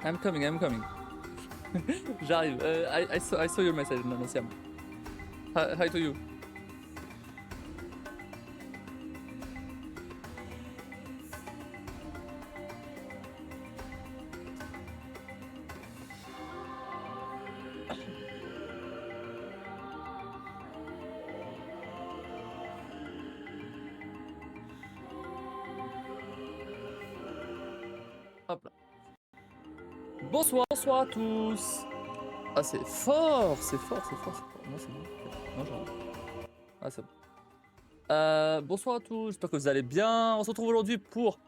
I'm coming. J'arrive. I saw your message, Nanosiam. Hi to you. Hop là. Bonsoir à tous. Ah c'est fort. Non c'est bon. Non j'arrive. Ah c'est bon. Bonsoir à tous, j'espère que vous allez bien. On se retrouve aujourd'hui pour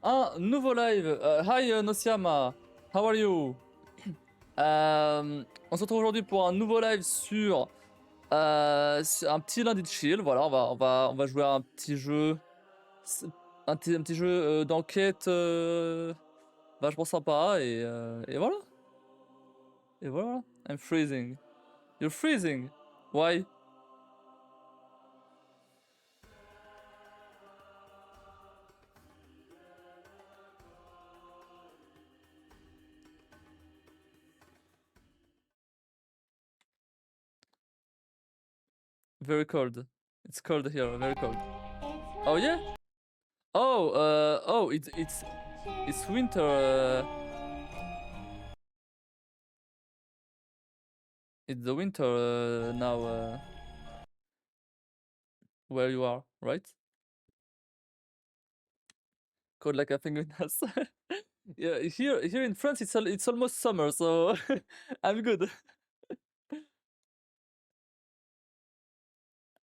un nouveau live. Hi Nosiama, how are you? On se retrouve aujourd'hui pour un nouveau live sur un petit lundi de chill. Voilà, on va jouer à un petit jeu, un petit jeu d'enquête vachement sympa et voilà. Et voilà. I'm freezing. You're freezing. Why? Very cold. It's cold here. Very cold. Oh yeah. Oh, it's winter. It's the winter now. Where you are, right? Cold like a fingernails. Yeah, here in France it's almost summer, so I'm good.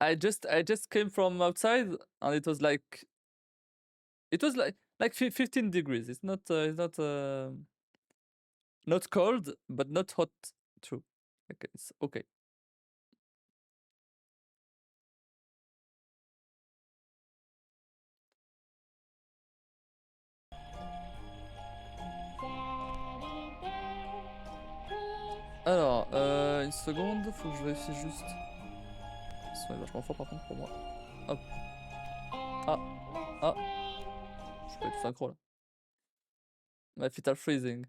I just came from outside and it was like 15 degrees. It's not cold but not hot too. Okay, it's okay. Alors, une seconde, faut que je vérifie juste. Le son est vachement fort par contre pour moi. Hop. Ah. Je peux être synchro là. My feet are freezing.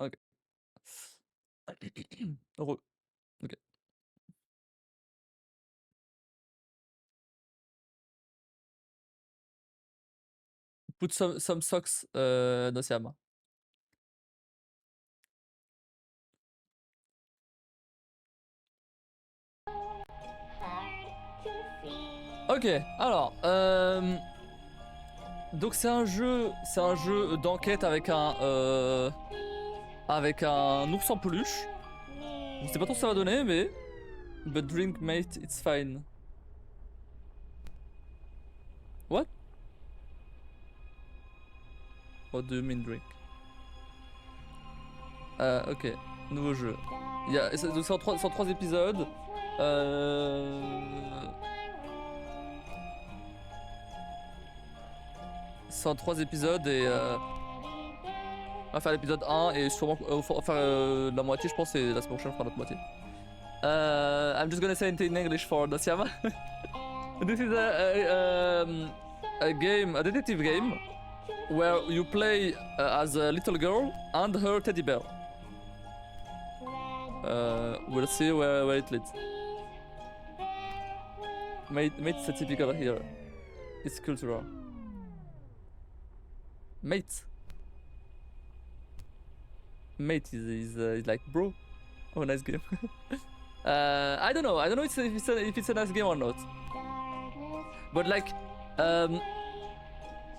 Ok. Heureux. Ok. Put some socks, Nosiama. Ok, alors, donc c'est un jeu d'enquête avec un ours en peluche. Je sais pas trop ce que ça va donner, mais but drink mate, it's fine. What? What do you mean drink? Ok, nouveau jeu. Donc c'est en 3 épisodes. C'est en 3 épisodes et on va faire l'épisode 1 et sûrement on va faire la moitié, je pense, et la semaine prochaine on fera l'autre moitié. I'm just gonna say it in English for Nosiama. This is a game, a detective game, where you play as a little girl and her teddy bear. We'll see where it leads. Mate is a typical here. It's cultural. Mate is like bro. Oh, nice game. I don't know if it's a nice game or not. But like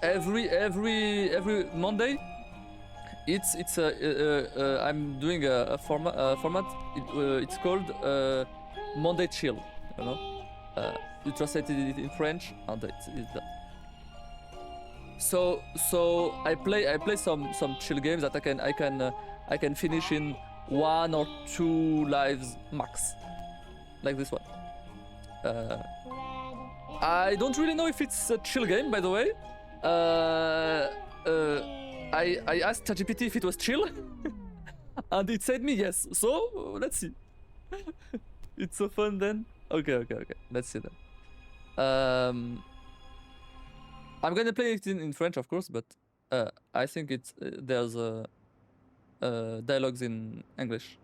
every Monday, I'm doing a format. It's called Monday Chill. You know, you translated it in French, and it's that. So I play some chill games that I can finish in 1 or 2 lives max, like this one. I don't really know if it's a chill game, by the way. I asked ChatGPT if it was chill, and it said me yes. So let's see. It's so fun then. Okay. Let's see then. I'm gonna play it in French, of course, but I think it's there's dialogues in English.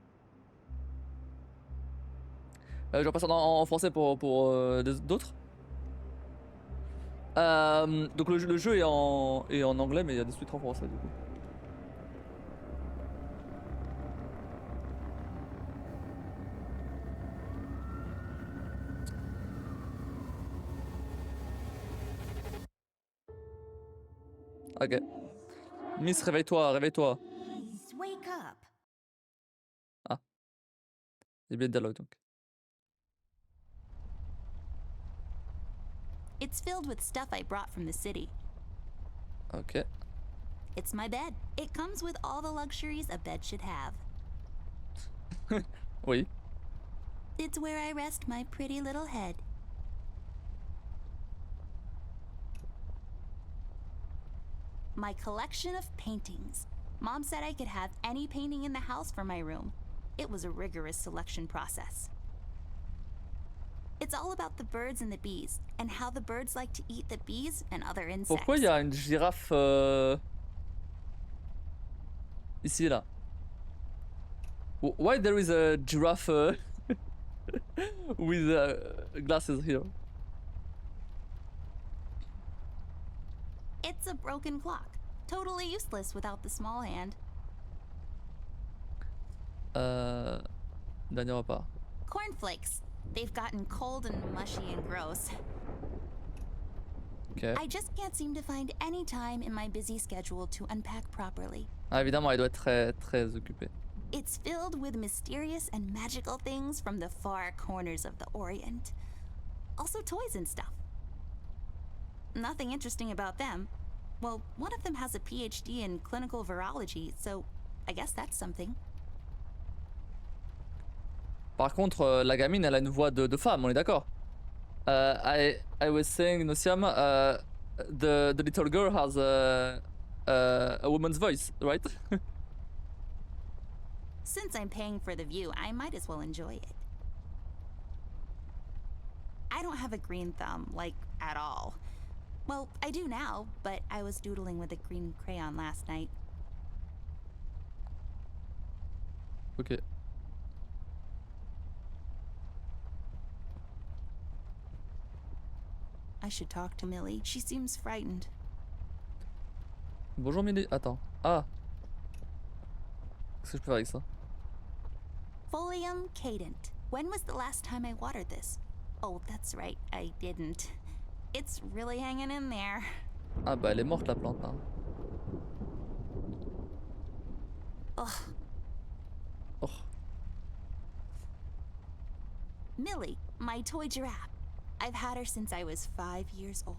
Je vais passer en français pour d'autres. Donc le jeu est en anglais, mais il y a des sous-titres en français du coup. Ok. Miss, réveille-toi. Please wake up. Ah. Il y a bien de dialogue donc. It's filled with stuff I brought from the city. Ok. It's my bed. It comes with all the luxuries a bed should have. Oui. It's where I rest my pretty little head. My collection of paintings. Mom said I could have any painting in the house for my room. It was a rigorous selection process. It's all about the birds and the bees, and how the birds like to eat the bees and other insects. Pourquoi il y a une girafe ici là? Why there is a giraffe with glasses here? It's a broken clock. Totally useless without the small hand. Dernier repas. Cornflakes. They've gotten cold and mushy and gross. Ok. I just can't seem to find any time in my busy schedule to unpack properly. Ah évidemment, il doit être très occupé. It's filled with mysterious and magical things from the far corners of the Orient. Also toys and stuff. Nothing interesting about them. Well, one of them has a PhD in clinical virology, so I guess that's something. Par contre, la gamine, elle a une voix de femme, on est d'accord? I was saying, Nosiam, the little girl has a woman's voice, right? Since I'm paying for the view, I might as well enjoy it. I don't have a green thumb, like, at all. Well, I do now, but I was doodling with a green crayon last night. Ok. I should talk to Millie. She seems frightened. Bonjour Millie. Attends. Ah. Qu'est-ce que je peux faire avec ça? Folium cadent. When was the last time I watered this? Oh, that's right, I didn't. It's really hanging in there. Ah bah elle est morte la plante. Hein. Ugh. Oh. Millie, my toy giraffe. I've had her since I was 5 years old.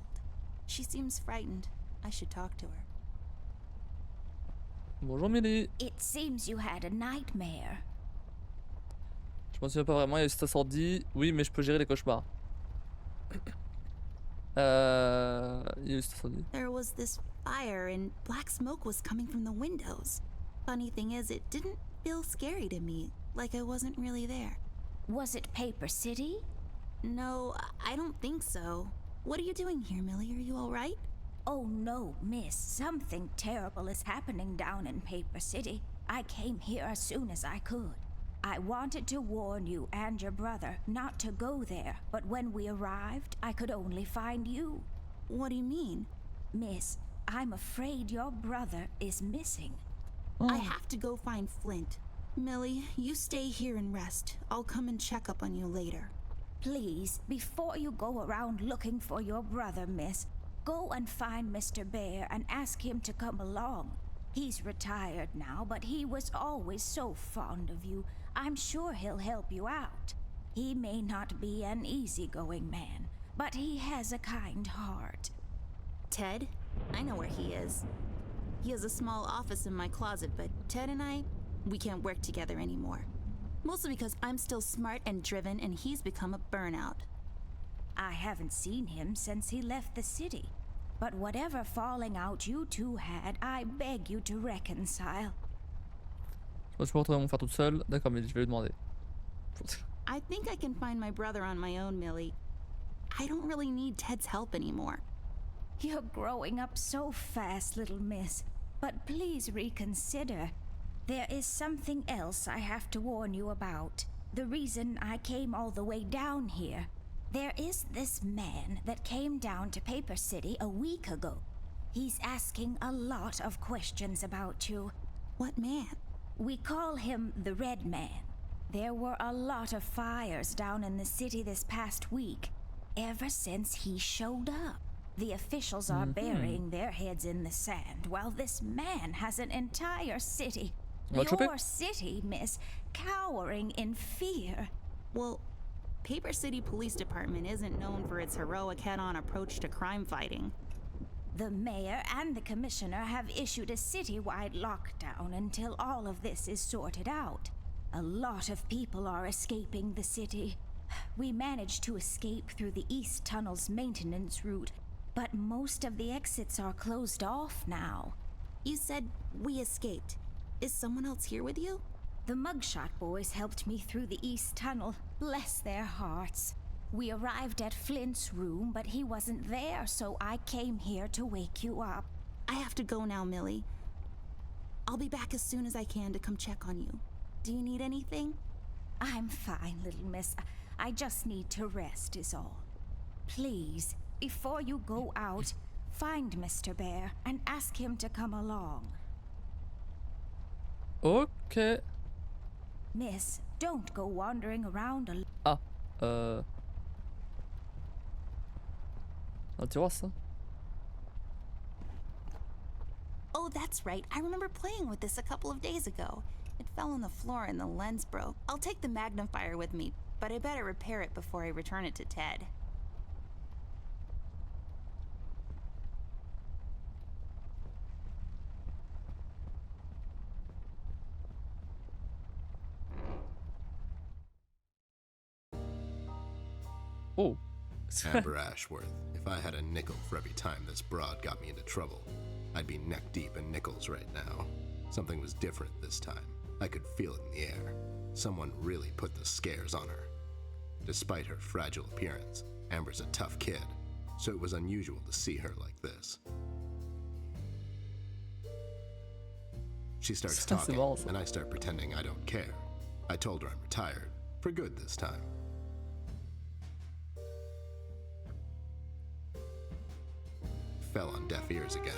She seems frightened. I should talk to her. Bonjour Millie. It seems you had a nightmare. Je m'en souviens pas vraiment, il y a eu cet incendie. Oui, mais je peux gérer les cauchemars. Il y a eu cet incendie. There was this fire and black smoke was coming from the windows. Funny thing is, it didn't feel scary to me, like I wasn't really there. Was it Paper City? No, I don't think so. What are you doing here, Millie? Are you all right? Oh no, miss. Something terrible is happening down in Paper City. I came here as soon as I could. I wanted to warn you and your brother not to go there, but when we arrived, I could only find you. What do you mean? Miss, I'm afraid your brother is missing. Oh. I have to go find Flint. Millie, you stay here and rest. I'll come and check up on you later. Please, before you go around looking for your brother, miss, go and find Mr. Bear and ask him to come along. He's retired now, but he was always so fond of you. I'm sure he'll help you out. He may not be an easygoing man, but he has a kind heart. Ted? I know where he is. He has a small office in my closet, but Ted and I, we can't work together anymore. Mostly because I'm still smart and driven and he's become a burnout. I haven't seen him since he left the city. But whatever falling out you two had, I beg you to reconcile. Je peux retrouver mon frère toute seule. D'accord, mais je vais lui demander. I think I can find my brother on my own, Millie. I don't really need Ted's help anymore. You're growing up so fast, little miss. But please reconsider. There is something else I have to warn you about. The reason I came all the way down here. There is this man that came down to Paper City a week ago. He's asking a lot of questions about you. What man? We call him the Red Man. There were a lot of fires down in the city this past week, ever since he showed up. The officials are burying their heads in the sand, while this man has an entire city, your city, miss, cowering in fear. Well, Paper City Police Department isn't known for its heroic head-on approach to crime fighting. The mayor and the commissioner have issued a citywide lockdown until all of this is sorted out. A lot of people are escaping the city. We managed to escape through the East Tunnel's maintenance route, but most of the exits are closed off now. You said we escaped. Is someone else here with you? The Mugshot boys helped me through the East Tunnel, bless their hearts. We arrived at Flint's room, but he wasn't there, so I came here to wake you up. I have to go now, Millie. I'll be back as soon as I can to come check on you. Do you need anything? I'm fine, little miss. I just need to rest is all. Please, before you go out, find Mr. Bear and ask him to come along. Ok. Miss, don't go wandering around alone. Ah, un tiroir ça. Oh, that's right. I remember playing with this a couple of days ago. It fell on the floor and the lens broke. I'll take the magnifier with me, but I better repair it before I return it to Ted. Oh. Amber Ashworth, if I had a nickel for every time this broad got me into trouble, I'd be neck deep in nickels right now. Something was different this time. I could feel it in the air. Someone really put the scares on her. Despite her fragile appearance, Amber's a tough kid, so it was unusual to see her like this. She starts talking, and I start pretending I don't care. I told her I'm retired, for good this time. Fell on deaf ears again.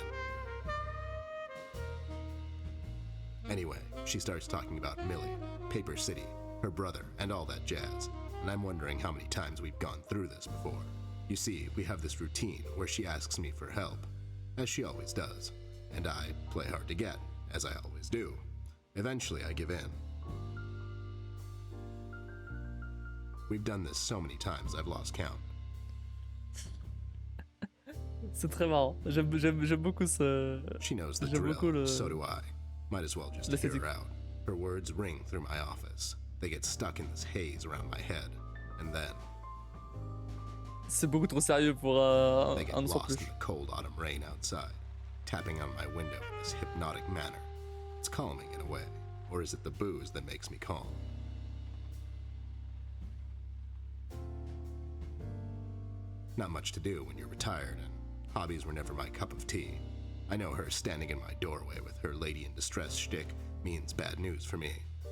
Anyway, she starts talking about Millie, Paper City, her brother, and all that jazz, and I'm wondering how many times we've gone through this before. You see, we have this routine where she asks me for help, as she always does, and I play hard to get, as I always do. Eventually, I give in. We've done this so many times I've lost count. C'est très marrant. J'aime beaucoup ce. She knows the drill, so do I. Might as well just hear her out. Her words ring through my office. They get stuck in this haze around my head, and then c'est beaucoup trop sérieux pour they get un de son lost plus. in the cold autumn rain outside, tapping on my window in this hypnotic manner. It's calming in a way, or is it the booze that makes me calm? Not much to do when you're retired, and hobbies were never my cup of tea. I know her standing in my doorway with her lady in distress shtick means bad news for me,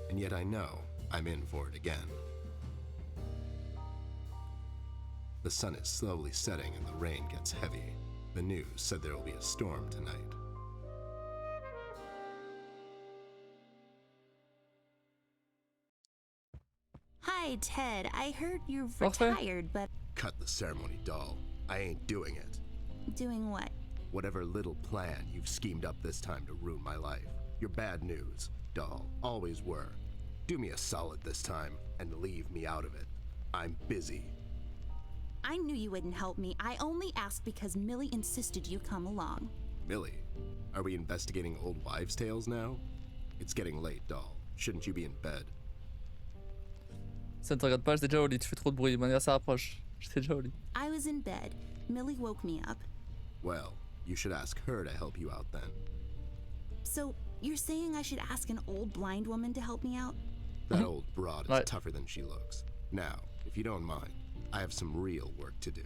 and yet I know I'm in for it again. The sun is slowly setting and the rain gets heavy. The news said there will be a storm tonight. Hi, Ted. I heard you're Okay. retired, but Cut the ceremony, doll. I ain't doing it. doing what? Whatever little plan you've schemed up this time to ruin my life. You're bad news, doll. Always were. Do me a solid this time and leave me out of it. I'm busy. I knew you wouldn't help me. I only asked because Millie insisted you come along. Millie, are we investigating old wives' tales now? It's getting late, doll. Shouldn't you be in bed? Ça ne te regarde pas, j'étais déjà au lit, tu fais trop de bruit, mon anniversaire approche. J'étais déjà au lit. I was in bed. Millie woke me up. Well, you should ask her to help you out then. So, you're saying I should ask an old blind woman to help me out? That old broad is Ouais. tougher than she looks. Now, if you don't mind, I have some real work to do.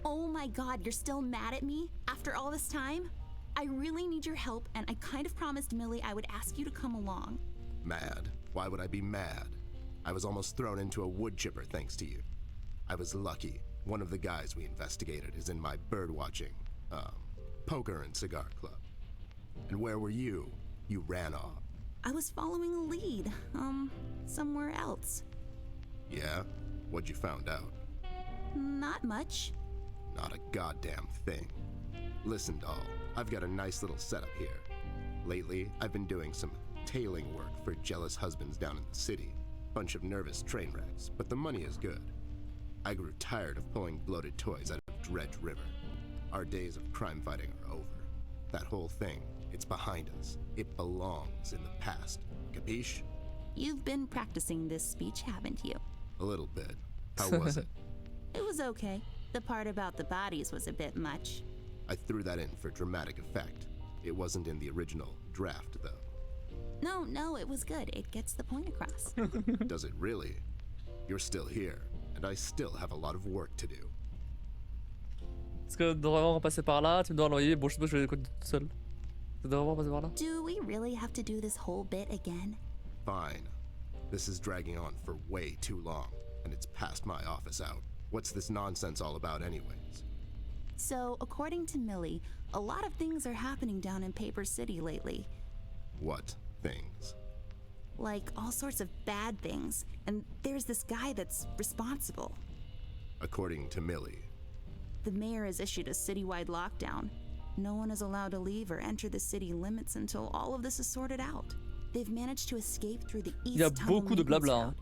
Oh my god, you're still mad at me after all this time? I really need your help, and I kind of promised Millie I would ask you to come along. Mad? Why would I be mad? I was almost thrown into a wood chipper thanks to you. I was lucky. One of the guys we investigated is in my birdwatching, poker and cigar club. And where were you? You ran off. I was following a lead, somewhere else. Yeah? What'd you found out? Not much. Not a goddamn thing. Listen, doll, I've got a nice little setup here. Lately, I've been doing some tailing work for jealous husbands down in the city. Bunch of nervous train wrecks, but the money is good. I grew tired of pulling bloated toys out of Dredge River. Our days of crime fighting are over. That whole thing, it's behind us. It belongs in the past. Capiche? You've been practicing this speech, haven't you? A little bit. How was it? It was okay. The part about the bodies was a bit much. I threw that in for dramatic effect. It wasn't in the original draft, though. No, it was good. It gets the point across. Does it really? You're still here, and I still have a lot of work to do. Est-ce que tu devrais vraiment passer par là? Tu me dois envoyer. Bon, je sais pas, je vais l'écouter tout seul. Tu devrais vraiment passer par là? Do we really have to do this whole bit again? Fine. This is dragging on for way too long, and it's past my office out. What's this nonsense all about anyways? So, according to Millie, a lot of things are happening down in Paper City lately. What things? Like all sorts of bad things. And there's this guy that's responsible. According to Millie. The mayor has issued a citywide lockdown. No one is allowed to leave or enter the city limits until all of this is sorted out. They've managed to escape through the east Il y a tunnel beaucoup de maintenance blabla, hein. route,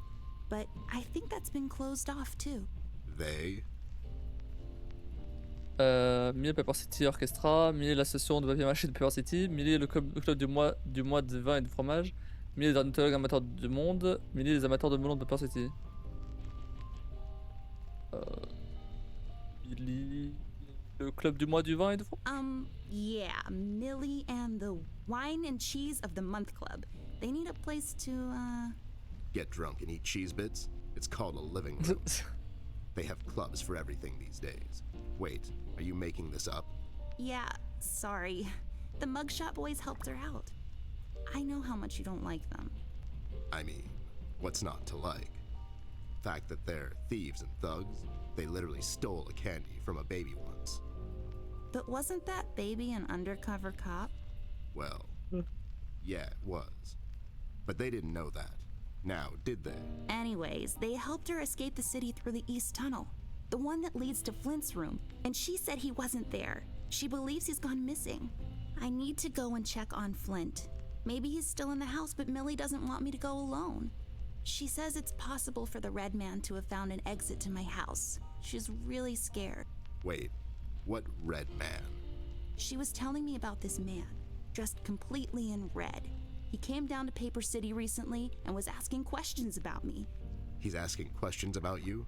but I think that's been closed off too. They? Millie Paper City Orchestra, Millie l'association de papier mâché de Paper City, Millie le club du mois de vin et de fromage, Millie les ornithologues amateurs du monde, Millie les amateurs de melons de Paper City. Millie le club du mois du vin et de fromage. Yeah, Millie and the Wine and Cheese of the Month Club. They need a place to, Get drunk and eat cheese bits? It's called a living room. They have clubs for everything these days. Wait, are you making this up? Yeah, sorry. The Mugshot Boys helped her out. I know how much you don't like them. I mean, what's not to like? Fact that they're thieves and thugs? They literally stole a candy from a baby once. But wasn't that baby an undercover cop? Well, yeah, it was. But they didn't know that. Now, did they? Anyways, they helped her escape the city through the East Tunnel, the one that leads to Flint's room, and she said he wasn't there. She believes he's gone missing. I need to go and check on Flint. Maybe he's still in the house, but Millie doesn't want me to go alone. She says it's possible for the Red Man to have found an exit to my house. She's really scared. Wait, what red man? She was telling me about this man, dressed completely in red. He came down to Paper City recently and was asking questions about me. He's asking questions about you?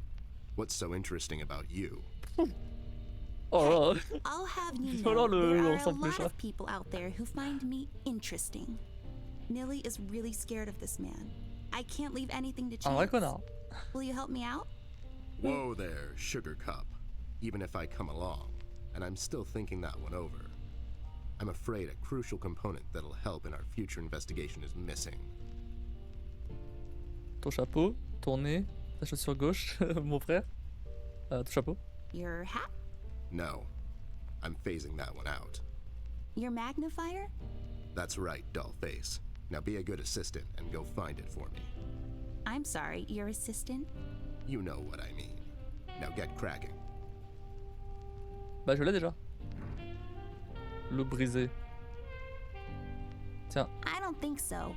What's so interesting about you? Oh là. I'll have you Oh know, là, there are a l'enfant lot méchant. of people out there who find me interesting. Millie is really scared of this man. I can't leave anything to Un vrai chance. connard. Will you help me out? Whoa there, sugar cup. Even if I come along, and I'm still thinking that one over, I'm afraid a crucial component that'll help in our future investigation is missing. Ton chapeau, ton nez, ta chaussure gauche, mon frère. Ton chapeau. Your hat? No, I'm phasing that one out. Your magnifier? That's right, doll face. Now be a good assistant and go find it for me. I'm sorry, your assistant? You know what I mean. Now get cracking. Bah je l'ai déjà. Le brisé. Tiens. I don't think so.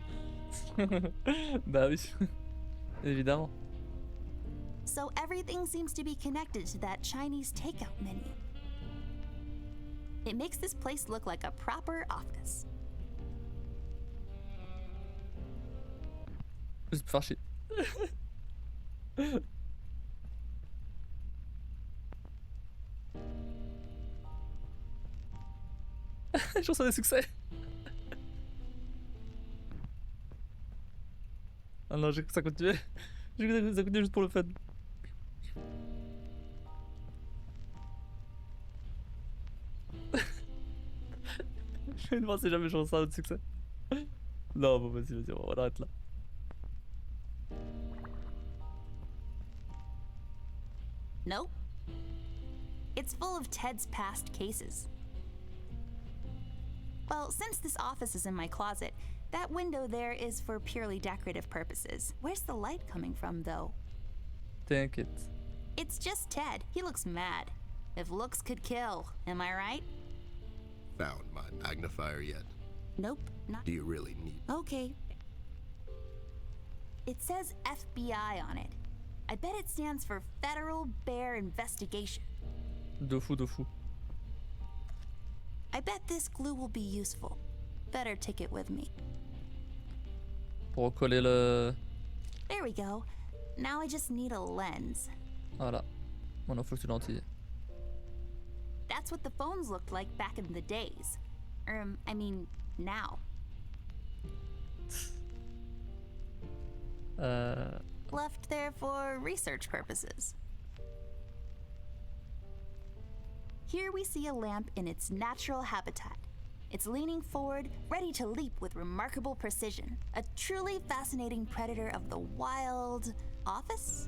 Bah oui. Évidemment. So everything seems to be connected to that Chinese takeout menu. It makes this place look like a proper office. Juste pour faire chier. Chanson des succès. Ah non, j'ai cru que ça continuait. J'ai cru que ça continuait juste pour le fun. Je vais voir si jamais je ressens un autre succès. Non, bon, vas-y, on arrête là. Nope. It's full of Ted's past cases. Well, since this office is in my closet, that window there is for purely decorative purposes. Where's the light coming from, though? T'inquiète. It's just Ted. He looks mad. If looks could kill, am I right? Found my magnifier yet? Nope, not. Do you really need? Okay. It says FBI on it. I bet it stands for Federal Bear Investigation. De fou, de fou. I bet this glue will be useful. Better take it with me. Pour recoller le... There we go. Now I just need a lens. Voilà. Maintenant, faut que tu lentilles. That's what the phones looked like back in the days. I mean, now. Left there for research purposes. Here we see a lamp in its natural habitat. It's leaning forward, ready to leap with remarkable precision. A truly fascinating predator of the wild office?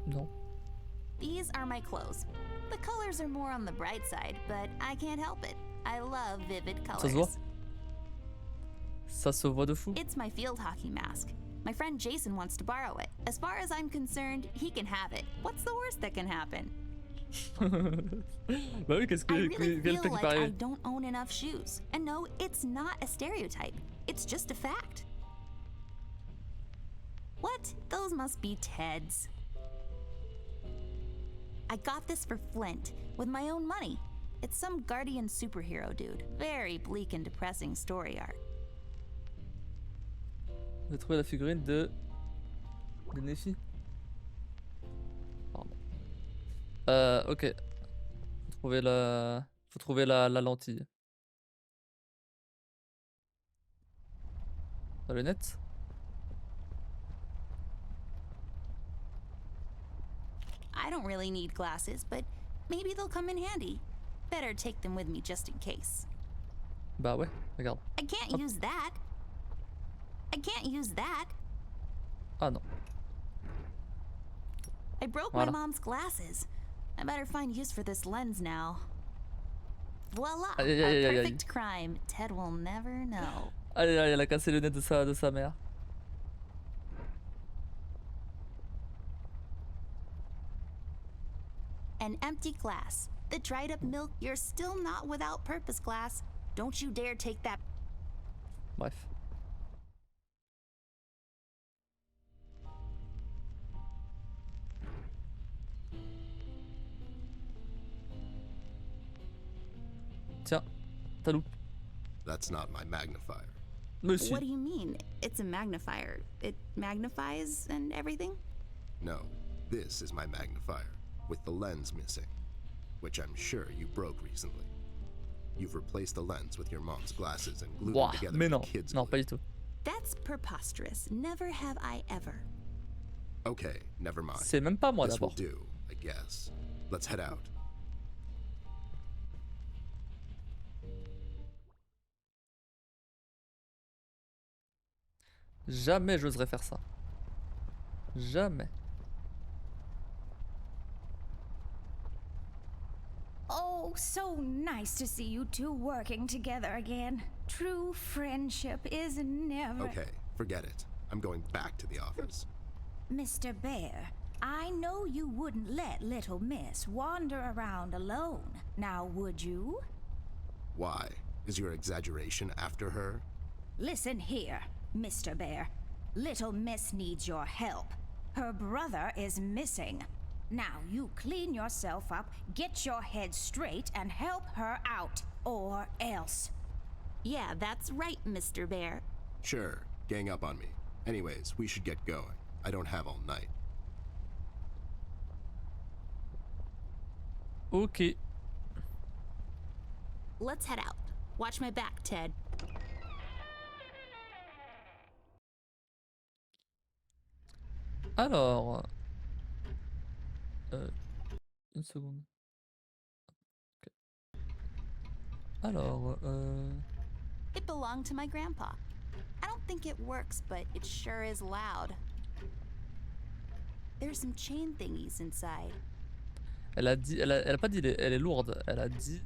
Non. These are my clothes. The colors are more on the bright side, but I can't help it. I love vivid colors. Ça se voit. Ça se voit de fou. It's my field hockey mask. My friend Jason wants to borrow it. As far as I'm concerned, he can have it. What's the worst that can happen? Bah oui, qu'est-ce que... I really quel feel truc like pareil. I don't own enough shoes. And no, it's not a stereotype. It's just a fact. What? Those must be Ted's. I got this for Flint, with my own money. It's some guardian superhero dude. Very bleak and depressing story art. J'ai trouvé la figurine de Nefi. Pardon. Ok. Faut trouver la lentille. La lunette. I don't really need glasses, but maybe they'll come in handy. Better take them with me just in case. Bah ouais, regarde. I can't Hop. use that. I can't use that. Ah non. I broke Voilà. my mom's glasses. I better find use for this lens now. Voila! Aïe, aïe, aïe, A aïe, aïe. perfect crime. Ted will never know. Allez, elle a cassé le nez de sa mère. An empty glass. The dried up milk. You're still not without purpose, glass. Don't you dare take that. Bref. Tiens, ta loupe. That's not my magnifier. Monsieur. What do you mean? It's a magnifier. It magnifies and everything? No, this is my magnifier, with the lens missing, which I'm sure you broke recently. You've replaced the lens with your mom's glasses and glued them Ouah, together mais with non. kids' Non, glue. pas du tout. That's preposterous. Never have I ever. Okay, never mind. C'est même pas moi This will d'abord. do, I guess. Let's head out. Jamais j'oserais faire ça. Jamais. Oh, so nice to see you two working together again. True friendship is never... Okay, forget it. I'm going back to the office. Mr. Bear, I know you wouldn't let little Miss wander around alone. Now, would you? Why? Is your exaggeration after her? Listen here, Mr. Bear. Little Miss needs your help. Her brother is missing. Now you clean yourself up, get your head straight, and help her out. Or else. Yeah, that's right, Mr. Bear. Sure, gang up on me. Anyways, we should get going. I don't have all night. Ok. Let's head out. Watch my back, Ted. Alors... une seconde. Ok. Alors... It belonged to my grandpa. I don't think it works, but it sure is loud. There's some chain thingies inside. Elle a dit... elle a pas dit elle est lourde. Elle a dit...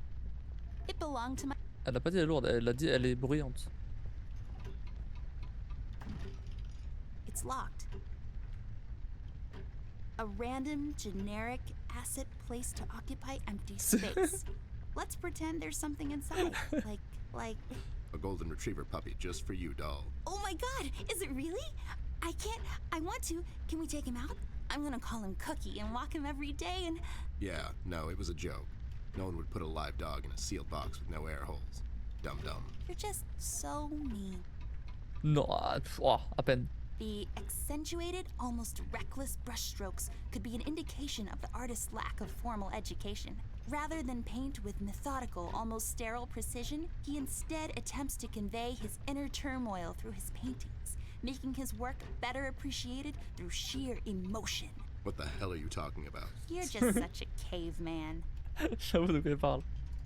It belonged to my... Elle a pas dit elle est lourde. Elle a dit elle est bruyante. It's locked. A random, generic asset placed to occupy empty space. Let's pretend there's something inside. Like... A golden retriever puppy just for you, doll. Oh my god, is it really? I can't... I want to. Can we take him out? I'm gonna call him Cookie and walk him every day and... Yeah, no, it was a joke. No one would put a live dog in a sealed box with no air holes. Dum-dum. You're just so mean. Non, oh, à peine. The accentuated, almost reckless brushstrokes could be an indication of the artist's lack of formal education. Rather than paint with methodical, almost sterile precision, he instead attempts to convey his inner turmoil through his paintings, making his work better appreciated through sheer emotion. What the hell are you talking about? You're just such a caveman. J'avoue de quoi il parle.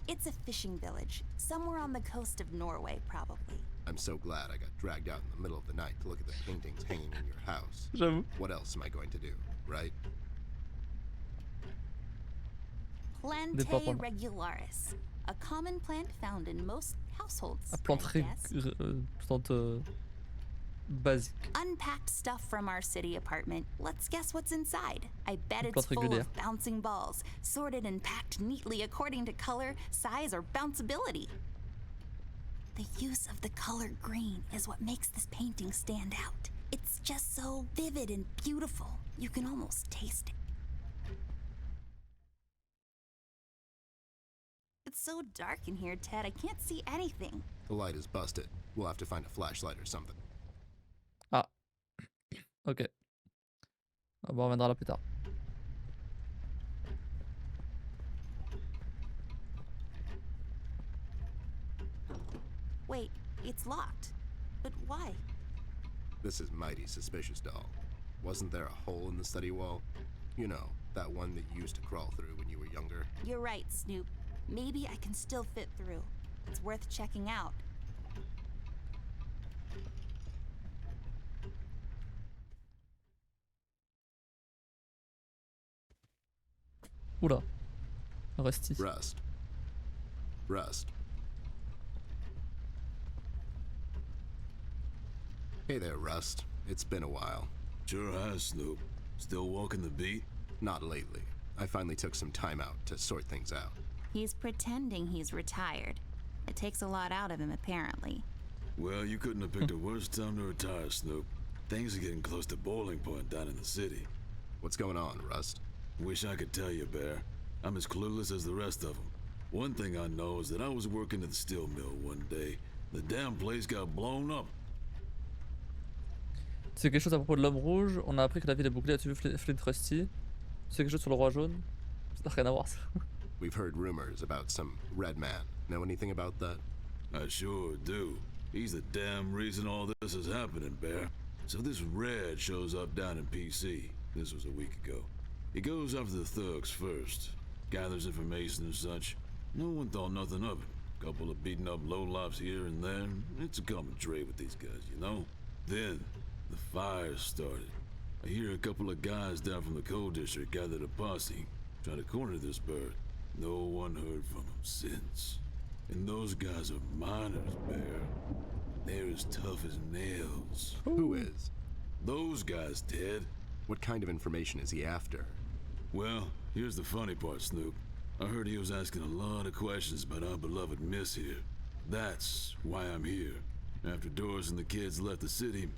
It's a fishing village, somewhere on the coast of Norway, probably. I'm so glad I got dragged out in the middle of the night to look at the paintings hanging in your house. J'avoue. What else am I going to do, right? Plante regularis, a common plant found in most households. Plante basique. Unpacked stuff from our city apartment. Let's guess what's inside. I bet it's full of bouncing balls, sorted and packed neatly according to color, size, or bounceability. The use of the color green is what makes this painting stand out. It's just so vivid and beautiful. You can almost taste it. It's so dark in here, Ted. I can't see anything. The light is busted. We'll have to find a flashlight or something. Ah. Ok. Bon, on reviendra là plus tard. Wait, it's locked. But why? This is mighty suspicious, doll. Wasn't there a hole in the study wall? You know, that one that you used to crawl through when you were younger. You're right, Snoop. Maybe I can still fit through. It's worth checking out. Oula. Rusty. Rust. Rust. Hey there, Rust. It's been a while. Sure has, Snoop. Still walking the beat? Not lately. I finally took some time out to sort things out. He's pretending he's retired. It takes a lot out of him, apparently. Well, you couldn't have picked a worse time to retire, Snoop. Things are getting close to boiling point down in the city. What's going on, Rust? Wish I could tell you, Bear. I'm as clueless as the rest of them. One thing I know is that I was working at the steel mill one day. The damn place got blown up. Tu sais quelque chose à propos de l'homme rouge? On a appris que la ville est bouclée. As-tu vu Flint Rusty? Tu sais quelque chose sur le roi jaune? Ça n'a rien à voir ça. We've heard rumors about some red man. Know anything about that? I sure do. He's the damn reason all this is happening, Bear. So this Red shows up down in PC. This was a week ago. He goes after the thugs first. Gathers information and such. No one thought nothing of it. Couple of beaten up lowlifes here and there. It's a common trait with these guys, you know? Then, the fire started. I hear a couple of guys down from the coal district gathered a posse, try to corner this bird. No one heard from him since. And those guys are miners, Bear. They're as tough as nails. Who is? Those guys, Ted. What kind of information is he after? Well, here's the funny part, Snoop. I heard he was asking a lot of questions about our beloved Miss here. That's why I'm here. After Doris and the kids left the city,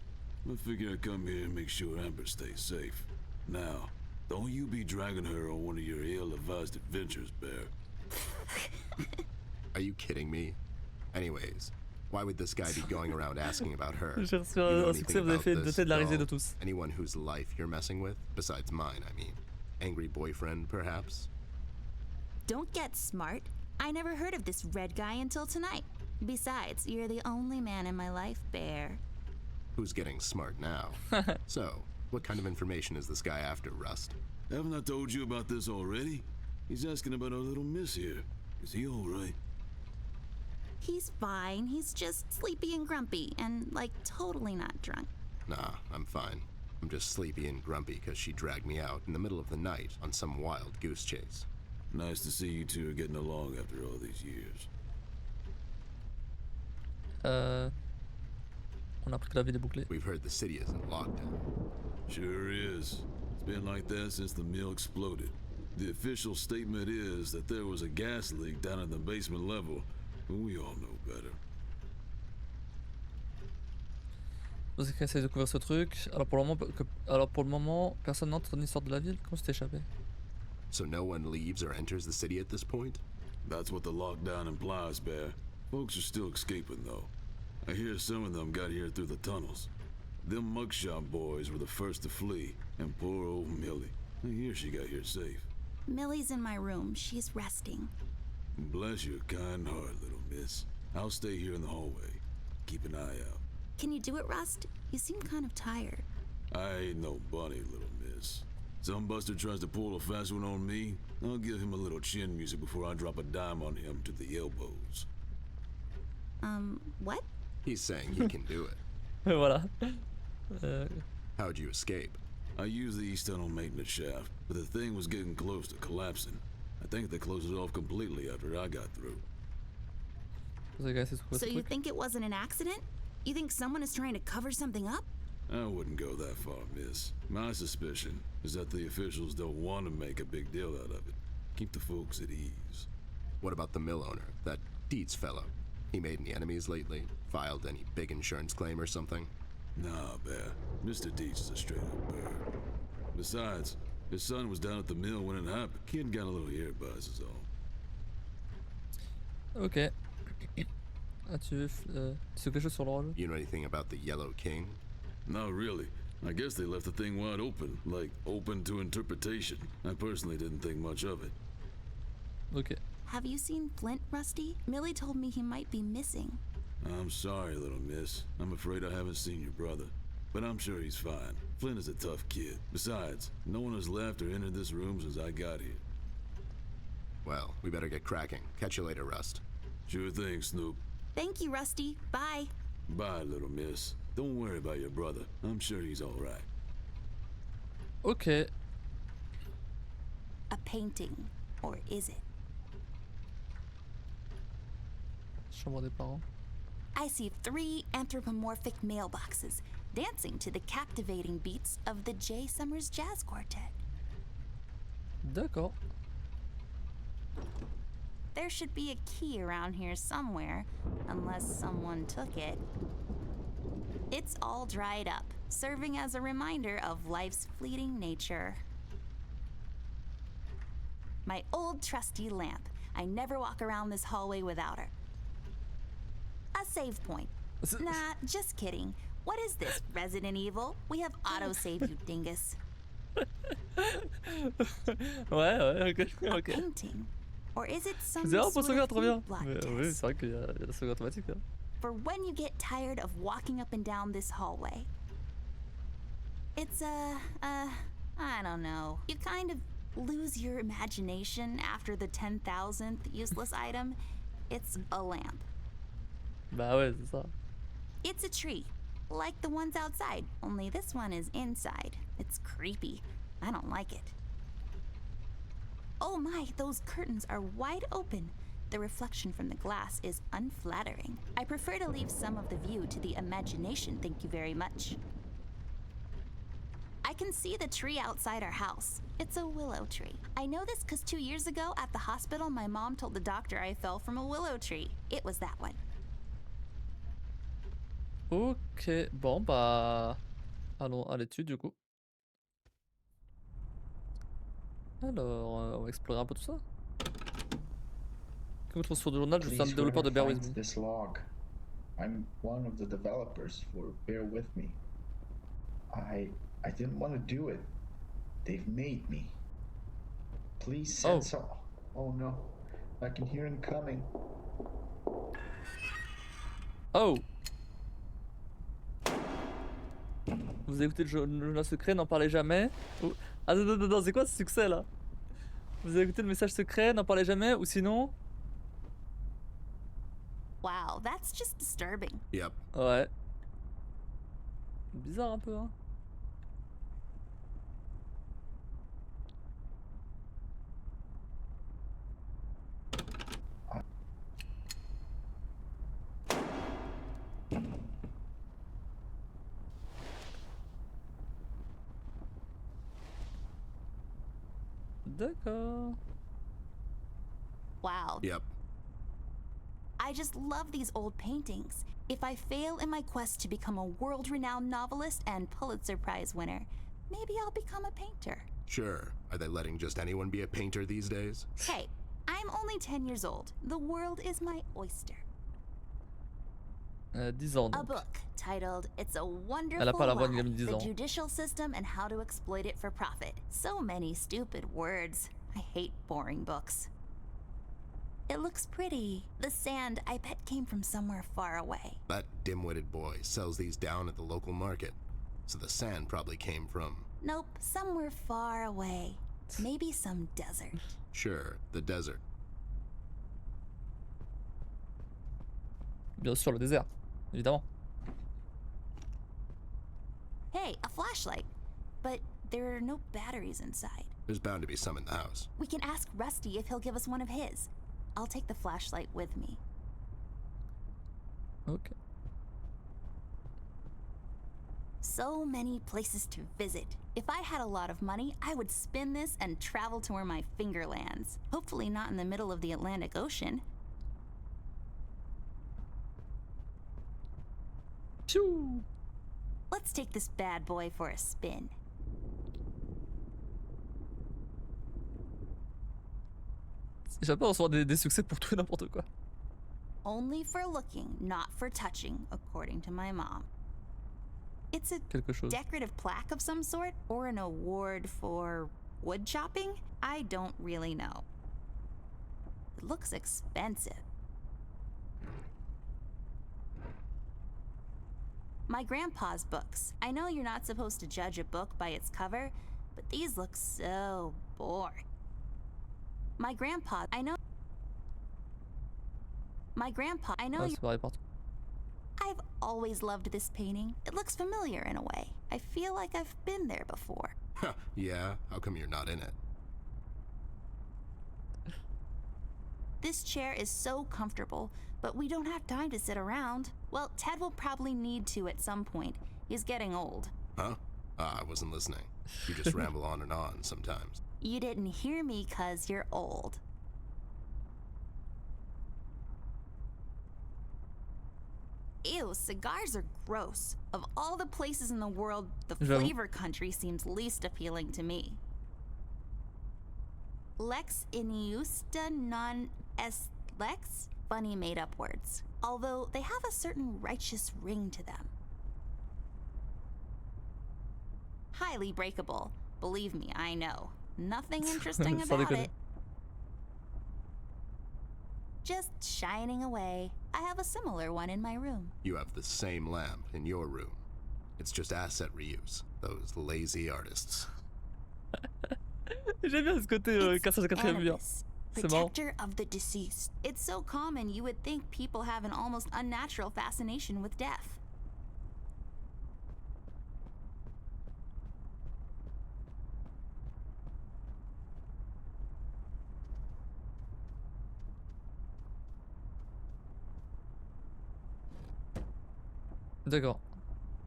I figured I'd come here and make sure Amber stays safe. Now, don't you be dragging her on one of your ill-advised adventures, Bear. Are you kidding me? Anyways, why would this guy be going around asking about her? J'ai reçu You know un anything succès, vous avez about fait this, de la risée de doll? tous. Anyone whose life you're messing with? Besides mine, I mean. Angry boyfriend, perhaps? Don't get smart. I never heard of this red guy until tonight. Besides, you're the only man in my life, Bear. Who's getting smart now? So, What kind of information is this guy after, Rust? Haven't I told you about this already? He's asking about our little miss here. Is he alright? He's fine. He's just sleepy and grumpy and, like, totally not drunk. Nah, I'm fine. I'm just sleepy and grumpy because she dragged me out in the middle of the night on some wild goose chase. Nice to see you two are getting along after all these years. On a appris que la ville est bouclée. We've heard the city is in lockdown. Sure is. It's been like that since the mill exploded. The official statement is that there was a gas leak down at the basement level, but we all know better. Vous essayez de couvrir ce truc. Alors pour le moment, personne n'entre ni sort de la ville. Comment s'est échappé? So no one leaves or enters the city at this point? That's what the lockdown implies, Bear. Folks are still escaping, though. I hear some of them got here through the tunnels. Them mugshot boys were the first to flee, and poor old Millie. I hear she got here safe. Millie's in my room. She's resting. Bless your kind heart, little miss. I'll stay here in the hallway. Keep an eye out. Can you do it, Rust? You seem kind of tired. I ain't no bunny, little miss. Some buster tries to pull a fast one on me, I'll give him a little chin music before I drop a dime on him to the elbows. What? He's saying he can do it. Voilà. How'd you escape? I used the East Tunnel maintenance shaft, but the thing was getting close to collapsing. I think they closed it off completely after I got through. Vous avez essayé de couvrir So ce you truc? think it wasn't an accident? You think someone is trying to cover something up? I wouldn't go that far, miss. My suspicion is that the officials don't want to make a big deal out of it. Keep the folks at ease. What about the mill owner, that Dietz fellow? He made any enemies lately? Filed any big insurance claim or something? Nah, Bear. Mr. Dietz is a straight-up bird. Besides, his son was down at the mill when it happened. Kid got a little ear buzz is all. Ok. As-tu sais quelque chose sur le rôle? You know anything about the Yellow King? Not really. I guess they left the thing wide open, like open to interpretation. I personally didn't think much of it. Ok. Have you seen Flint, Rusty? Millie told me he might be missing. I'm sorry, little miss. I'm afraid I haven't seen your brother. But I'm sure he's fine. Flint is a tough kid. Besides, no one has left or entered this room since I got here. Well, we better get cracking. Catch you later, Rust. Sure thing, Snoop. Thank you, Rusty. Bye. Bye, little miss. Don't worry about your brother. I'm sure he's all right. Ok. A painting. Or is it? Chambre des parents. I see 3 anthropomorphic mailboxes dancing to the captivating beats of the J. Summers Jazz Quartet. D'accord. There should be a key around here somewhere, unless someone took it. It's all dried up, serving as a reminder of life's fleeting nature. My old trusty lamp. I never walk around this hallway without her. A save point. Nah, just kidding. What is this, Resident Evil? We have autosave, you dingus. Ouais, ok. A Ok. painting. Or is it some C'est vraiment pour sort sauvegarde, of trop bien. food block Mais, oui, test? c'est vrai qu'il y a la sauvegarde automatique là. For when you get tired of walking up and down this hallway. It's I don't know. You kind of lose your imagination after the 10,000th useless item. It's a lamp. Bah ouais, c'est ça. It's a tree, like the ones outside, only this one is inside. It's creepy. I don't like it. Oh my, those curtains are wide open. The reflection from the glass is unflattering. I prefer to leave some of the view to the imagination, thank you very much. I can see the tree outside our house. It's a willow tree. I know this because 2 years ago at the hospital, my mom told the doctor I fell from a willow tree. It was that one. Ok, bon bah... Allons à l'étude du coup. Alors, on va explorer un peu tout ça. Que vous trouvez sur le journal? Je suis un Please, développeur de whoever Bear With finds Me. this log. I'm one of the developers for Bear With Me. I didn't want to do it. They've made me. Please send some. Oh no, I can hear him coming. Oh! Vous écoutez le journal secret, n'en parlez jamais. Ou... Ah non, non, non, c'est quoi ce succès là? Vous avez écouté le message secret, n'en parlez jamais, ou sinon... Wow, that's just disturbing. Yep. Ouais. Bizarre un peu, hein. D'accord. Wow. Yep. I just love these old paintings. If I fail in my quest to become a world-renowned novelist and Pulitzer Prize winner, maybe I'll become a painter. Sure. Are they letting just anyone be a painter these days? Hey, I'm only 10 years old. The world is my oyster. 10 ans A donc. book titled It's a Elle a Wonderful pas la voix d'une Lie, gamine de 10 The ans. Judicial System and How to Exploit It for Profit. So many stupid words. I hate boring books. It looks pretty. The sand, I bet, came from somewhere far away. That dim-witted boy sells these down at the local market. So the sand probably came from... Nope, somewhere far away. Maybe some desert. Sure, the desert. Bien sûr, le désert, évidemment. Hey, a flashlight. But there are no batteries inside. There's bound to be some in the house. We can ask Rusty if he'll give us one of his. I'll take the flashlight with me. Ok. So many places to visit. If I had a lot of money, I would spin this and travel to where my finger lands. Hopefully not in the middle of the Atlantic Ocean. Pfiou. Let's take this bad boy for a spin. J'aime pas recevoir des succès pour tout et n'importe quoi. Only for looking, not for touching, according to my mom. It's a Quelque chose. decorative plaque of some sort, or an award for wood chopping? I don't really know. It looks expensive. My grandpa's books. I know you're not supposed to judge a book by its cover, but these look so boring. My grandpa, I know. My grandpa, I know Ah, you. c'est pareil partout. I've always loved this painting. It looks familiar in a way. I feel like I've been there before. Yeah? How come you're not in it? This chair is so comfortable, but we don't have time to sit around. Well, Ted will probably need to at some point. He's getting old. Huh? Ah, I wasn't listening. You just ramble on and on sometimes. You didn't hear me 'cause you're old. Ew, cigars are gross. Of all the places in the world, the J'avoue. flavor country seems least appealing to me. Lex iniusta non est lex? Funny made up words. Although they have a certain righteous ring to them. Highly breakable. Believe me, I know. Nothing interesting Sans about déconner. it. Just shining away. I have a similar one in my room. You have the same lamp in your room. It's just asset reuse. Those lazy artists. J'aime bien ce côté It's cassage de quatrième mur. Anubis, C'est marrant. protector of the deceased. It's so common you would think people have an almost unnatural fascination with death. D'accord.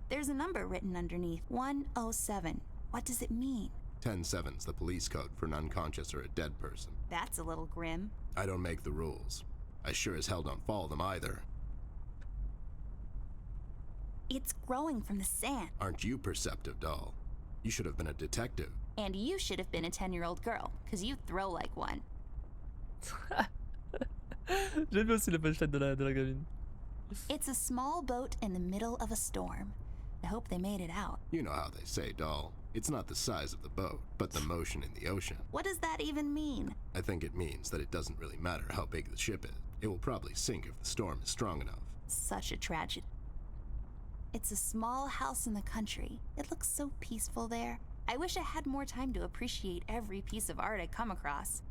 There's a number written underneath. 107. What does it mean? 10-7's the police code for an unconscious or a dead person. That's a little grim. I don't make the rules. I sure as hell don't follow them either. It's growing from the sand. Aren't you perceptive, doll? You should have been a detective. And you should have been a 10-year-old girl, 'cause you throw like one. J'aime bien aussi la punchline de la gamine. It's a small boat in the middle of a storm. I hope they made it out. You know how they say, doll. It's not the size of the boat, but the motion in the ocean. What does that even mean? I think it means that it doesn't really matter how big the ship is. It will probably sink if the storm is strong enough. Such a tragedy. It's a small house in the country. It looks so peaceful there. I wish I had more time to appreciate every piece of art I come across.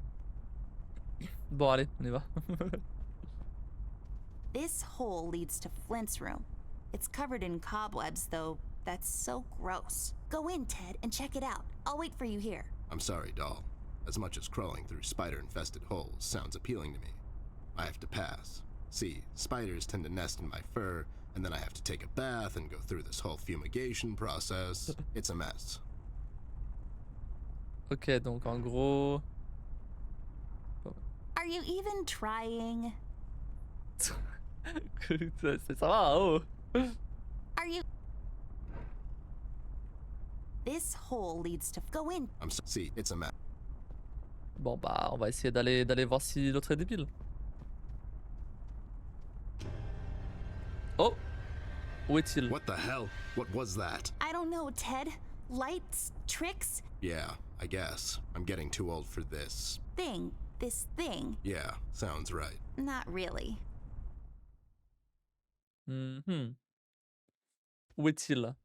Bon, allez, on y va. This hole leads to Flint's room. It's covered in cobwebs, though. That's so gross. Go in, Ted, and check it out. I'll wait for you here. I'm sorry, doll. As much as crawling through spider-infested holes sounds appealing to me, I have to pass. See, spiders tend to nest in my fur, and then I have to take a bath and go through this whole fumigation process. It's a mess. Ok, donc en gros... Are you even trying? ça va, oh. Are you... This hole leads to... Go in. See, it's a mess. Bon bah, on va essayer d'aller voir si l'autre est débile. Oh! Où est-il? What the hell? What was that? I don't know, Ted. Lights? Tricks? Yeah, I guess. I'm getting too old for this. Thing. This thing. Yeah, sounds right. Not really. Mhm. Où est-il?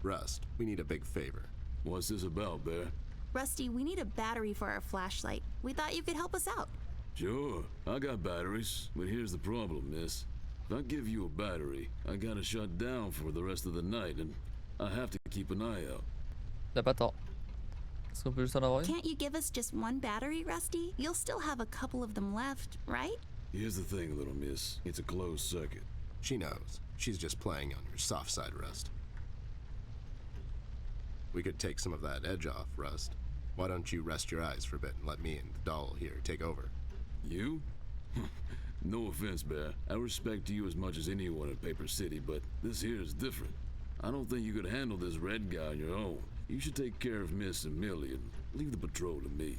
Rust, we need a big favor. What's this about, Bear? Rusty, we need a battery for our flashlight. We thought you could help us out. Sure, I got batteries, but here's the problem, miss. If I give you a battery, I gotta shut down for the rest of the night, and I have to keep an eye out. Y'a pas tant. Est-ce qu'on peut juste en avoir une? Can't you give us just one battery, Rusty? You'll still have a couple of them left, right? Here's the thing, little miss. It's a closed circuit. She knows. She's just playing on your soft side, Rust. We could take some of that edge off, Rust. Why don't you rest your eyes for a bit and let me and the doll here take over? You? No offense, Bear. I respect you as much as anyone in Paper City, but this here is different. I don't think you could handle this red guy on your own. You should take care of Miss Amelia and leave the patrol to me.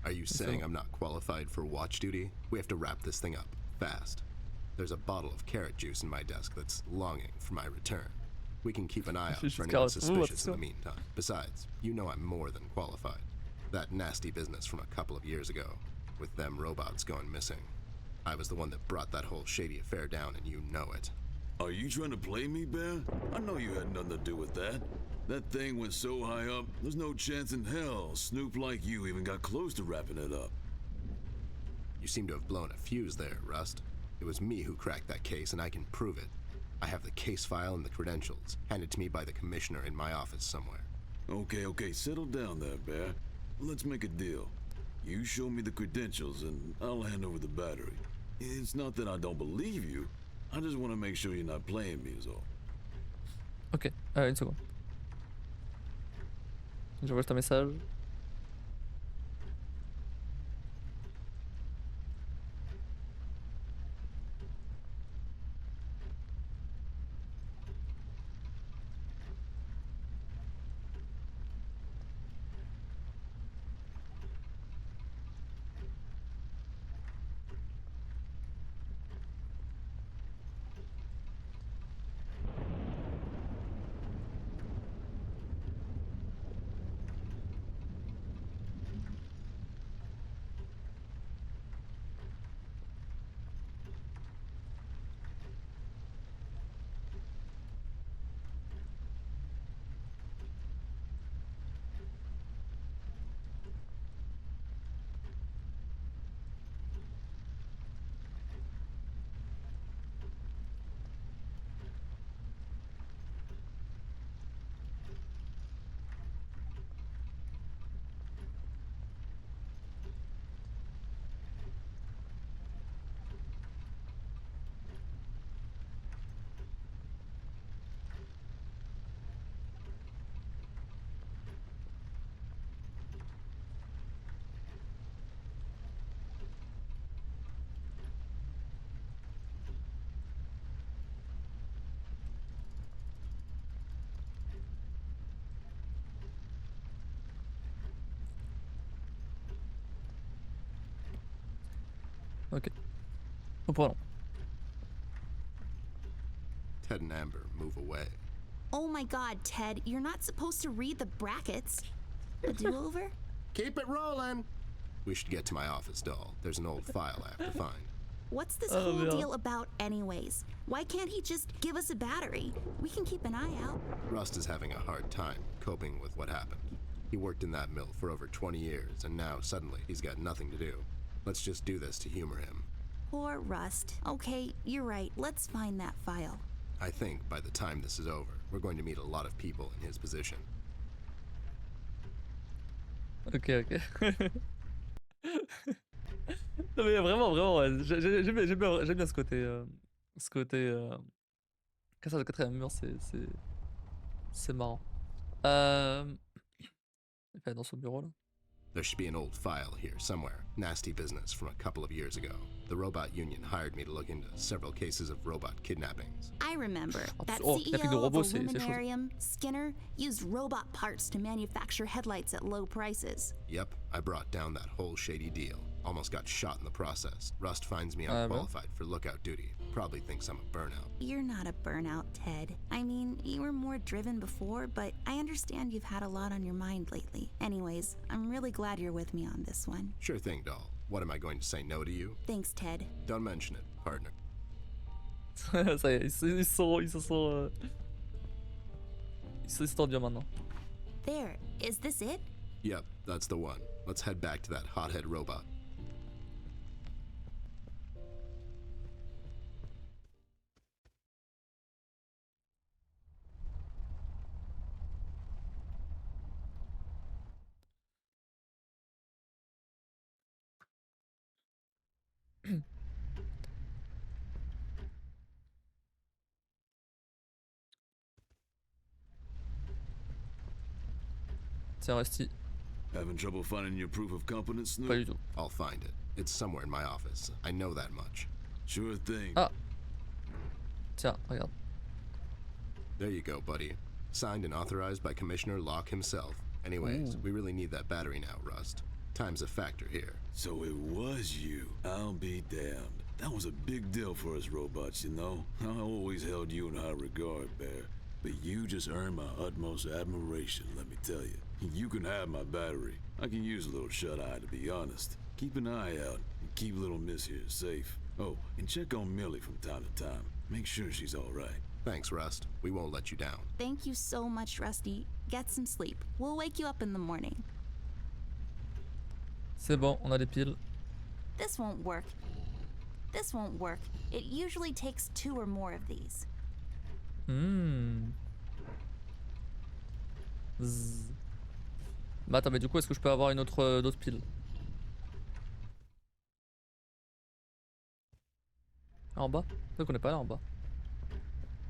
Are you saying I'm not qualified for watch duty? We have to wrap this thing up, fast. There's a bottle of carrot juice in my desk that's longing for my return. We can keep an eye out for anyone suspicious in the meantime. Besides, you know I'm more than qualified. That nasty business from a couple of years ago, with them robots going missing. I was the one that brought that whole shady affair down, and you know it. Are you trying to play me, Bear? I know you had nothing to do with that. That thing went so high up, there's no chance in hell Snoop like you even got close to wrapping it up. You seem to have blown a fuse there, Rust. It was me who cracked that case, and I can prove it. I have the case file and the credentials, handed to me by the commissioner in my office somewhere. Okay, settle down there, Bear. Let's make a deal. You show me the credentials, and I'll hand over the battery. It's not that I don't believe you. I just want to make sure you're not playing me is all. Ok, une seconde. Je vois juste un message. Ok. Reprenons. Ted and Amber move away. Oh my god, Ted, you're not supposed to read the brackets. A do-over? Keep it rolling! We should get to my office, doll. There's an old file I have to find. What's this Oh, whole yeah. deal about anyways? Why can't he just give us a battery? We can keep an eye out. Rust is having a hard time coping with what happened. He worked in that mill for over 20 years, and now suddenly he's got nothing to do. Let's just do this to humor him. Poor Rust. Okay, you're right. Let's find that file. I think by the time this is over, we're going to meet a lot of people in his position. Ok. Non mais vraiment, ouais. J'aime bien ce côté cassage de quatrième mur, c'est marrant. Il fait dans son bureau là. There should be an old file here somewhere. Nasty business from a couple of years ago. The robot union hired me to look into several cases of robot kidnappings. I remember that kidnapping de CEO of robots, c'est chaud. Illuminarium, Skinner, used robot parts to manufacture headlights at low prices. Yep, I brought down that whole shady deal. Almost got shot in the process. Rust finds me Ah, unqualified for lookout duty. Probably thinks I'm a burnout. You're not a burnout, Ted. I mean, you were more driven before, but I understand you've had a lot on your mind lately. Anyways, I'm really glad you're with me on this one. Sure thing, doll. What am I going to say no to you? Thanks, Ted. Don't mention it, partner. Ça y est, ils se sont tendus maintenant. There, is this it? Yep, that's the one. Let's head back to that hothead robot. Tiens, Rusty. Having trouble finding your proof of competence, Pas Snoop? du tout. I'll find it. It's somewhere in my office. I know that much. Sure thing. Ah. Tiens, regarde. There you go, buddy. Signed and authorized by Commissioner Locke himself. Anyways, we really need that battery now, Rust. Time's a factor here. So it was you. I'll be damned. That was a big deal for us robots, you know? I always held you in high regard, Bear. But you just earned my utmost admiration, let me tell you. You can have my battery. I can use a little shut-eye, to be honest. Keep an eye out and keep little Miss here safe. Oh, and check on Millie from time to time. Make sure she's all right. Thanks, Rust. We won't let you down. Thank you so much, Rusty. Get some sleep. We'll wake you up in the morning. C'est bon, on a des piles. This won't work. This won't work. It usually takes 2 or more of these. Zzz. Bah attends, mais du coup, est-ce que je peux avoir une d'autres piles? En bas? Donc on n'est pas là en bas.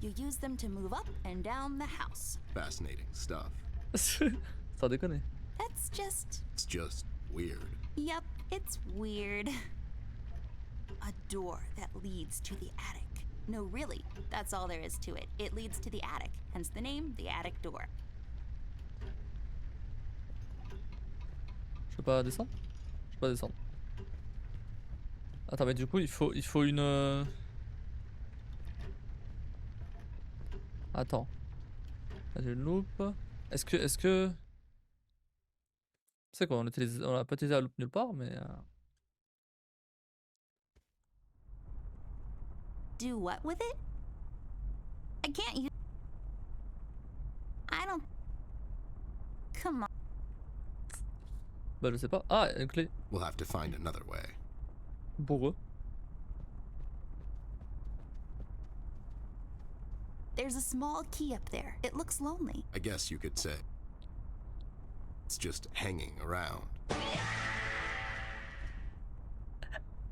You use them to move up and down the house. Fascinating stuff. Sans déconner. That's just... It's just weird. Yep, it's weird. A door that leads to the attic. No, really, that's all there is to it. It leads to the attic, hence the name, the attic door. Je peux pas descendre? Je peux pas descendre. Attends, mais du coup, il faut une... Attends. Là, j'ai une loupe. Est-ce que... Tu sais quoi, on a pas utilisé la loupe nulle part, mais... Do what with it? I can't use... I don't... Come on. Bah je sais pas. Ah, une clé. We'll have to find another way. Pour eux. There's a small key up there. It looks lonely. I guess you could say it's just hanging around.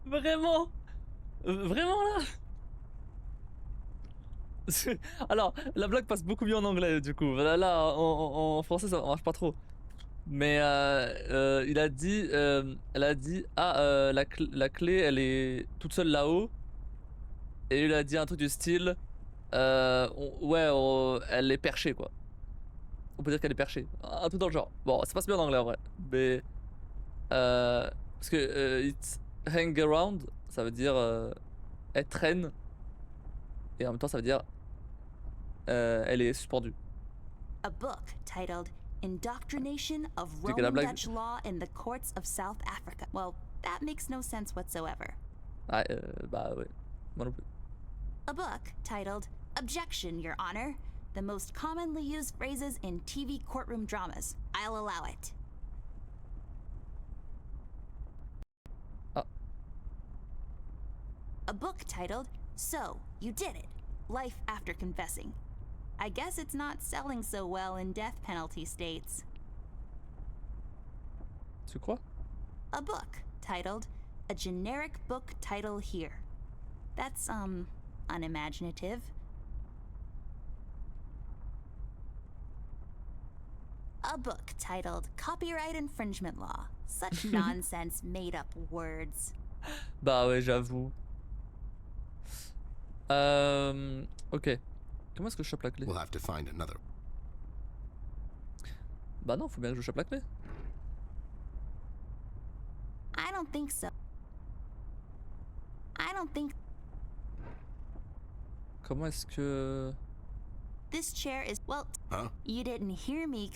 Vraiment? Vraiment là? Alors, la blague passe beaucoup mieux en anglais du coup. Là en français ça marche pas trop. Mais elle a dit, ah la clé elle est toute seule là-haut. Et il a dit un truc du style, elle est perchée quoi. On peut dire qu'elle est perchée. Un truc dans le genre. Bon, ça passe bien en anglais en vrai. Mais parce que it's hang around, ça veut dire elle traîne. Et en même temps ça veut dire elle est suspendue. A book titled Indoctrination of C'était que la Roman blague. Dutch law in the courts of South Africa. Well, that makes no sense whatsoever. Ah, bah ouais. Moi non plus. A book titled Objection, Your Honor, the most commonly used phrases in TV courtroom dramas. I'll allow it. Ah. A book titled So, You Did It, Life After Confessing. I guess it's not selling so well in death penalty states. Tu crois? A book titled A Generic Book Title Here. That's, unimaginative. A book titled Copyright Infringement Law. Such nonsense, made up words. Bah ouais, j'avoue. Ok. Comment est-ce que je chope la clé? We'll have to find another. Bah non, faut bien que je chope la clé. I don't think so. I don't think Comment est-ce que... this chair is. Well, Huh? you didn't hear me.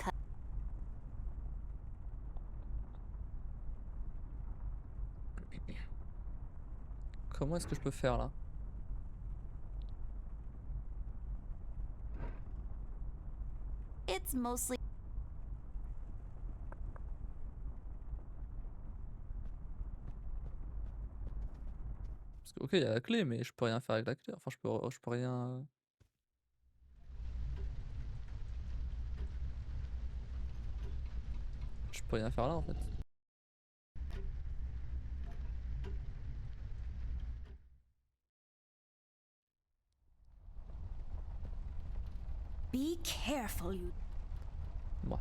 Comment est-ce que je peux faire là? It's mostly. Parce que, ok, il y a la clé, mais je peux rien faire avec la clé. Enfin, je peux rien... Je peux rien faire là en fait. Be careful, you. Ouais.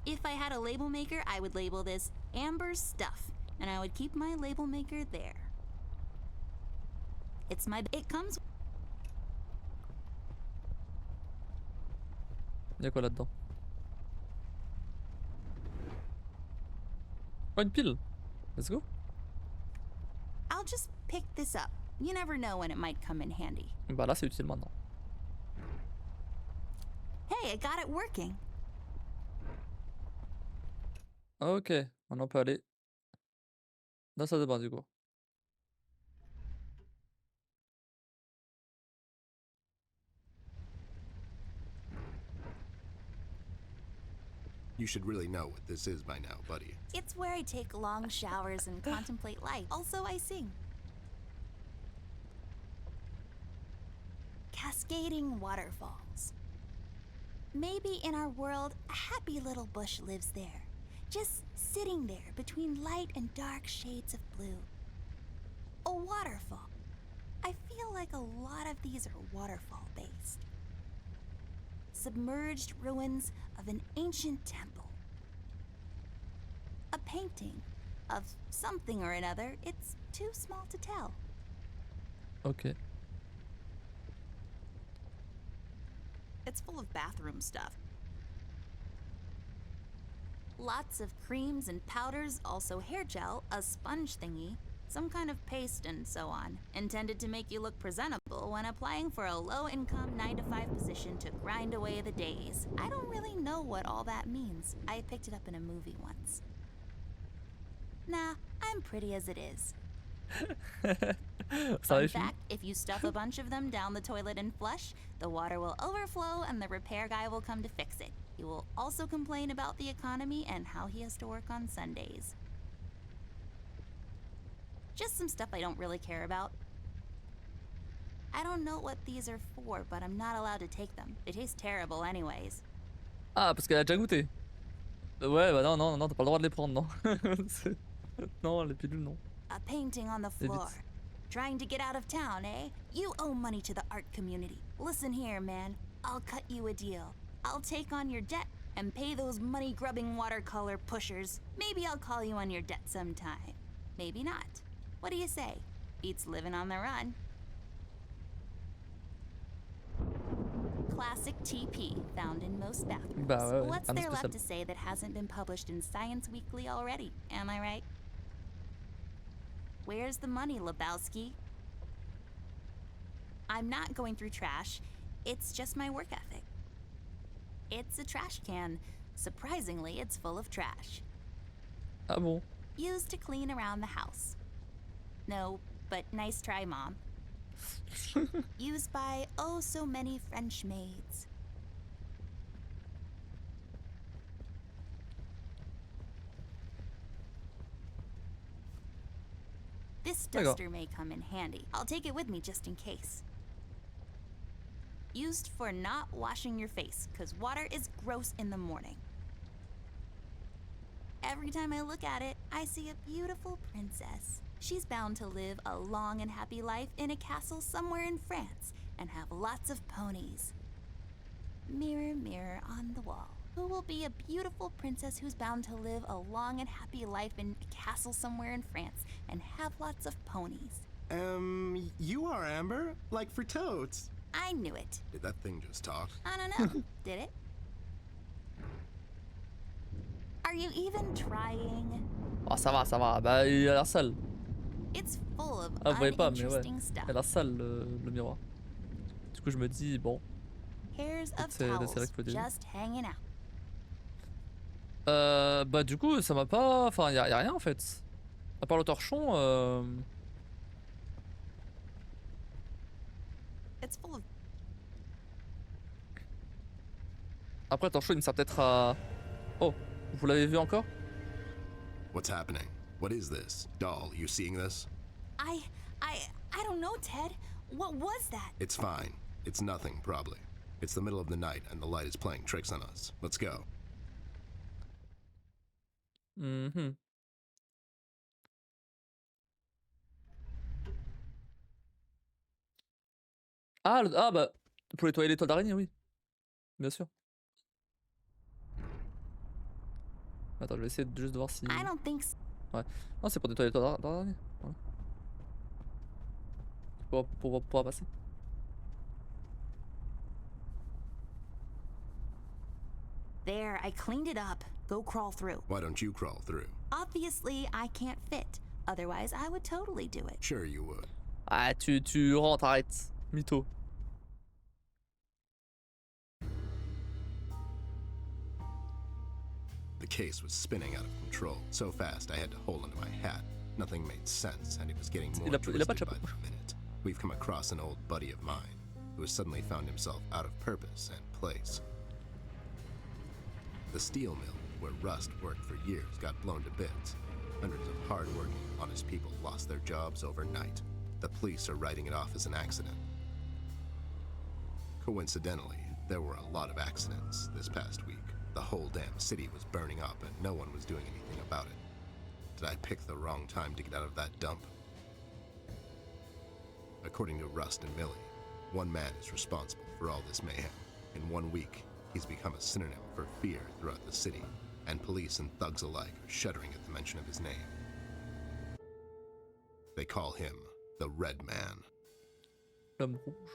If I had a label maker, I would label this Amber's Stuff, and I would keep my label maker there. It's my. It comes. Y'a quoi là-dedans? Oh, une pile! Let's go! I'll just pick this up. You never know when it might come in handy. Bah là, c'est utile maintenant. Hey, I got it working. Ok, maintenant on peut aller dans sa demande du coup. You should really know what this is by now, buddy. It's where I take long showers and contemplate life. Also, I sing. Cascading waterfalls. Maybe in our world, a happy little bush lives there, just sitting there between light and dark shades of blue. A waterfall. I feel like a lot of these are waterfall based. Submerged ruins of an ancient temple. A painting of something or another. It's too small to tell. Ok. It's full of bathroom stuff. Lots of creams and powders, also hair gel, a sponge thingy, some kind of paste, and so on. Intended to make you look presentable when applying for a low-income 9-to-5 position to grind away the days. I don't really know what all that means. I picked it up in a movie once. Nah, I'm pretty as it is. Ça Fun fact, if you stuff a bunch of them down the toilet and flush, the water will overflow and the repair guy will come to fix it. He will also complain about the economy and how he has to work on Sundays. Just some stuff I don't really care about. I don't know what these are for, but I'm not allowed to take them. They taste terrible anyways. Ah, parce qu'elle a déjà goûté. Ouais, bah non, t'as pas le droit de les prendre, non. Non, les pilules, non. A painting on the floor. Trying to get out of town, eh? You owe money to the art community. Listen here, man. I'll cut you a deal. I'll take on your debt and pay those money-grubbing watercolor pushers. Maybe I'll call you on your debt sometime. Maybe not. What do you say? Beats living on the run. Classic TP, found in most bathrooms. Bah ouais, What's un there spécial. left to say that hasn't been published in Science Weekly already? Am I right? Where's the money, Lebowski? I'm not going through trash. It's just my work ethic. It's a trash can. Surprisingly, it's full of trash. Ah bon? Used to clean around the house. No, but nice try, Mom. Used by oh so many French maids. This duster may come in handy. I'll take it with me just in case. Used for not washing your face, because water is gross in the morning. Every time I look at it, I see a beautiful princess. She's bound to live a long and happy life in a castle somewhere in France and have lots of ponies. Mirror, mirror on the wall. Who will be a beautiful princess who's bound to live a long and happy life in a castle somewhere in France and have lots of ponies? You are Amber? Like for totes. I knew it. Did that thing just talk? I don't know. Did it? Are you even trying? Ah, ça va, ça va. Bah, il a l'air sale. It's full of Ah, vous voyez pas, mais ouais. uninteresting Il a stuff. l'air sale le miroir. Du coup, je me dis, bon. Pairs of C'est towels vrai qu'il faut dire. just hanging out. Bah, du coup, ça m'a pas. Enfin, y a rien en fait. À part le torchon. It's full of Après, le torchon, il me sert peut-être à. Oh, vous l'avez vu encore? What's happening? What is this? Doll, you seeing this? I don't know, Ted. What was that? It's fine. It's nothing, probably. It's the middle of the night and the light is playing tricks on us. Let's go. Mhm. Ah, ah, bah, pour nettoyer les toiles d'araignée, oui. Bien sûr. Attends, je vais essayer juste de voir si. I don't think so. Ouais. Non, c'est pour nettoyer les toiles d'araignée. Voilà. Pour pouvoir passer. There, I cleaned it up. Go crawl through. Why don't you crawl through? Obviously, I can't fit. Otherwise, I would totally do it. Sure you would. Ah, tu rentres, arrête. Mytho. The case was spinning out of control. So fast I had to hold onto my hat. Nothing made sense, and it was getting more Il a pas de twisted by chapeau. the minute. We've come across an old buddy of mine who has suddenly found himself out of purpose and place. The steel mill, where Rust worked for years, got blown to bits. Hundreds of hard-working, honest people lost their jobs overnight. The police are writing it off as an accident. Coincidentally, there were a lot of accidents this past week. The whole damn city was burning up and no one was doing anything about it. Did I pick the wrong time to get out of that dump? According to Rust and Millie, one man is responsible for all this mayhem. In 1 week, he's become a synonym for fear throughout the city, and police and thugs alike are shuddering at the mention of his name. They call him the Red Man. L'homme rouge.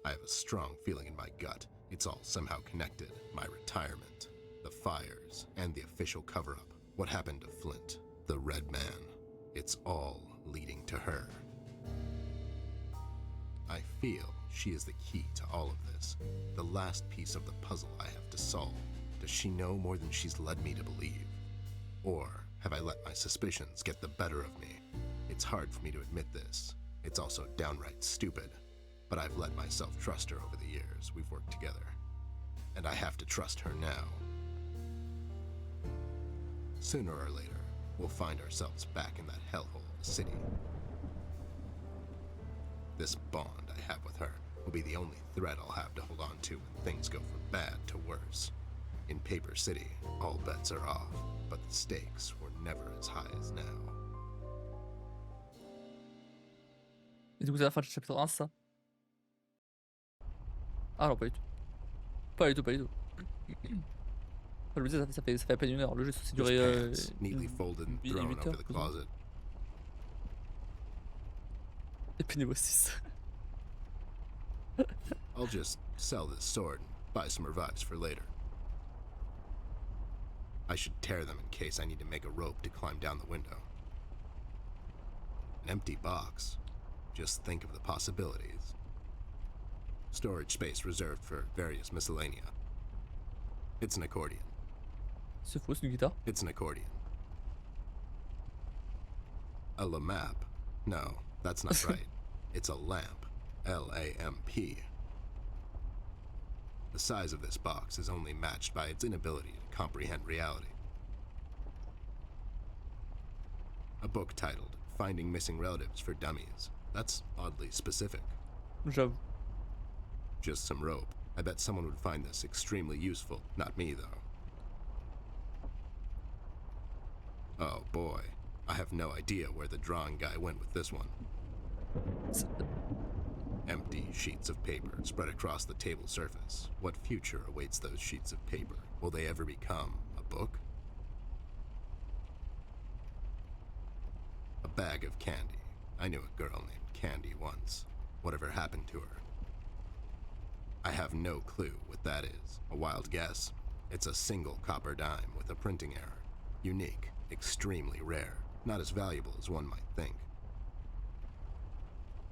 I have a strong feeling in my gut. It's all somehow connected. My retirement, the fires, and the official cover-up. What happened to Flint, the Red Man. It's all leading to her. I feel she is the key to all of this. The last piece of the puzzle I have to solve. Does she know more than she's led me to believe? Or have I let my suspicions get the better of me? It's hard for me to admit this. It's also downright stupid. But I've let myself trust her over the years we've worked together. And I have to trust her now. Sooner or later, we'll find ourselves back in that hellhole of a city. This bond I have with her will be the only thread I'll have to hold on to when things go from bad to worse. In Paper City, all bets are off, but the stakes were never as high as now. Et du coup, c'est la fin du chapitre 1, ça? Ah non, pas du tout. Pas du tout, pas du tout. Je me disais, ça fait à peine 1 heure. Le jeu c'est duré His pants, neatly folded and 8 thrown heures. over the closet. Et puis niveau 6. I'll just sell this sword and buy some revives for later. I should tear them in case I need to make a rope to climb down the window. An empty box. Just think of the possibilities. Storage space reserved for various miscellanea. It's an accordion. C'est faux, c'est une guitare. It's an accordion. A lamap? No, that's not right. It's a lamp. L-A-M-P. The size of this box is only matched by its inability to comprehend reality. A book titled Finding Missing Relatives for Dummies. That's oddly specific. J'avoue. Just some rope. I bet someone would find this extremely useful. Not me, though. Oh boy. I have no idea where the drawing guy went with this one. Empty sheets of paper spread across the table surface. What future awaits those sheets of paper? Will they ever become a book? A bag of candy. I knew a girl named Candy once. Whatever happened to her? I have no clue what that is. A wild guess. It's a single copper dime with a printing error. Unique, extremely rare, not as valuable as one might think.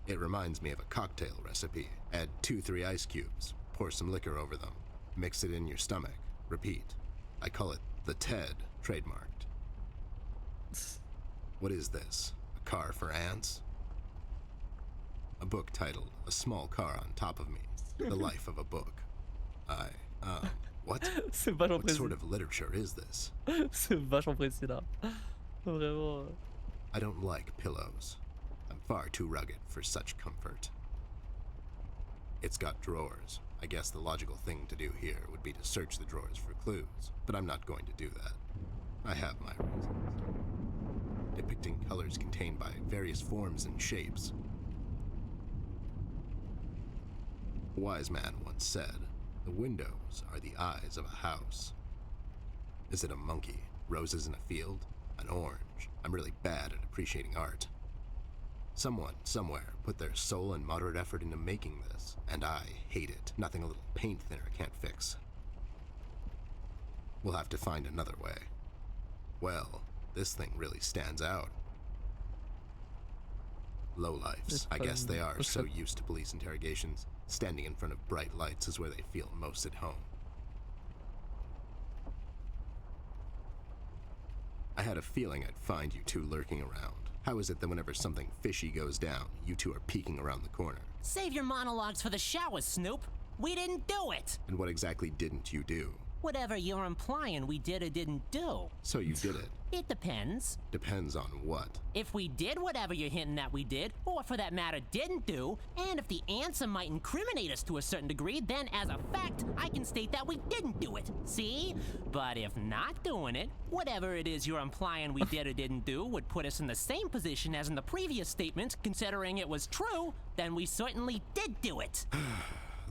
It reminds me of a cocktail recipe. Add 2-3 ice cubes, pour some liquor over them, mix it in your stomach, repeat. I call it the TED, trademarked. What is this? A car for ants? A book titled A Small Car on Top of Me. The Life of a Book. What? C'est vachement What précis. sort of literature is this? C'est vachement précis là. Vraiment. I don't like pillows. I'm far too rugged for such comfort. It's got drawers. I guess the logical thing to do here would be to search the drawers for clues, but I'm not going to do that. I have my reasons. Depicting colors contained by various forms and shapes. A wise man once said, the windows are the eyes of a house. Is it a monkey? Roses in a field? An orange? I'm really bad at appreciating art. Someone, somewhere, put their soul and moderate effort into making this, and I hate it. Nothing a little paint thinner can't fix. We'll have to find another way. Well, this thing really stands out. Lowlifes. I guess they are so used to police interrogations. Standing in front of bright lights is where they feel most at home. I had a feeling I'd find you two lurking around. How is it that whenever something fishy goes down, you two are peeking around the corner? Save your monologues for the shower, Snoop. We didn't do it. And what exactly didn't you do? Whatever you're implying we did or didn't do. So you did it. It depends. Depends on what? If we did whatever you're hinting that we did, or for that matter didn't do, and if the answer might incriminate us to a certain degree, then as a fact, I can state that we didn't do it. See? But if not doing it, whatever it is you're implying we did or didn't do would put us in the same position as in the previous statement, considering it was true, then we certainly did do it.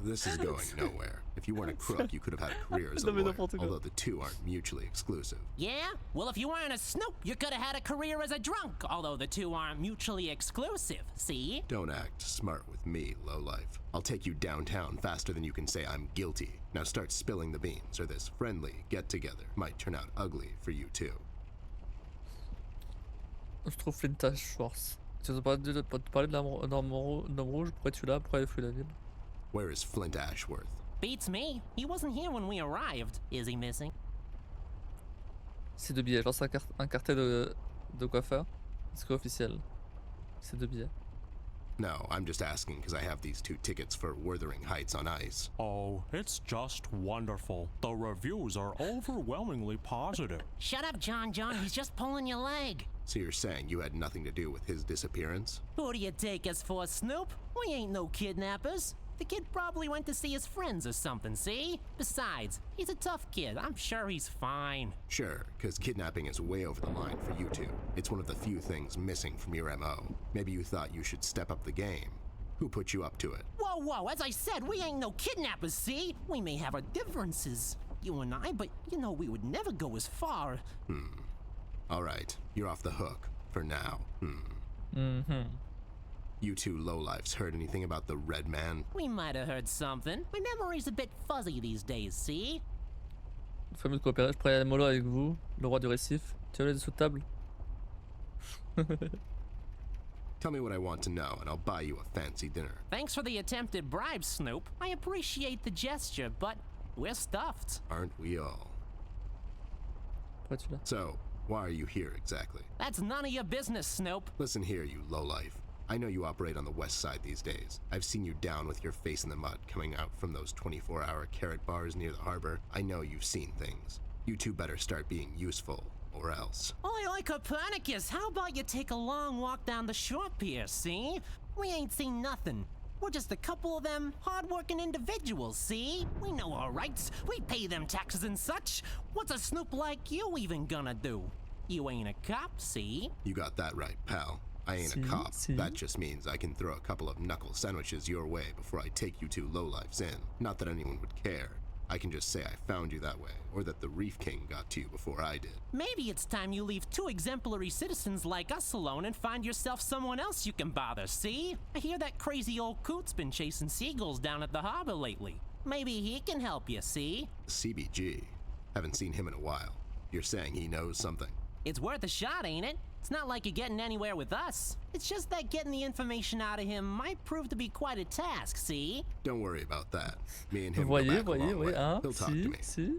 This is going nowhere. If you weren't a crook, you could have had a career as a lawyer, although the two aren't mutually exclusive. Yeah? Well, if you weren't a Snoop, you could have had a career as a drunk, although the two aren't mutually exclusive, see? Don't act smart with me, lowlife. I'll take you downtown faster than you can say I'm guilty. Now start spilling the beans, or this friendly get-together might turn out ugly for you too. Je trouve Flint Schwartz. Tu as parlé de l'homme rouge, pourquoi es-tu là? Pourquoi il fuit la ville? Where is Flint Ashworth? Beats me. He wasn't here when we arrived. Is he missing? C'est 2 billets. Genre c'est un cartel de coiffeur. C'est quoi officiel? C'est 2 billets. No, I'm just asking because I have these 2 tickets for Wuthering Heights on ice. Oh, it's just wonderful. The reviews are overwhelmingly positive. Shut up, John. He's just pulling your leg. So you're saying you had nothing to do with his disappearance? Who do you take us for, Snoop? We ain't no kidnappers. The kid probably went to see his friends or something, see? Besides, he's a tough kid. I'm sure he's fine. Sure, because kidnapping is way over the line for you two. It's one of the few things missing from your MO. Maybe you thought you should step up the game. Who put you up to it? Whoa, as I said, we ain't no kidnappers, see? We may have our differences, you and I, but you know we would never go as far. All right, you're off the hook. For now. You two lowlifes heard anything about the Red Man? We might have heard something. My memory's a bit fuzzy these days, see? Fameux de coopérer, je pourrais aller mollo avec vous, le roi du récif. Tu veux aller sous table? Tell me what I want to know, and I'll buy you a fancy dinner. Thanks for the attempted bribe, Snoop. I appreciate the gesture, but we're stuffed. Aren't we all? Pourquoi tu l'as? So, why are you here exactly? That's none of your business, Snoop. Listen here, you lowlife. I know you operate on the west side these days. I've seen you down with your face in the mud coming out from those 24-hour carrot bars near the harbor. I know you've seen things. You two better start being useful, or else. Oi, Copernicus, how about you take a long walk down the shore pier, see? We ain't seen nothing. We're just a couple of them hard-working individuals, see? We know our rights. We pay them taxes and such. What's a snoop like you even gonna do? You ain't a cop, see? You got that right, pal. I ain't a cop. That just means I can throw a couple of knuckle sandwiches your way before I take you two lowlifes in. Not that anyone would care. I can just say I found you that way, or that the Reef King got to you before I did. Maybe it's time you leave two exemplary citizens like us alone and find yourself someone else you can bother, see? I hear that crazy old coot's been chasing seagulls down at the harbor lately. Maybe he can help you, see? CBG. Haven't seen him in a while. You're saying he knows something? It's worth a shot, ain't it? It's not like you're getting anywhere with us. It's just that getting the information out of him might prove to be quite a task, see? Don't worry about that. Me and him Voyez, go back a voyez, long oui, way. hein? He'll talk to Si, me. si.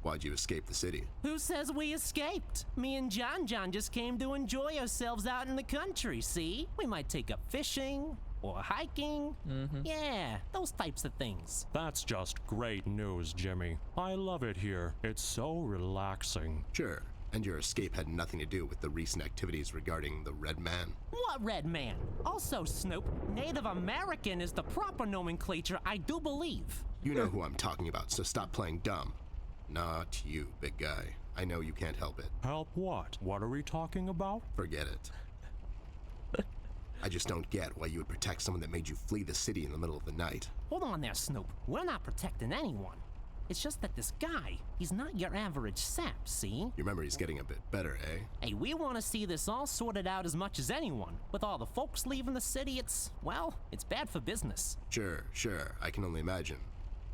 Why'd you escape the city? Who says we escaped? Me and John just came to enjoy ourselves out in the country, see? We might take up fishing or hiking. Yeah, those types of things. That's just great news, Jimmy. I love it here. It's so relaxing. Sure. And your escape had nothing to do with the recent activities regarding the Red Man? What Red Man? Also, Snoop, Native American is the proper nomenclature, I do believe. You know who I'm talking about, so stop playing dumb. Not you, big guy. I know you can't help it. Help what? What are we talking about? Forget it. I just don't get why you would protect someone that made you flee the city in the middle of the night. Hold on there, Snoop. We're not protecting anyone. It's just that this guy, he's not your average sap, see? Your memory's getting a bit better, eh? Hey, we want to see this all sorted out as much as anyone. With all the folks leaving the city, it's bad for business. Sure. I can only imagine.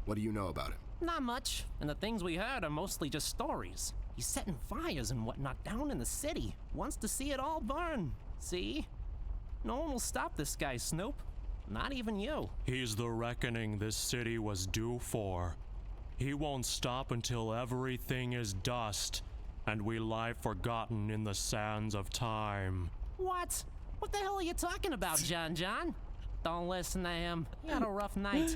What do you know about him? Not much, and the things we heard are mostly just stories. He's setting fires and whatnot down in the city. Wants to see it all burn, see? No one will stop this guy, Snoop. Not even you. He's the reckoning this city was due for. He won't stop until everything is dust, and we lie forgotten in the sands of time. What? What the hell are you talking about, John? Don't listen to him. He had a rough night.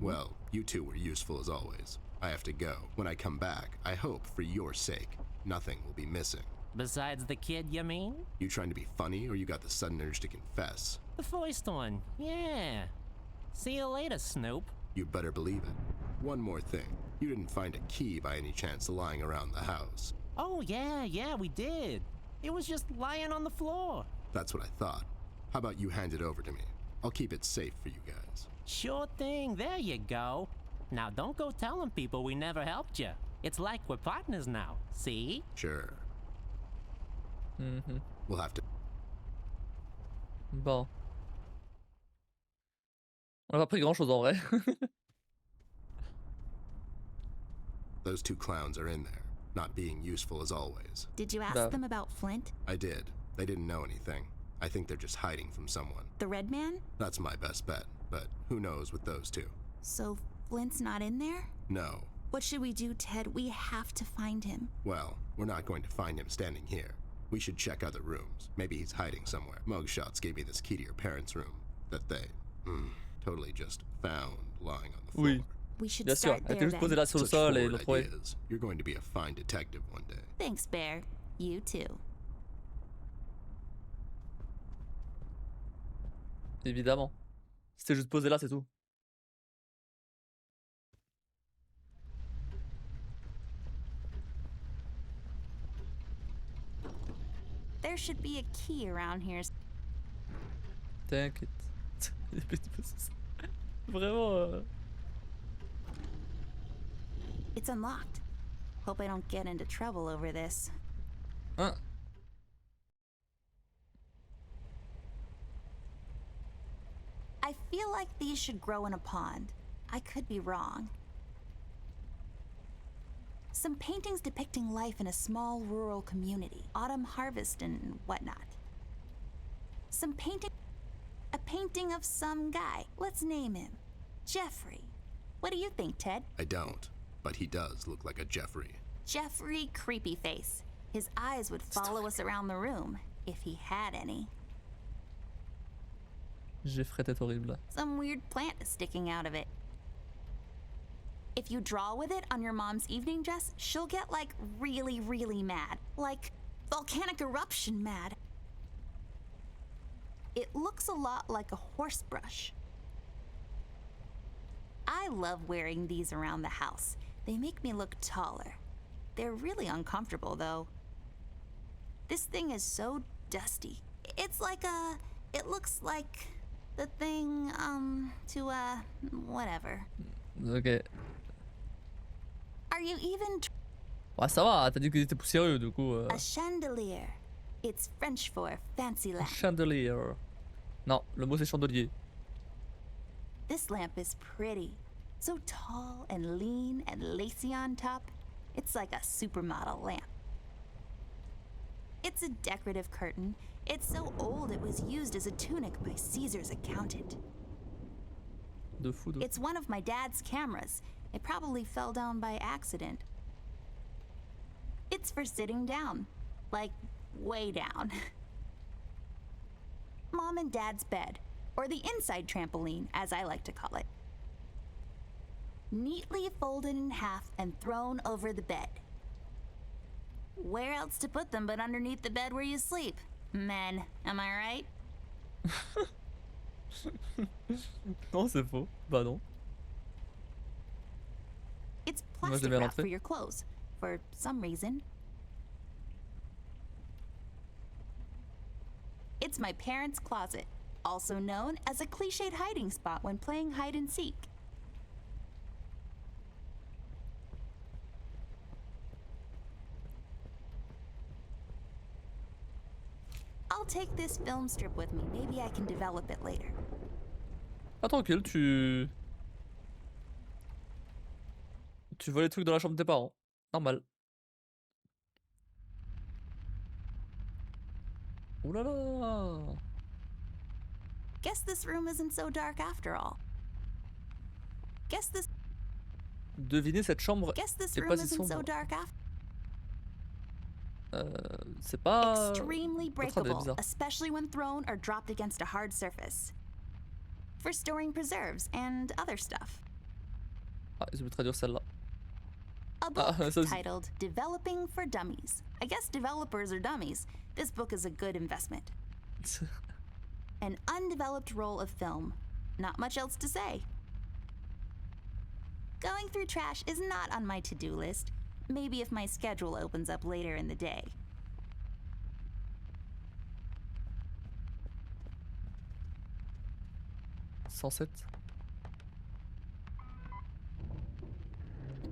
Well, you two were useful as always. I have to go. When I come back, I hope, for your sake, nothing will be missing. Besides the kid, you mean? You trying to be funny, or you got the sudden urge to confess? The first one, yeah. See you later, Snoop. You better believe it. One more thing. You didn't find a key by any chance lying around the house. Oh, yeah, we did. It was just lying on the floor. That's what I thought. How about you hand it over to me? I'll keep it safe for you guys. Sure thing, there you go. Now don't go telling people we never helped you. It's like we're partners now, see? Sure. We'll have to... Bon. On n'a pas pris grand chose en vrai. Those two clowns are in there, not being useful as always. Did you ask No. them about Flint? I did. They didn't know anything. I think they're just hiding from someone. The Red Man? That's my best bet, but who knows with those two? So Flint's not in there? No. What should we do, Ted? We have to find him. Well, we're not going to find him standing here. We should check other rooms. Maybe he's hiding somewhere. Mugshots gave me this key to your parents' room that they totally just found lying on the floor. Oui. We should Bien sûr, start elle there était juste posée then. là sur le Such sol et forward l'autre ouais. ideas. You're going to be a fine detective one day. Thanks, Bear. You too. Évidemment. C'était juste posé là, c'est tout. There should be a key around here. T'inquiète. Vraiment. It's unlocked. Hope I don't get into trouble over this. Hein? I feel like these should grow in a pond. I could be wrong. Some paintings depicting life in a small rural community, autumn harvest and whatnot. Some painting. A painting of some guy. Let's name him Jeffrey. What do you think, Ted? I don't, but he does look like a Jeffrey. Jeffrey Creepyface. His eyes would follow us around the room, if he had any. Jeffrey tête horrible. Some weird plant is sticking out of it. If you draw with it on your mom's evening dress, she'll get like really, really mad. Like volcanic eruption mad. It looks a lot like a horse brush. I love wearing these around the house. They make me look taller. They're really uncomfortable though. This thing is so dusty. It's like it looks like the thing, whatever. Ok. Are you even Ouais, ça va, t'as dit que c'était poussiéreux du coup. A chandelier. It's French for fancy lamp. Chandelier. Non, le mot c'est chandelier. This lamp is pretty. So tall and lean and lacy on top. It's like a supermodel lamp. It's a decorative curtain. It's so old it was used as a tunic by Caesar's accountant. De fou, de fou. It's one of my dad's cameras. It probably fell down by accident. It's for sitting down. Like, way down. Mom and Dad's bed. Or the inside trampoline, as I like to call it. Neatly folded in half and thrown over the bed. Where else to put them but underneath the bed where you sleep? Men, am I right? Non, c'est faux. Bah non. It's Moi, je plastic l'ai wrap rentré. for your clothes, for some reason. It's my parents' closet, also known as a cliched hiding spot when playing hide and seek. I'll take this film strip with me. Maybe I can develop it later. Ah, tranquille, tu vois les trucs dans la chambre de tes parents. Normal. Ouh là là. Guess this room isn't so dark after all. Guess this Devinez, cette chambre est room pas si isn't so sombre. dark after. C'est pas. Extremely Votre idée est breakable, bizarre. especially when thrown or dropped against a hard surface. For storing preserves and other stuff. Ah, ils ont pu traduire celle-là. A book ça aussi. titled Developing for Dummies. I guess developers are dummies. This book is a good investment. An undeveloped roll of film. Not much else to say. Going through trash is not on my to-do list. Maybe if my schedule opens up later in the day. Censette.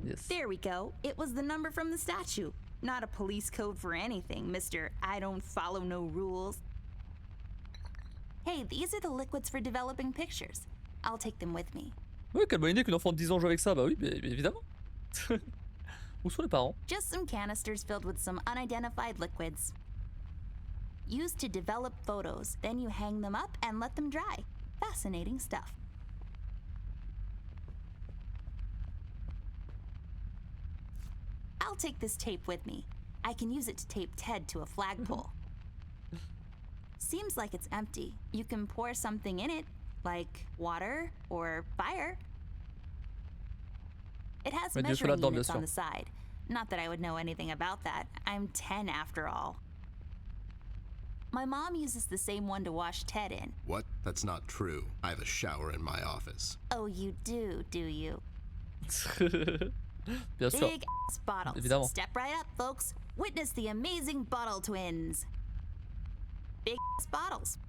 Yes. There we go. It was the number from the statue. Not a police code for anything, Mr. I don't follow no rules. Hey, these are the liquids for developing pictures. I'll take them with me. Ouais, quelle bonne idée qu'une enfant de 10 ans joue avec ça. Bah oui, mais évidemment. Où sont les parents? Just some canisters filled with some unidentified liquids. Used to develop photos, then you hang them up and let them dry. Fascinating stuff. I'll take this tape with me. I can use it to tape Ted to a flagpole. Seems like it's empty. You can pour something in it, like water or fire. It has Mettre du feu measuring là-dedans, bien units on sûr. the side. Not that I would know anything about that. I'm 10 after all. My mom uses the same one to wash Ted in. What? That's not true. I have a shower in my office. Oh, you do you? Bien sûr. Big ass bottles. Évidemment. Step right up, folks. Witness the amazing bottle twins. Big ass bottles.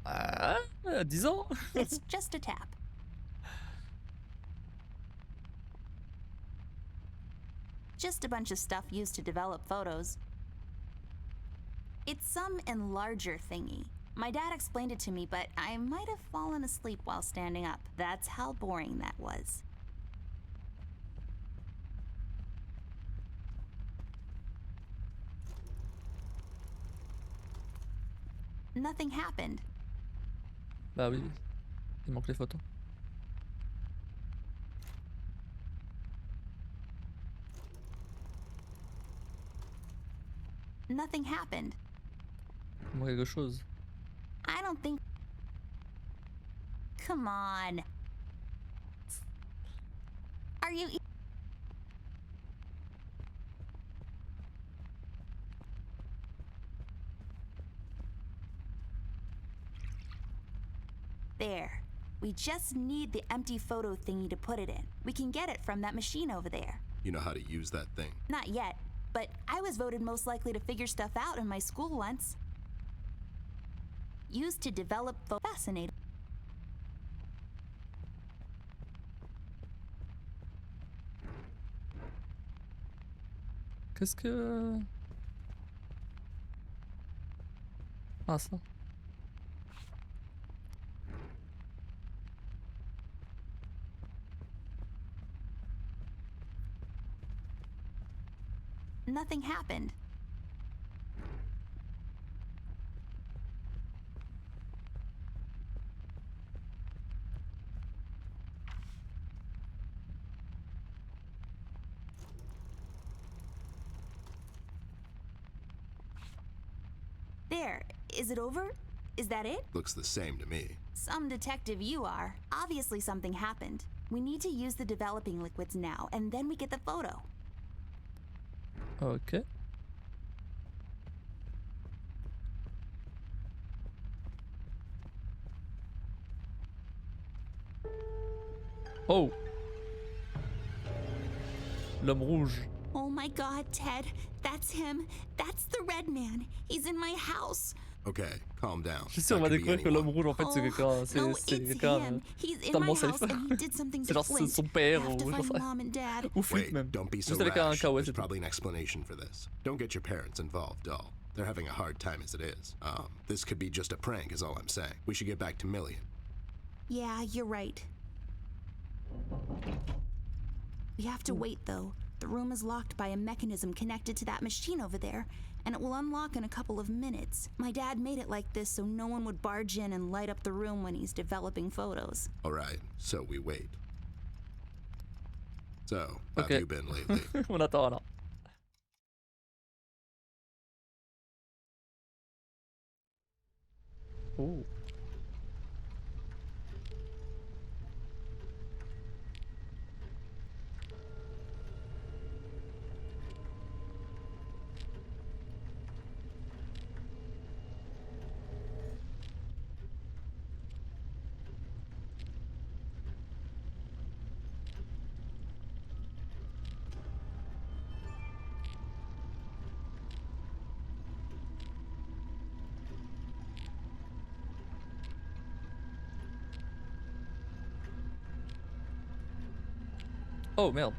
Ah, 10 ans. It's just a tap. Just a bunch of stuff used to develop photos. It's some enlarger thingy. My dad explained it to me, but I might have fallen asleep while standing up. That's how boring that was. Nothing happened. Bah oui, il manque les photos. Nothing happened. Il manque quelque chose. I don't think. Come on. Are you. There. We just need the empty photo thingy to put it in. We can get it from that machine over there. You know how to use that thing? Not yet, but I was voted most likely to figure stuff out in my school once. Used to develop fascinating. Qu'est-ce que... Ah ça. Nothing happened. There. Is it over? Is that it? Looks the same to me. Some detective you are. Obviously something happened. We need to use the developing liquids now, and then we get the photo. Ok. Oh. L'homme rouge. Oh my god, Ted. That's him. That's the red man. He's in my house. Okay, calm down. Je suis sûr on va That could be découvrir que l'homme anyone. rouge en fait c'est quelqu'un, no, c'est it's quelqu'un him. He's in my totalement house safe. and he did something C'est to genre Flint. son père I have to ou find genre Mom and Dad. ou Flint Wait, même. don't be so Juste avec un rash. cas, ouais, There's c'est tout. probably an explanation for this. Don't get your parents involved, doll. They're having a hard time as it is. This could be just a prank is all I'm saying. We should get back to Million. Yeah, you're right. We have to wait though. The room is locked by a mechanism connected to that machine over there, and it will unlock in a couple of minutes. My dad made it like this so no one would barge in and light up the room when he's developing photos. Alright, so we wait. So, how Okay. have you been lately? On attend alors. Oh. Oh merde.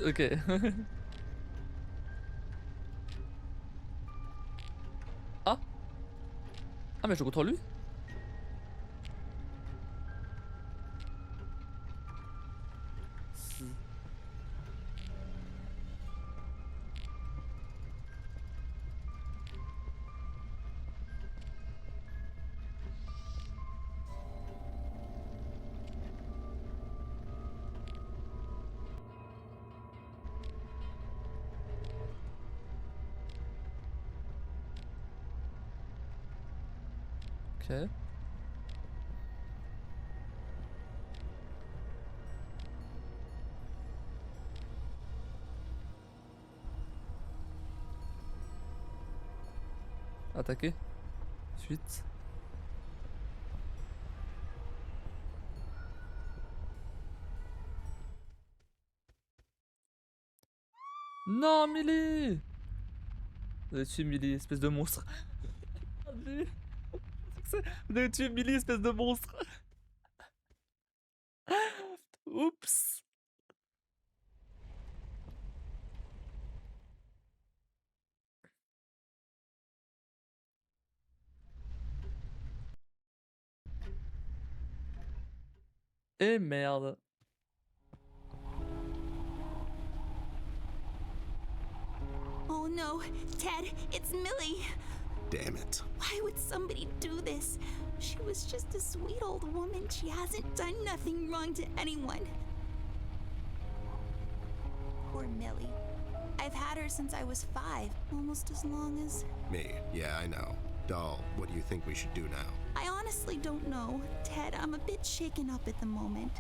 Ok. Ah. Ah mais je contrôle lui. Ok. Attaquer. Suite. Non, Millie! Vous avez tué Millie, espèce de monstre. Vous avez tué Millie, espèce de monstre. Oups. Et merde. Oh no, Ted, it's Millie. damn it. Why would somebody do this? She was just a sweet old woman. She hasn't done nothing wrong to anyone. Poor Millie. I've had her since I was 5, almost as long as... Me, yeah, I know. Doll, what do you think we should do now? I honestly don't know. Ted, I'm a bit shaken up at the moment.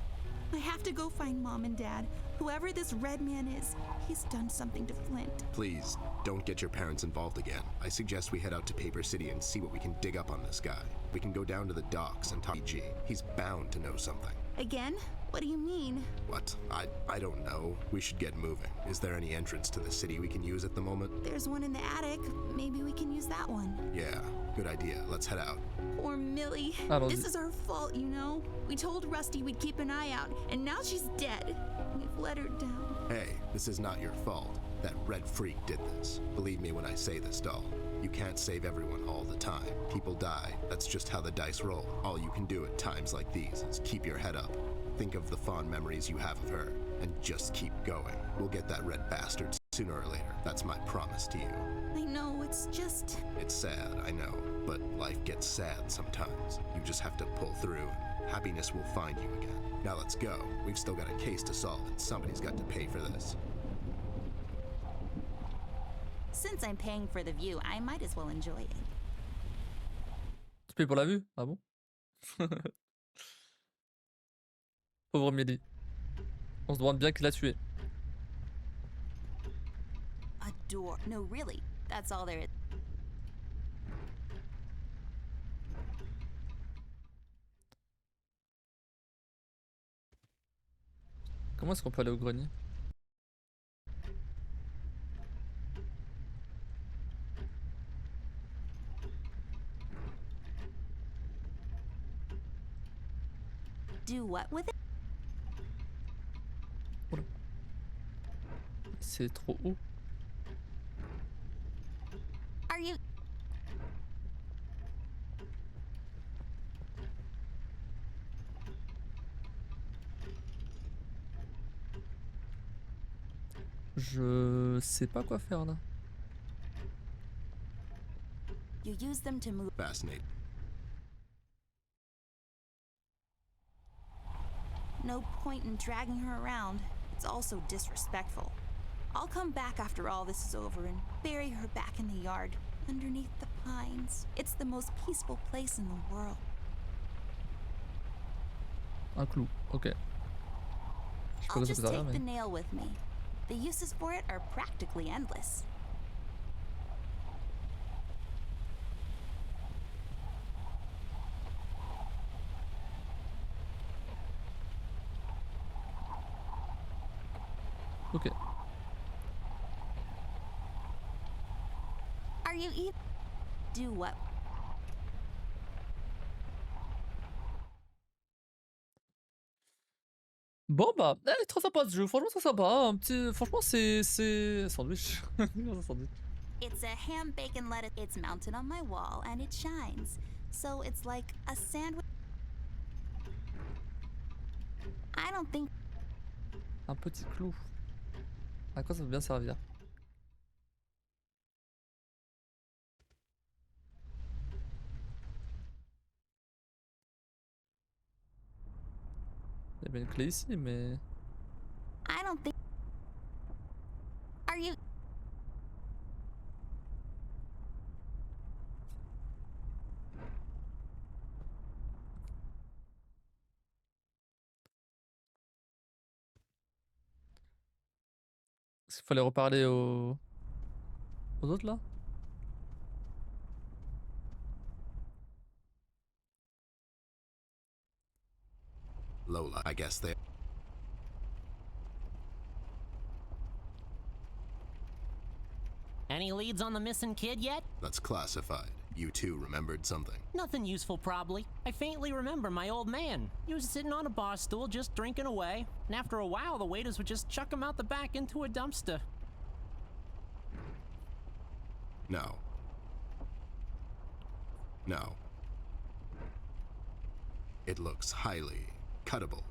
I have to go find Mom and Dad. Whoever this red man is, he's done something to Flint. Please, don't get your parents involved again. I suggest we head out to Paper City and see what we can dig up on this guy. We can go down to the docks and talk to G. He's bound to know something. Again? What do you mean? What? I don't know. We should get moving. Is there any entrance to the city we can use at the moment? There's one in the attic. Maybe we can use that one. Yeah, good idea. Let's head out. Poor Millie. This is our fault, you know? We told Rusty we'd keep an eye out, and now she's dead. We've let her down. Hey, this is not your fault. That red freak did this. Believe me when I say this, doll. You can't save everyone all the time. People die. That's just how the dice roll. All you can do at times like these is keep your head up. Think of the fond memories you have of her, and just keep going. We'll get that red bastard sooner or later. That's my promise to you. I know, it's just... It's sad, I know, but life gets sad sometimes. You just have to pull through, and happiness will find you again. Now let's go. We've still got a case to solve, and somebody's got to pay for this. Since I'm paying for the view, I might as well enjoy it. Tu payes pour la vue? Ah bon? Pauvre Millie. On se demande bien qui l'a tué. A door. No, really. That's all there is. Comment est-ce qu'on peut aller au grenier? Do what with it? Oula. C'est trop haut. Are you... Je sais pas quoi faire là. You use them to move... Fascinating. No point in dragging her around. It's also disrespectful. I'll come back after all this is over and bury her back in the yard, underneath the pines. It's the most peaceful place in the world. Un clou, ok. Je sais pas I'll quoi ça just peut servir, take the mais... nail with me. The uses for it are practically endless. Ok. Are you eat? Do what? Bon bah, elle est trop sympa ce jeu, franchement c'est sympa, un petit... Franchement c'est... Sandwich. Un sandwich. It's a ham bacon lettuce. It's mounted on my wall and it shines. So it's like a sandwich. I don't think... Un petit clou. À quoi ça peut bien servir? Il y a bien une clé ici, mais... I don't think... Are you... Est-ce qu'il fallait reparler aux autres là? Lola, I guess they... Any leads on the missing kid yet? That's classified. You two remembered something. Nothing useful, probably. I faintly remember my old man. He was sitting on a bar stool just drinking away, and after a while the waiters would just chuck him out the back into a dumpster. No. No. It looks highly cuttable.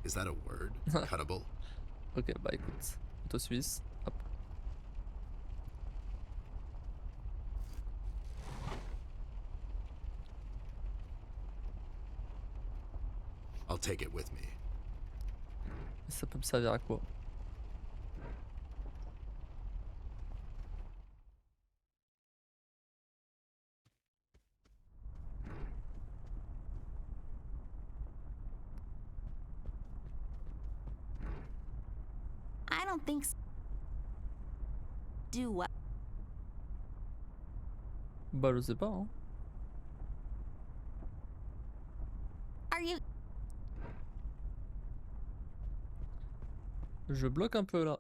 Is that a word? Cuttable? Ok, bah écoute, auto suisse, hop. take it with me. Ça peut me servir à quoi? I don't think so. Do what? Bah je sais pas hein. Are you? Je bloque un peu là.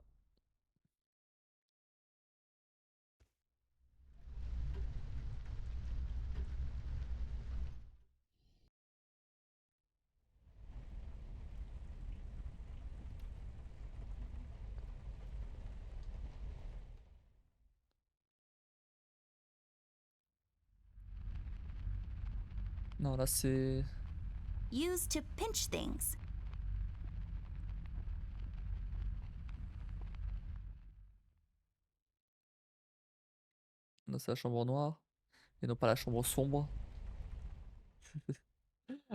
Non là c'est... Used to pinch things. Là c'est la chambre noire. Et non pas la chambre sombre.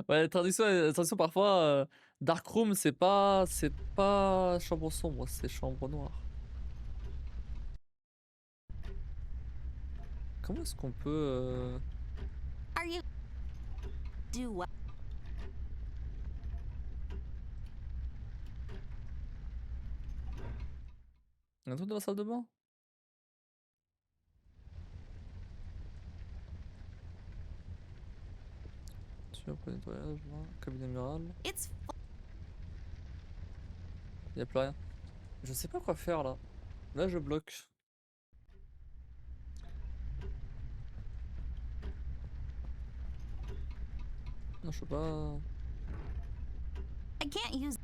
Ouais, traduction parfois, Dark Room c'est pas chambre sombre, c'est chambre noire. Comment est-ce qu'on peut... Are you? Do what? Un truc dans la salle de bain? Tu as pas de nettoyage là, cabinet mural. It's. Y'a plus rien. Je sais pas quoi faire là. Là je bloque. Non je peux pas... I can't use.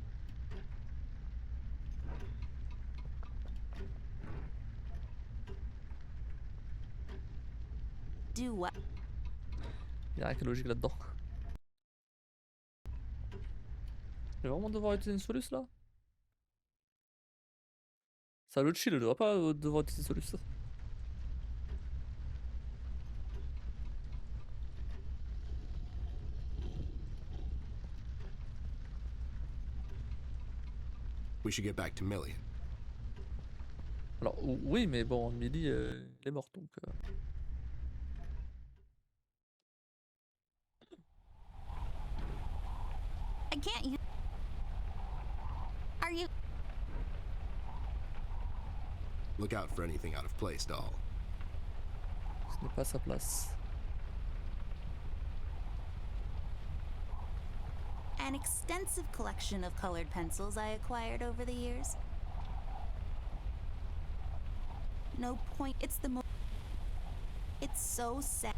Do what? Y'a rien qui est logique là-dedans. Je vais vraiment devoir utiliser une soluce là? Ça le chill, je devrais pas devoir utiliser une soluce. We should get back to Million. Alors oui mais bon, Millie elle est morte donc... I can't use. Are you? Look out for anything out of place, doll. Ce n'est pas sa place. An extensive collection of colored pencils I acquired over the years. No point. It's the most. It's so sad.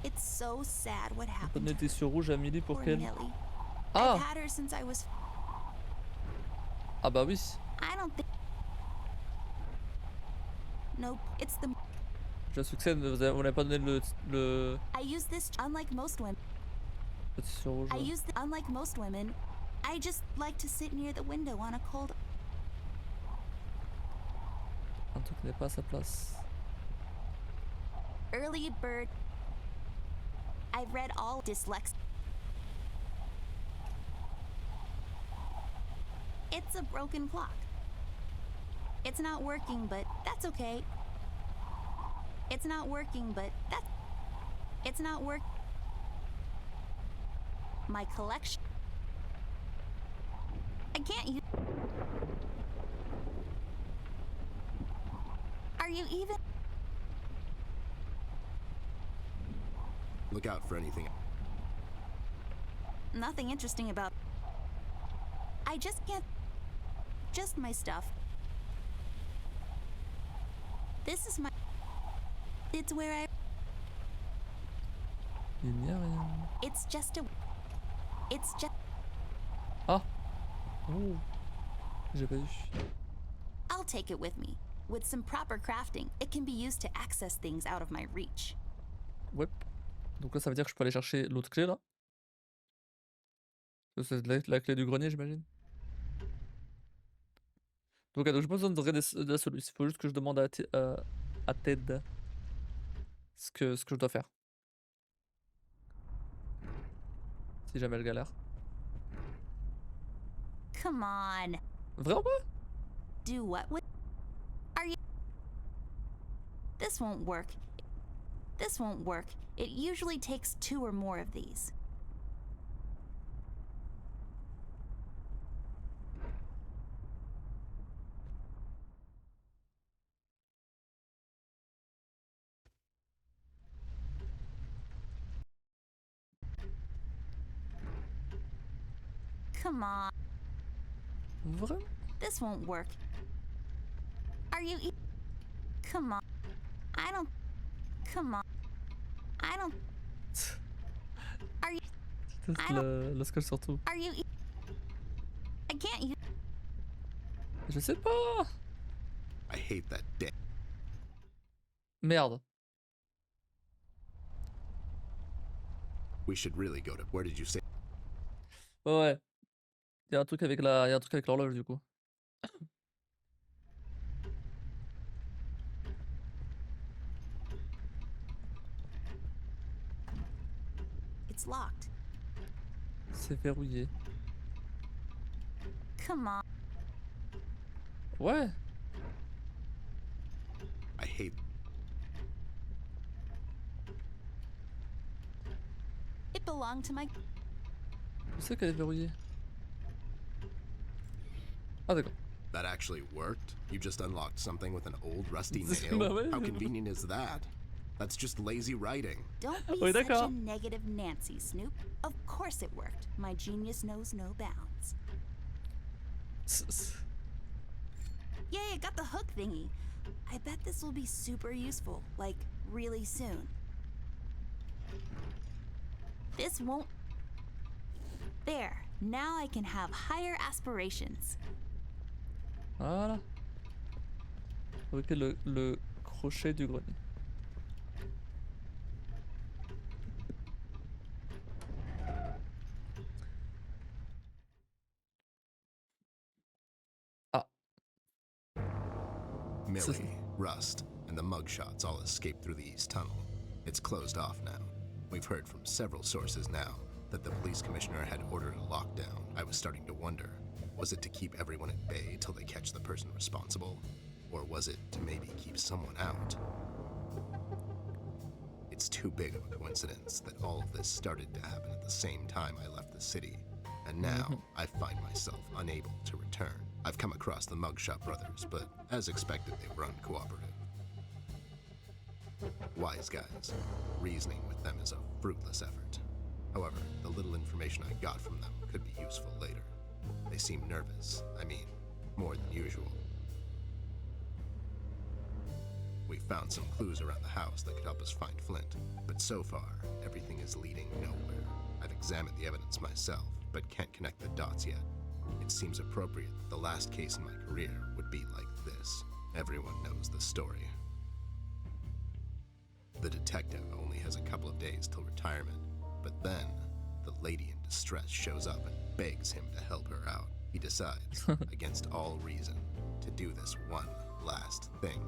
It's so sad what Pas de happened to noter sur rouge à Millie pour poor qu'elle... Millie. Ah! I've had her since I was. Ah bah oui. I don't think. Nope. It's the. Je succède, vous n'avez pas donné le I use this unlike most women. petit sur rouge. I Là. use unlike most women. I just like to sit near the window on a cold. Un truc n'est pas à sa place. Early bird. I've read all dyslexic. It's a broken clock. It's not working, but that's okay. It's not working, but that's. It's not work. My collection. I can't use. Are you even? Look out for anything. Nothing interesting about. I just can't. Just my stuff. This is my. It's where I. Il n'y a rien. It's just a. It's just. Ah! Oh! J'ai pas vu. I'll take it with me. With some proper crafting, it can be used to access things out of my reach. Ouais. Donc là ça veut dire que je peux aller chercher l'autre clé là. C'est la clé du grenier j'imagine. Donc j'ai pas besoin de la solution, il faut juste que je demande à Ted ce que je dois faire. Si jamais elle galère. Come on. Vraiment pas? Do what with? Are you? This won't work. This won't work. It usually takes 2 or more of these. Come on. Vraiment? This won't work. Are you? Come on. I don't. Come on. I don't. Are you? Teste le skull surtout. Are you? I can't use. Je sais pas. I hate that day. Merde. We should really go to. Where did you say? Ouais. Il y a un truc avec la, il y a un truc avec l'horloge du coup. It's locked. C'est verrouillé. Come on. Ouais. I hate. It belonged to my. Je sais qu'elle est verrouillée. Ah d'accord. That actually worked? You just unlocked something with an old rusty Bah nail? ouais. How convenient is that? That's just lazy writing. Don't be Oui, such a d'accord. negative Nancy, Snoop. Of course it worked. My genius knows no bounds. Yay, I got the hook thingy. I bet this will be super useful, like really soon. This won't. There, now I can have higher aspirations. Voilà. Fabriquer le crochet du grenier. Ah. Millie, Rust, and the mugshots all escaped through the east tunnel. It's closed off now. We've heard from several sources now that the police commissioner had ordered a lockdown. I was starting to wonder, was it to keep everyone at bay till they catch the person responsible? Or was it to maybe keep someone out? It's too big of a coincidence that all of this started to happen at the same time I left the city, and now I find myself unable to return. I've come across the Mugshot brothers, but as expected, they were uncooperative. Wise guys. Reasoning with them is a fruitless effort. However, the little information I got from them could be useful later. They seem nervous. I mean, more than usual. We found some clues around the house that could help us find Flint, but so far, everything is leading nowhere. I've examined the evidence myself, but can't connect the dots yet. It seems appropriate that the last case in my career would be like this. Everyone knows the story. The detective only has a couple of days till retirement, but then the lady in distress shows up and begs him to help her out. He decides, against all reason, to do this one last thing.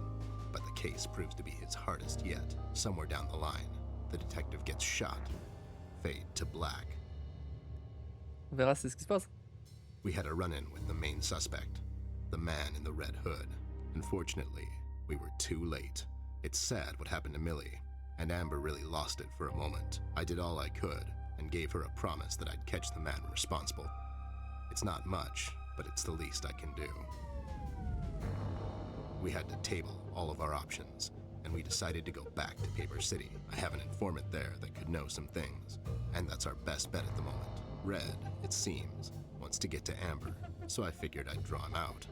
But the case proves to be his hardest yet. Somewhere down the line, the detective gets shot. Fade to black. On verra c'est ce qui se passe. We had a run-in with the main suspect, the man in the red hood. Unfortunately, we were too late. It's sad what happened to Millie, and Amber really lost it for a moment. I did all I could, and gave her a promise that I'd catch the man responsible. It's not much, but it's the least I can do. We had to table all of our options, and we decided to go back to Paper City. I have an informant there that could know some things, and that's our best bet at the moment. Red, it seems, wants to get to Amber, so I figured I'd draw him out.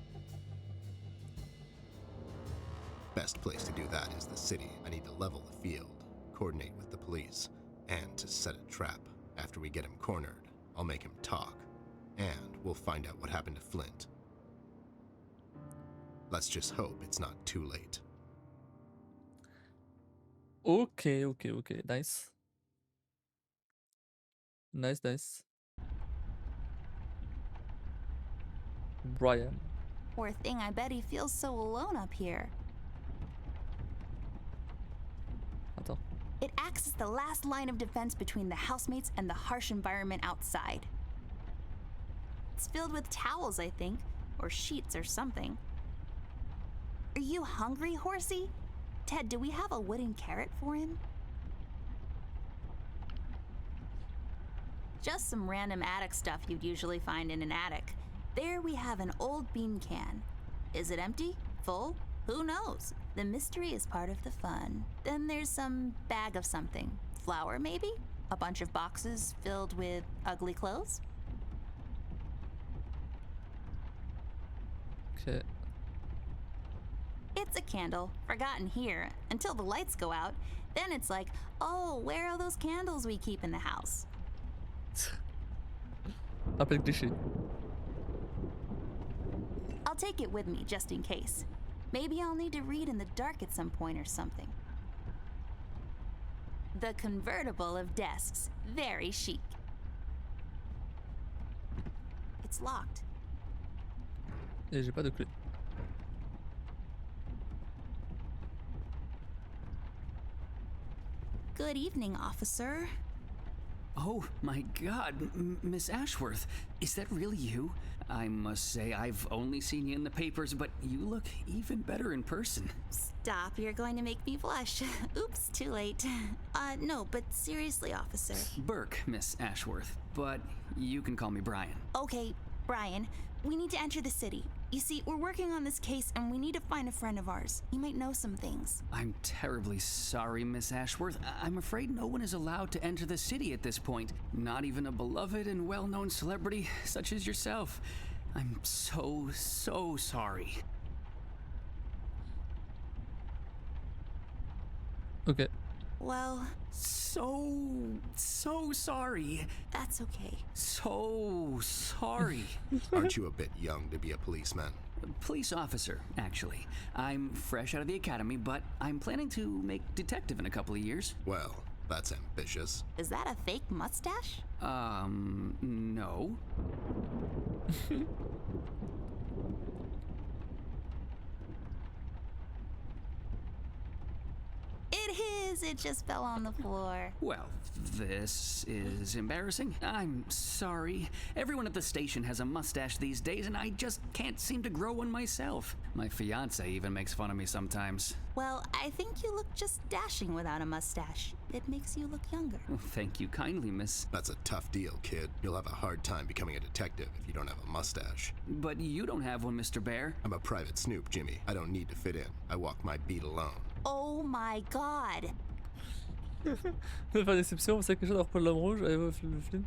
Best place to do that is the city. I need to level the field, coordinate with the police, and to set a trap. After we get him cornered, I'll make him talk, and we'll find out what happened to Flint. Let's just hope it's not too late. Ok. Nice. Nice. Brian. Poor thing, I bet he feels so alone up here. Attends. It acts as the last line of defense between the housemates and the harsh environment outside. It's filled with towels, I think, or sheets or something. Are you hungry, horsey? Ted, do we have a wooden carrot for him? Just some random attic stuff you'd usually find in an attic. There we have an old bean can. Is it empty? Full? Who knows? The mystery is part of the fun. Then there's some bag of something. Flour, maybe? A bunch of boxes filled with ugly clothes? Okay. It's a candle, forgotten here, until the lights go out. Then it's like, oh, where are those candles we keep in the house? Rappel cliché. I'll take it with me just in case. Maybe I'll need to read in the dark at some point or something. The convertible of desks. Very chic. It's locked. Et j'ai pas de clé. Good evening, officer. Oh my god, Miss Ashworth, is that really you? I must say, I've only seen you in the papers, but you look even better in person. Stop, you're going to make me blush. Oops, too late. No, but seriously, officer. Burke, Miss Ashworth, but you can call me Brian. Okay, Brian, we need to enter the city. You see, we're working on this case and we need to find a friend of ours. He might know some things. I'm terribly sorry, Miss Ashworth. I'm afraid no one is allowed to enter the city at this point. Not even a beloved and well-known celebrity such as yourself. I'm so sorry. Ok. Well, so sorry. that's okay. So sorry. Aren't you a bit young to be a policeman? Police officer, actually. I'm fresh out of the academy, but I'm planning to make detective in a couple of years. Well, that's ambitious. Is that a fake mustache? No. It is. It just fell on the floor. Well, this is embarrassing. I'm sorry. Everyone at the station has a mustache these days, and I just can't seem to grow one myself. My fiance even makes fun of me sometimes. Well, I think you look just dashing without a mustache. It makes you look younger. Thank you kindly, miss. That's a tough deal, kid. You'll have a hard time becoming a detective if you don't have a mustache. But you don't have one, Mr. Bear. I'm a private snoop, Jimmy. I don't need to fit in. I walk my beat alone. Oh my god. Pas déception, c'est quelque chose d'avoir pas l'homme rouge, le Flint.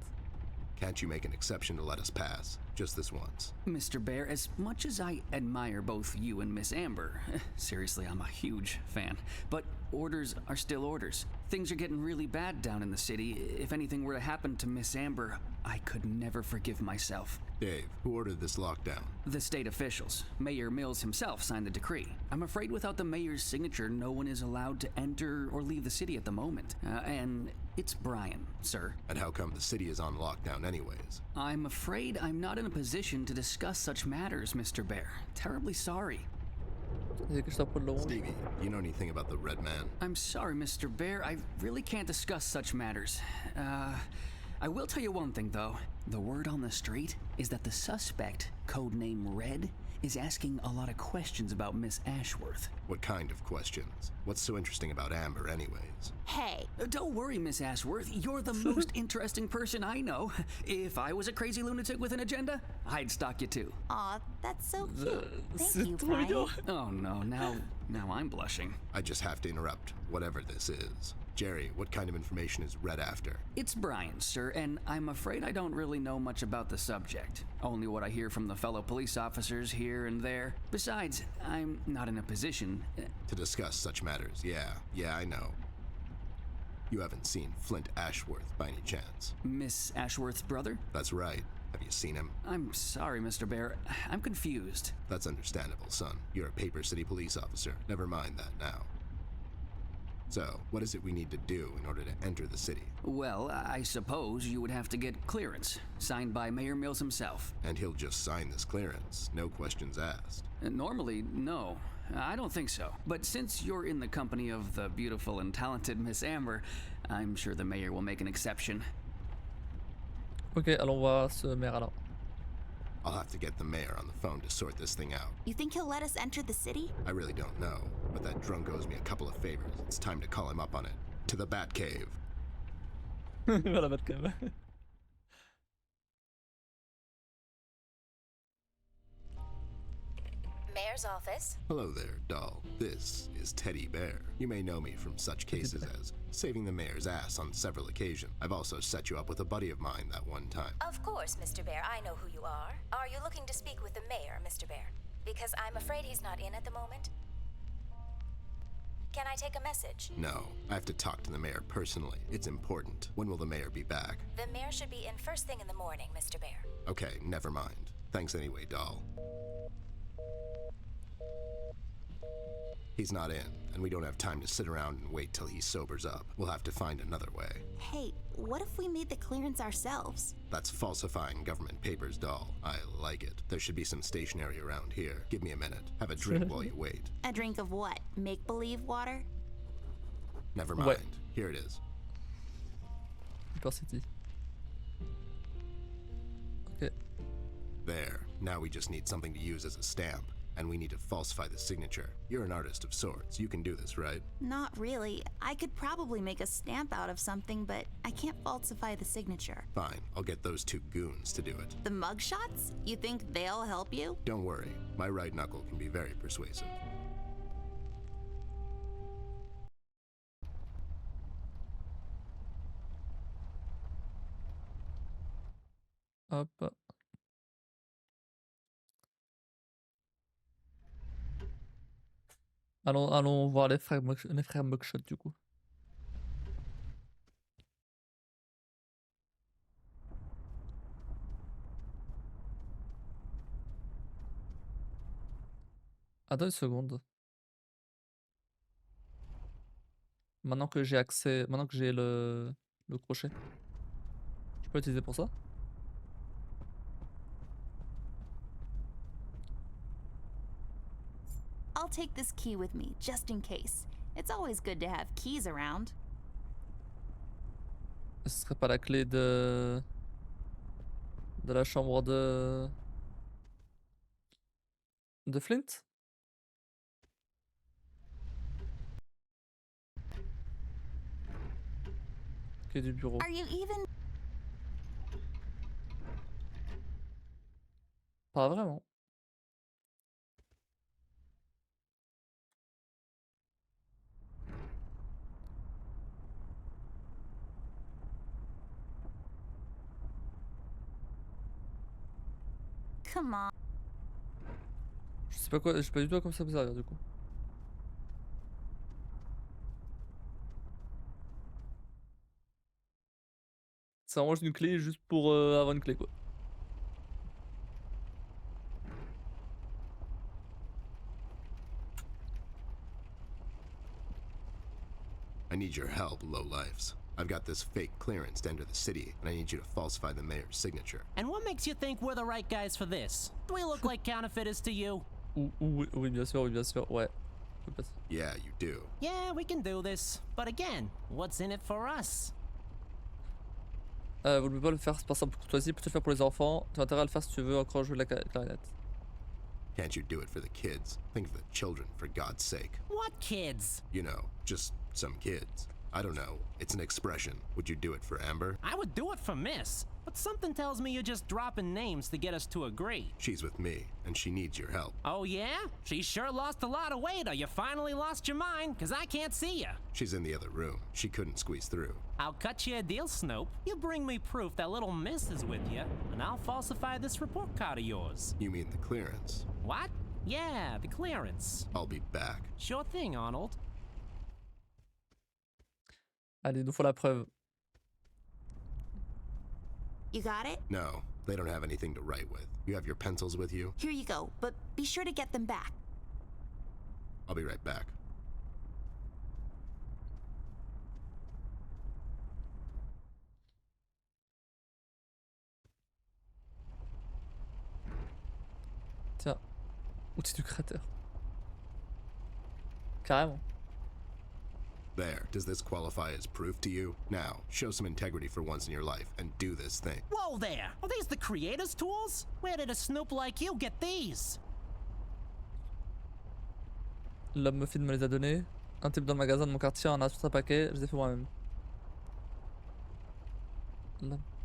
Can't you make an exception to let us pass? Just this once. Mr. Bear, as much as I admire both you and Miss Amber, seriously, I'm a huge fan, but orders are still orders. Things are getting really bad down in the city. If anything were to happen to Miss Amber, I could never forgive myself. Dave, who ordered this lockdown? The state officials. Mayor Mills himself signed the decree. I'm afraid without the mayor's signature, no one is allowed to enter or leave the city at the moment. And it's Brian, sir. And how come the city is on lockdown anyways? I'm afraid I'm not in a position to discuss such matters, Mr. Bear. Terribly sorry. C'est quelque chose d'avoir pas de l'homme rouge. Stevie, do you know anything about the Red Man? I'm sorry, Mr. Bear. I really can't discuss such matters. I will tell you one thing, though. The word on the street is that the suspect, codename Red, is asking a lot of questions about Miss Ashworth. What kind of questions? What's so interesting about Amber anyways? Hey, Don't worry, Miss Ashworth. You're the most interesting person I know. If I was a crazy lunatic with an agenda, I'd stalk you too. aw, that's so cute. Thank C'est you, trop Brian. mignon. Oh no, now I'm blushing. I just have to interrupt, whatever this is. Jerry, what kind of information is Red after? It's Brian, sir, and I'm afraid I don't really know much about the subject. Only what I hear from the fellow police officers here and there. Besides, I'm not in a position. To discuss such matters, yeah, I know. You haven't seen Flint Ashworth by any chance? Miss Ashworth's brother? That's right. Have you seen him? I'm sorry, Mr. Bear. I'm confused. That's understandable, son. You're a Paper City police officer. Never mind that now. So, what is it we need to do in order to enter the city? Well, I suppose you would have to get clearance, signed by Mayor Mills himself. And he'll just sign this clearance, no questions asked. Normally, no. I don't think so. But since you're in the company of the beautiful and talented Miss Amber, I'm sure the mayor will make an exception. Ok, allons voir ce maire alors. I'll have to get the mayor on the phone to sort this thing out. You think he'll let us enter the city? I really don't know, but that drunk owes me a couple of favors. It's time to call him up on it. To the Batcave. Voilà, Batcave. Mayor's office. Hello there, doll. This is Teddy Bear. You may know me from such cases as saving the mayor's ass on several occasions. I've also set you up with a buddy of mine that one time. Of course, Mr. Bear, I know who you are. Are you looking to speak with the mayor, Mr. Bear? Because I'm afraid he's not in at the moment. Can I take a message? No, I have to talk to the mayor personally. It's important. When will the mayor be back? The mayor should be in first thing in the morning, Mr. Bear. Okay, never mind. Thanks anyway, doll. He's not in, and we don't have time to sit around and wait till he sobers up. We'll have to find another way. Hey, what if we made the clearance ourselves? That's falsifying government papers, doll. I like it. There should be some stationery around here. Give me a minute. Have a drink while you wait. A drink of what? Make-believe water? Never mind. Here it is. Hyper City. Ok. There. Now we just need something to use as a stamp. And we need to falsify the signature. You're an artist of sorts. You can do this, right? Not really. I could probably make a stamp out of something, but I can't falsify the signature. Fine. I'll get those two goons to do it. The mugshots? You think they'll help you? Don't worry. My right knuckle can be very persuasive. Hop. Allons voir les frères Mugshot du coup. Attends une seconde. Maintenant que j'ai accès, maintenant que j'ai le crochet, je peux l'utiliser pour ça? I'll take this key with me, just in case. It's always good to have keys around. Ce serait pas la clé de la chambre de Flint? Clé du bureau. Are you even... Pas vraiment. Come on. Je sais pas du tout à quoi ça peut servir du coup. Ça range une clé juste pour avoir une clé quoi. I need your help, lowlifes. I've got this fake clearance to enter the city, and I need you to falsify the mayor's signature. And what makes you think we're the right guys for this? Do we look like counterfeiters to you? Oui, bien sûr, ouais. Yeah, you do. Yeah, we can do this. But again, what's in it for us? Vous ne pouvez pas le faire par simple courtoisie, peut-être le faire pour les enfants. Tu as intérêt à le faire si tu veux encore jouer la clarinette. Can't you do it for the kids? Think of the children, for God's sake. What kids? You know, just some kids. I don't know. It's an expression. Would you do it for Amber? I would do it for Miss, but something tells me you're just dropping names to get us to agree. She's with me, and she needs your help. Oh yeah? She sure lost a lot of weight, or you finally lost your mind, cause I can't see ya. She's in the other room. She couldn't squeeze through. I'll cut you a deal, Snoop. You bring me proof that little Miss is with you, and I'll falsify this report card of yours. You mean the clearance? What? Yeah, the clearance. I'll be back. Sure thing, Arnold. Allez, nous faut la preuve. You got it? No, they don't have anything to write with. You have your pencils with you? Here you go, but be sure to get them back. I'll be right back. Tiens, outil du créateur. Carrément. There, does this qualify as proof to you? Now, show some integrity for once in your life and do this thing. Whoa there! Are these the creator's tools? Where did a snoop like you get these? L'homme muffin me les a donnés. Un type dans le magasin de mon quartier en a tout un paquet. Je les ai fait moi-même.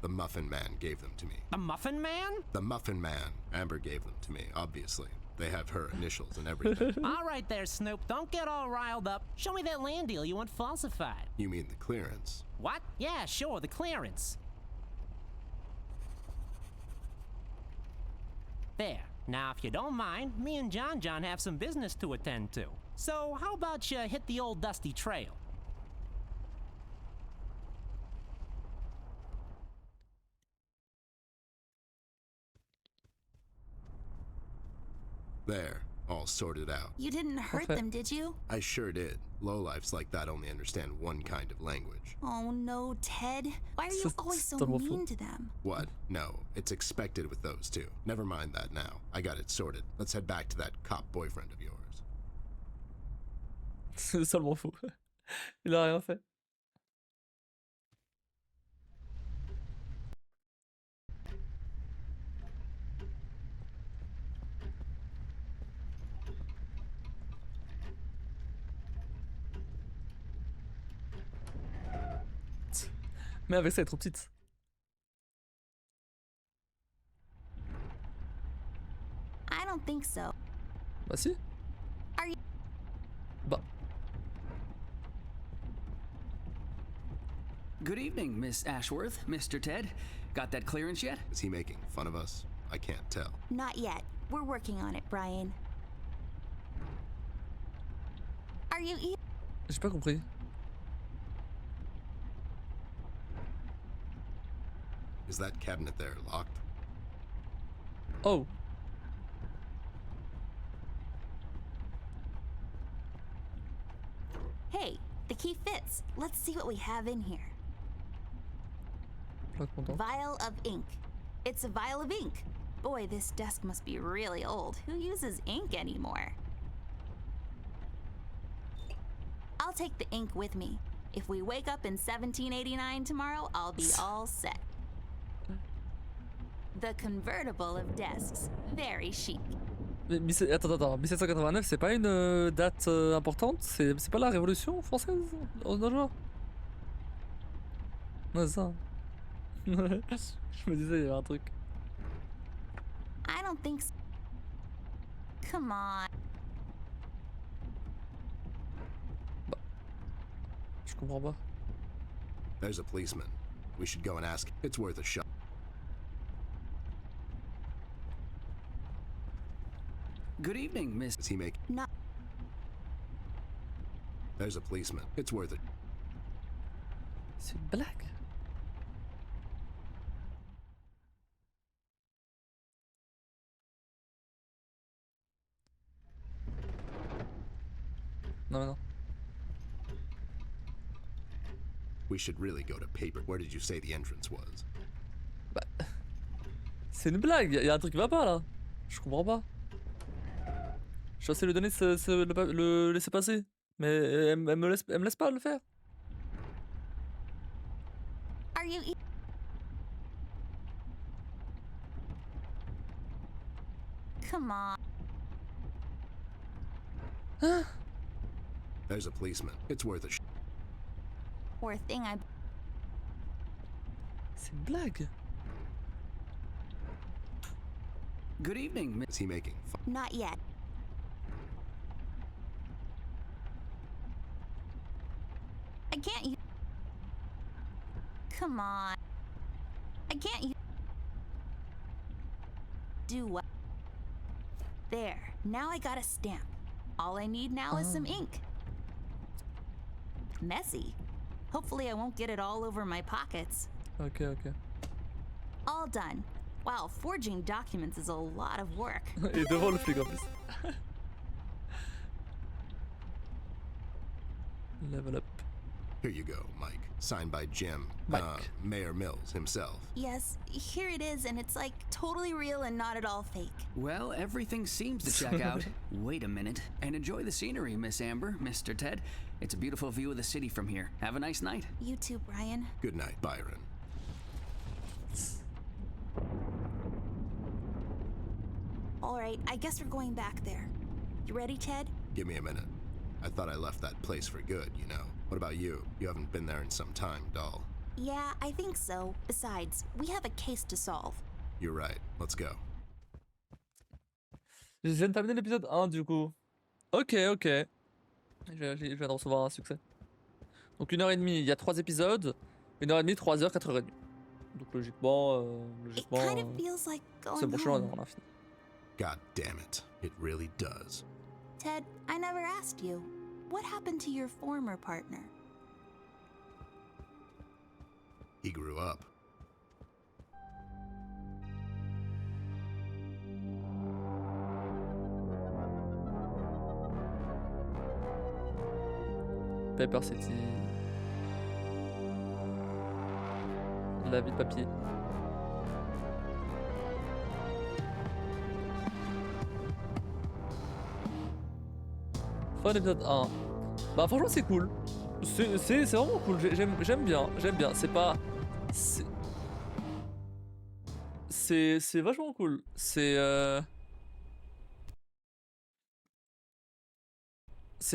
The Muffin Man gave them to me. The Muffin Man? The Muffin Man. Amber gave them to me, obviously. They have her initials and everything. All right there, Snoop. Don't get all riled up. Show me that land deal you want falsified. You mean the clearance? What? Yeah, sure, the clearance. There. Now, if you don't mind, me and John have some business to attend to. So, how about you hit the old dusty trail? There, all sorted out. You didn't hurt Okay. them, did you? I sure did. Lowlifes like that only understand one kind of language. Oh no, Ted. Why are you always so Tellement fou. mean to them? What? No, it's expected with those two. Never mind that now. I got it sorted. Let's head back to that cop boyfriend of yours. C'est seulement fou. Il a rien fait. Mais avec ça, elle est trop petite. I don't think so. Bah si. Are you? Bah. Good evening, Miss Ashworth, Mr. Ted. Got that clearance yet? Is he making fun of us? I can't tell. Not yet. We're working on it, Brian. Are you J'ai pas compris. Is that cabinet there locked? Oh. Hey, the key fits. Let's see what we have in here. Pas content. Vial of ink. It's a vial of ink. Boy, this desk must be really old. Who uses ink anymore? I'll take the ink with me. If we wake up in 1789 tomorrow, I'll be all set. The convertible of desks. Very chic. Mais, attends, 1789, c'est pas une date importante? C'est pas la Révolution française? Dans ce genre? Ouais, c'est ça. Je me disais, il y avait un truc. I don't think so. Come on. Je comprends pas. There's a policeman. We should go and ask. It's worth a shot. Good evening, Miss. Does he make? Not. There's a policeman. It's worth it. C'est une blague. Non, mais non. We should really go to paper. Where did you say the entrance was? Bah. C'est une blague. Y a un truc qui va pas là. Je comprends pas. Je suis censé lui donner le laisser passer. Mais elle me laisse pas le faire. Are you? Come on. There's a policeman. It's worth a shot. Poor thing. C'est une blague. Good evening, Miss. Is he making fun? Not yet. I can't use. Come on. I can't use. Do what? There. Now I got a stamp. All I need now is some ink. Messy. Hopefully I won't get it all over my pockets. Ok. All done. Wow, forging documents is a lot of work. Et devant le flic en plus. Level up. Here you go, Mike. Signed by Jim. Mike. Mayor Mills himself. Yes, here it is, and it's like totally real and not at all fake. Well, everything seems to check out. Wait a minute. And enjoy the scenery, Miss Amber, Mr. Ted. It's a beautiful view of the city from here. Have a nice night. You too, Brian. Good night, Byron. All right, I guess we're going back there. You ready, Ted? Give me a minute. I thought I left that place for good, you know. What about you? You haven't been there in some time, doll. Yeah, I think so. Besides, we have a case to solve. You're right. Let's go. Je viens de terminer l'épisode 1 du coup. Ok. Je viens de recevoir un succès. Donc 1h30, il y a 3 épisodes. 1h30, 3h, 4h30. Donc logiquement, It kind of feels like c'est going bon chemin home. on a fini. God damn it. It really does. Ted, I never asked you. What happened to your former partner? He grew up. Paper City. La vie de papier. Fin d'épisode 1. Bah franchement c'est cool. C'est vraiment cool. J'aime bien. C'est pas... C'est vachement cool. C'est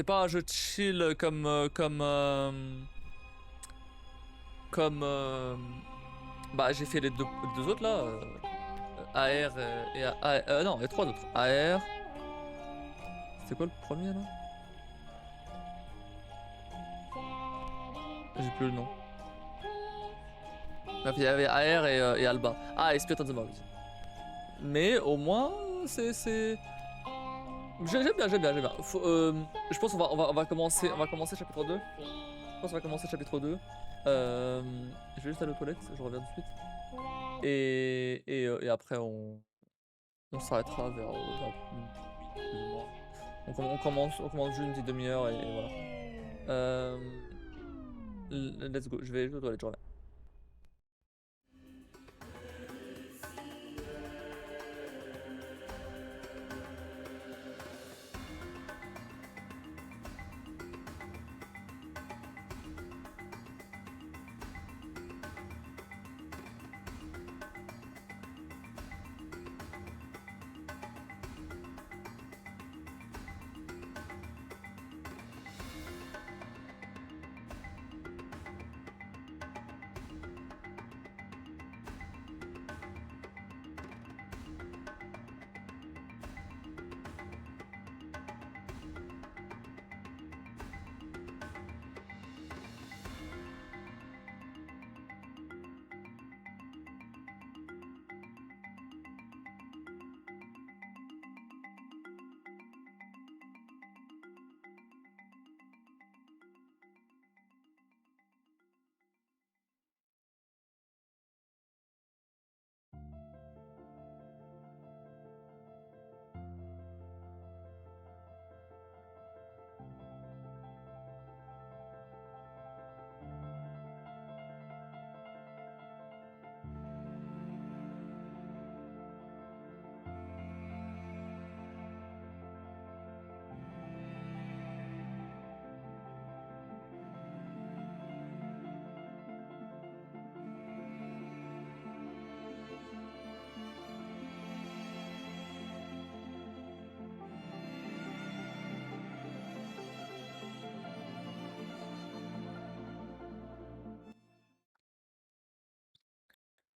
pas un jeu de chill bah j'ai fait les deux autres là. AR et non, les 3 autres. AR. C'était quoi le premier là? J'ai plus le nom. Il y avait AR et Alba. Ah, et Spirit of the Mouse. Mais au moins, c'est... J'aime bien. Je pense qu'on va commencer chapitre 2. Je pense qu'on va commencer chapitre 2. Je vais juste aller aux toilettes, je reviens tout de suite. Et après on s'arrêtera vers plus ou moins. Donc on commence juste une petite demi-heure et voilà. Let's go, je vais juste aux toilettes, je reviens.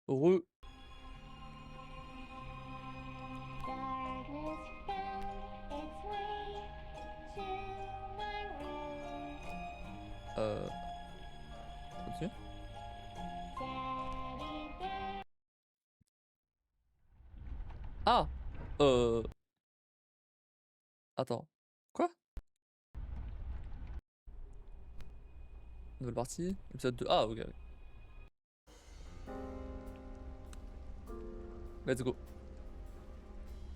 Re. Continue. Ah. Attends. Quoi? Nouvelle partie. Épisode 2. Ah ok. Let's go.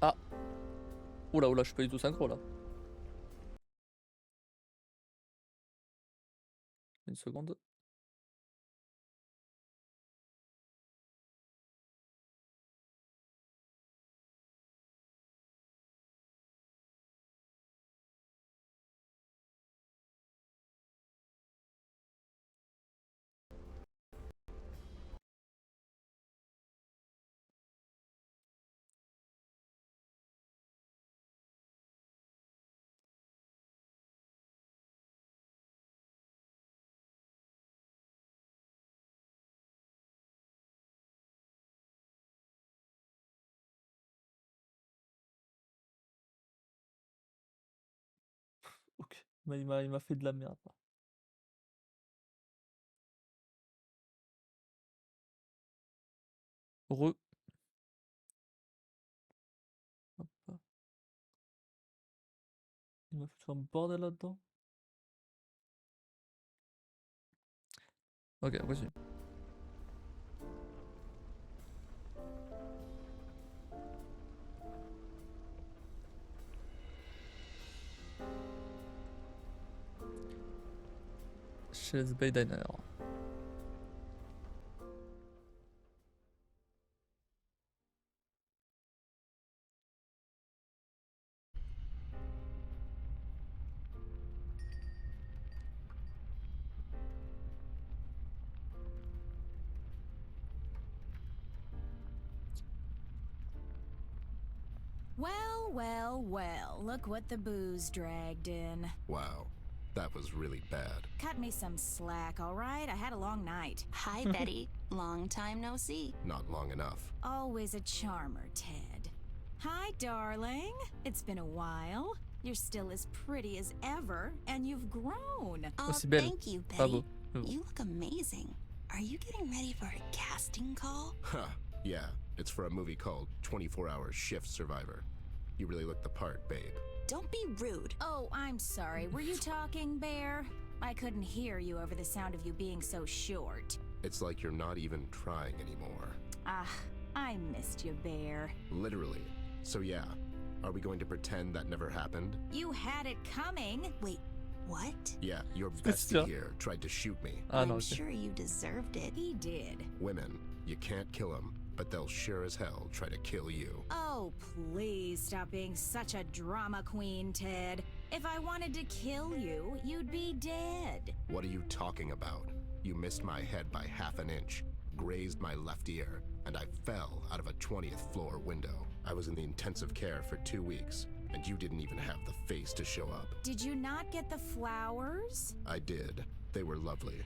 Ah. Oula, je suis pas du tout synchro là. Une seconde. Ok. Mais il m'a fait de la merde. Là. Re. Hop là. Il m'a fait un bordel là-dedans. Ok, voici. Chez The Bay Diner. Well, well, well, look what the booze dragged in. Wow, that was really bad. Cut me some slack, all right? I had a long night. Hi, Betty. Long time no see. Not long enough. Always a charmer, Ted. Hi, darling. It's been a while. You're still as pretty as ever, and you've grown. Oh, Aussi belle. thank you, Bravo. Betty. You look amazing. Are you getting ready for a casting call? Huh, yeah, it's for a movie called 24-Hour Shift Survivor. You really look the part, babe. Don't be rude. Oh, I'm sorry. Were you talking, Bear? I couldn't hear you over the sound of you being so short. It's like you're not even trying anymore. Ah, I missed you, Bear. Literally. So yeah, are we going to pretend that never happened? You had it coming. Wait, what? Yeah, your Christian. bestie here tried to shoot me. Ah I'm non, ok. sure you deserved it. He did. Women, you can't kill them, but they'll sure as hell try to kill you. Oh, please stop being such a drama queen, Ted. If I wanted to kill you, you'd be dead. What are you talking about? You missed my head by half an inch, grazed my left ear, and I fell out of a 20th floor window. I was in the intensive care for 2 weeks, and you didn't even have the face to show up. Did you not get the flowers? I did. They were lovely.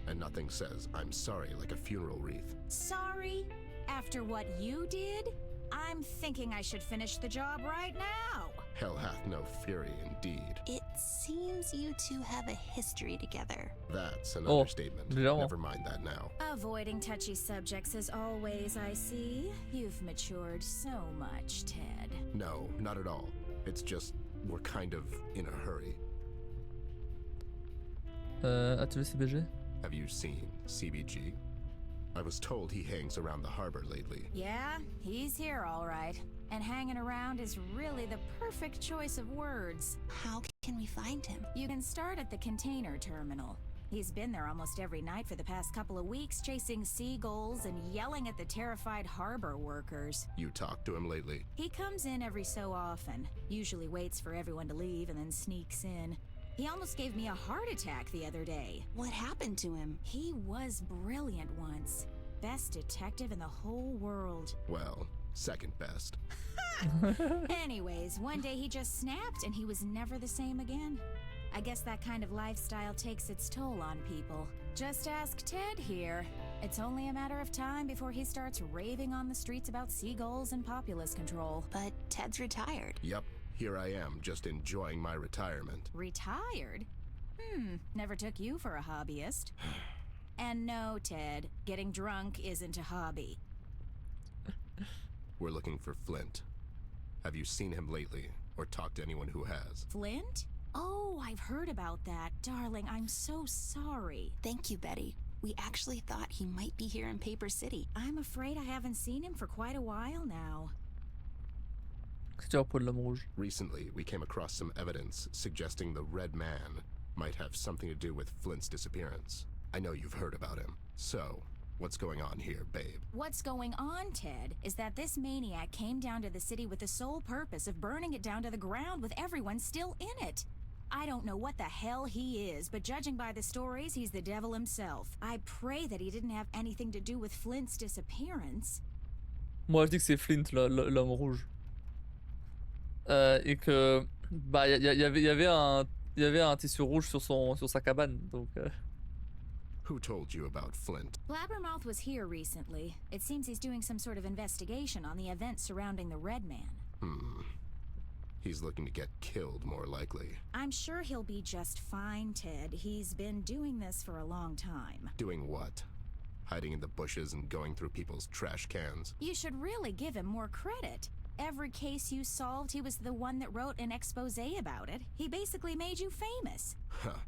And nothing says I'm sorry like a funeral wreath. Sorry? After what you did? I'm thinking I should finish the job right now. Hell hath no fury indeed. It seems you two have a history together. That's an Oh, understatement. vraiment. Never mind that now. Avoiding touchy subjects as always, I see. You've matured so much, Ted. No, not at all. It's just we're kind of in a hurry. As-tu vu CBG? Have you seen CBG? I was told he hangs around the harbor lately. Yeah, he's here all right. And hanging around is really the perfect choice of words. How can we find him? You can start at the container terminal. He's been there almost every night for the past couple of weeks, chasing seagulls and yelling at the terrified harbor workers. You talked to him lately? He comes in every so often, usually waits for everyone to leave and then sneaks in. He almost gave me a heart attack the other day. What happened to him? He was brilliant once. Best detective in the whole world. Well, second best. Anyways, one day he just snapped and he was never the same again. I guess that kind of lifestyle takes its toll on people. Just ask Ted here. It's only a matter of time before he starts raving on the streets about seagulls and populace control. But Ted's retired. Yep, here I am, just enjoying my retirement. Retired? Never took you for a hobbyist. And no, Ted, getting drunk isn't a hobby. We're looking for Flint. Have you seen him lately, or talked to anyone who has? Flint? Oh, I've heard about that. Darling, I'm so sorry. Thank you, Betty. We actually thought he might be here in Paper City. I'm afraid I haven't seen him for quite a while now. Qu'est-ce que tu as pour de l'homme rouge? Recently, we came across some evidence suggesting the Red Man might have something to do with Flint's disappearance. I know you've heard about him. So, what's going on here, babe? What's going on, Ted, is that this maniac came down to the city with the sole purpose of burning it down to the ground with everyone still in it. I don't know what the hell he is, but judging by the stories, he's the devil himself. I pray that he didn't have anything to do with Flint's disappearance. Moi je dis que c'est Flint, l'homme rouge. Et que bah il y avait un tissu rouge sur sa cabane, donc. Who told you about Flint? Blabbermouth was here recently. It seems he's doing some sort of investigation on the events surrounding the Red Man. He's looking to get killed, more likely. I'm sure he'll be just fine, Ted. He's been doing this for a long time. Doing what? Hiding in the bushes and going through people's trash cans? You should really give him more credit. Every case you solved, he was the one that wrote an expose about it. He basically made you famous. Huh.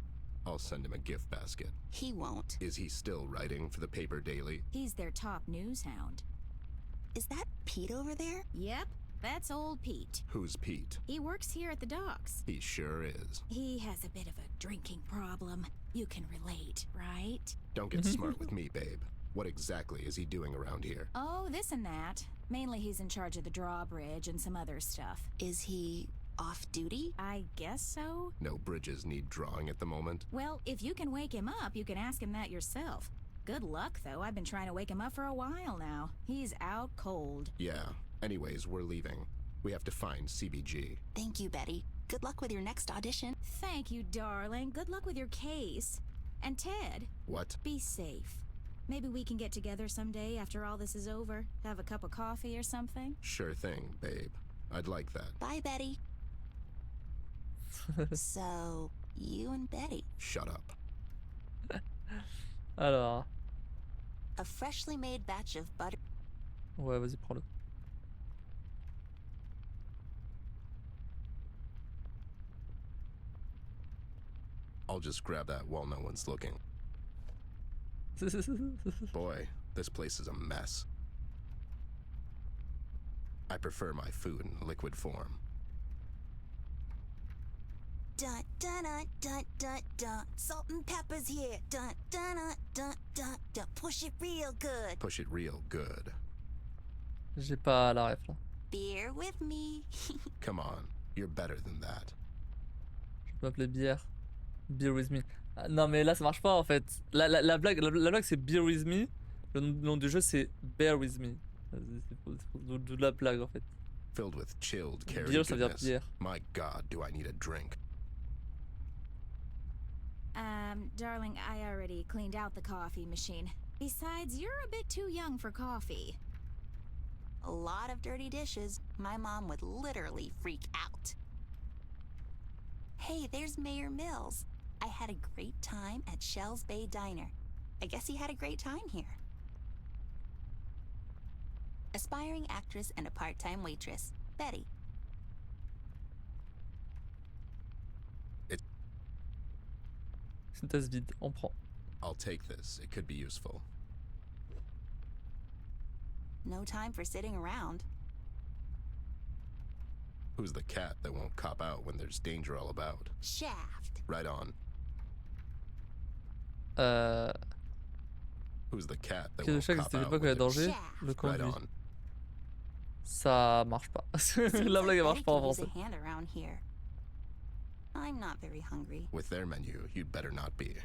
I'll send him a gift basket. He won't. Is he still writing for the paper daily? He's their top news hound. Is that Pete over there? Yep, that's old Pete. Who's Pete? He works here at the docks. He sure is. He has a bit of a drinking problem. You can relate, right? Don't get smart with me, babe. What exactly is he doing around here? Oh, this and that. Mainly he's in charge of the drawbridge and some other stuff. Is he off duty? I guess so. No bridges need drawing at the moment. Well, if you can wake him up, you can ask him that yourself. Good luck, though. I've been trying to wake him up for a while now. He's out cold. Yeah. Anyways, we're leaving. We have to find CBG. Thank you, Betty. Good luck with your next audition. Thank you, darling. Good luck with your case. And Ted. What? Be safe. Maybe we can get together someday after all this is over. Have a cup of coffee or something. Sure thing, babe. I'd like that. Bye, Betty. So, you and Betty. Shut up. Alors. A freshly made batch of butter. Ouais, vas-y, prends-le. I'll just grab that while no one's looking. Boy, this place is a mess. I prefer my food in liquid form. Dun dun dun dun dun dun. Salt and pepper's here. Dun dun dun dun dun dun. Push it real good. Push it real good. J'ai pas la ref là. Beer with me. Come on, you're better than that. Je peux m'appeler bière. Beer with me. Ah, non mais là ça marche pas en fait. La blague c'est beer with me. Le nom du jeu c'est bear with me. C'est de la blague en fait. Filled with chilled carry Beer ça veut dire goodness. bière. My God, do I need a drink? Darling, I already cleaned out the coffee machine. Besides, you're a bit too young for coffee. A lot of dirty dishes. My mom would literally freak out. Hey, there's Mayor Mills. I had a great time at Shell's Bay Diner. I guess he had a great time here. Aspiring actress and a part-time waitress, Betty. C'est une tasse vide, on prend. I'll take this. It could be useful. No time for sitting around. Who's the cat that won't cop out when there's danger all about? Shaft. Right on. Who's the cat that Pied de won't chat cop n'existe out pas qu'il y a when there's... danger, Shaft. le Right conduit. on. Ça marche pas. Seems La blague elle like marche Betty pas en could use français. a hand around here. I'm not very hungry. With their menu, you'd better not be.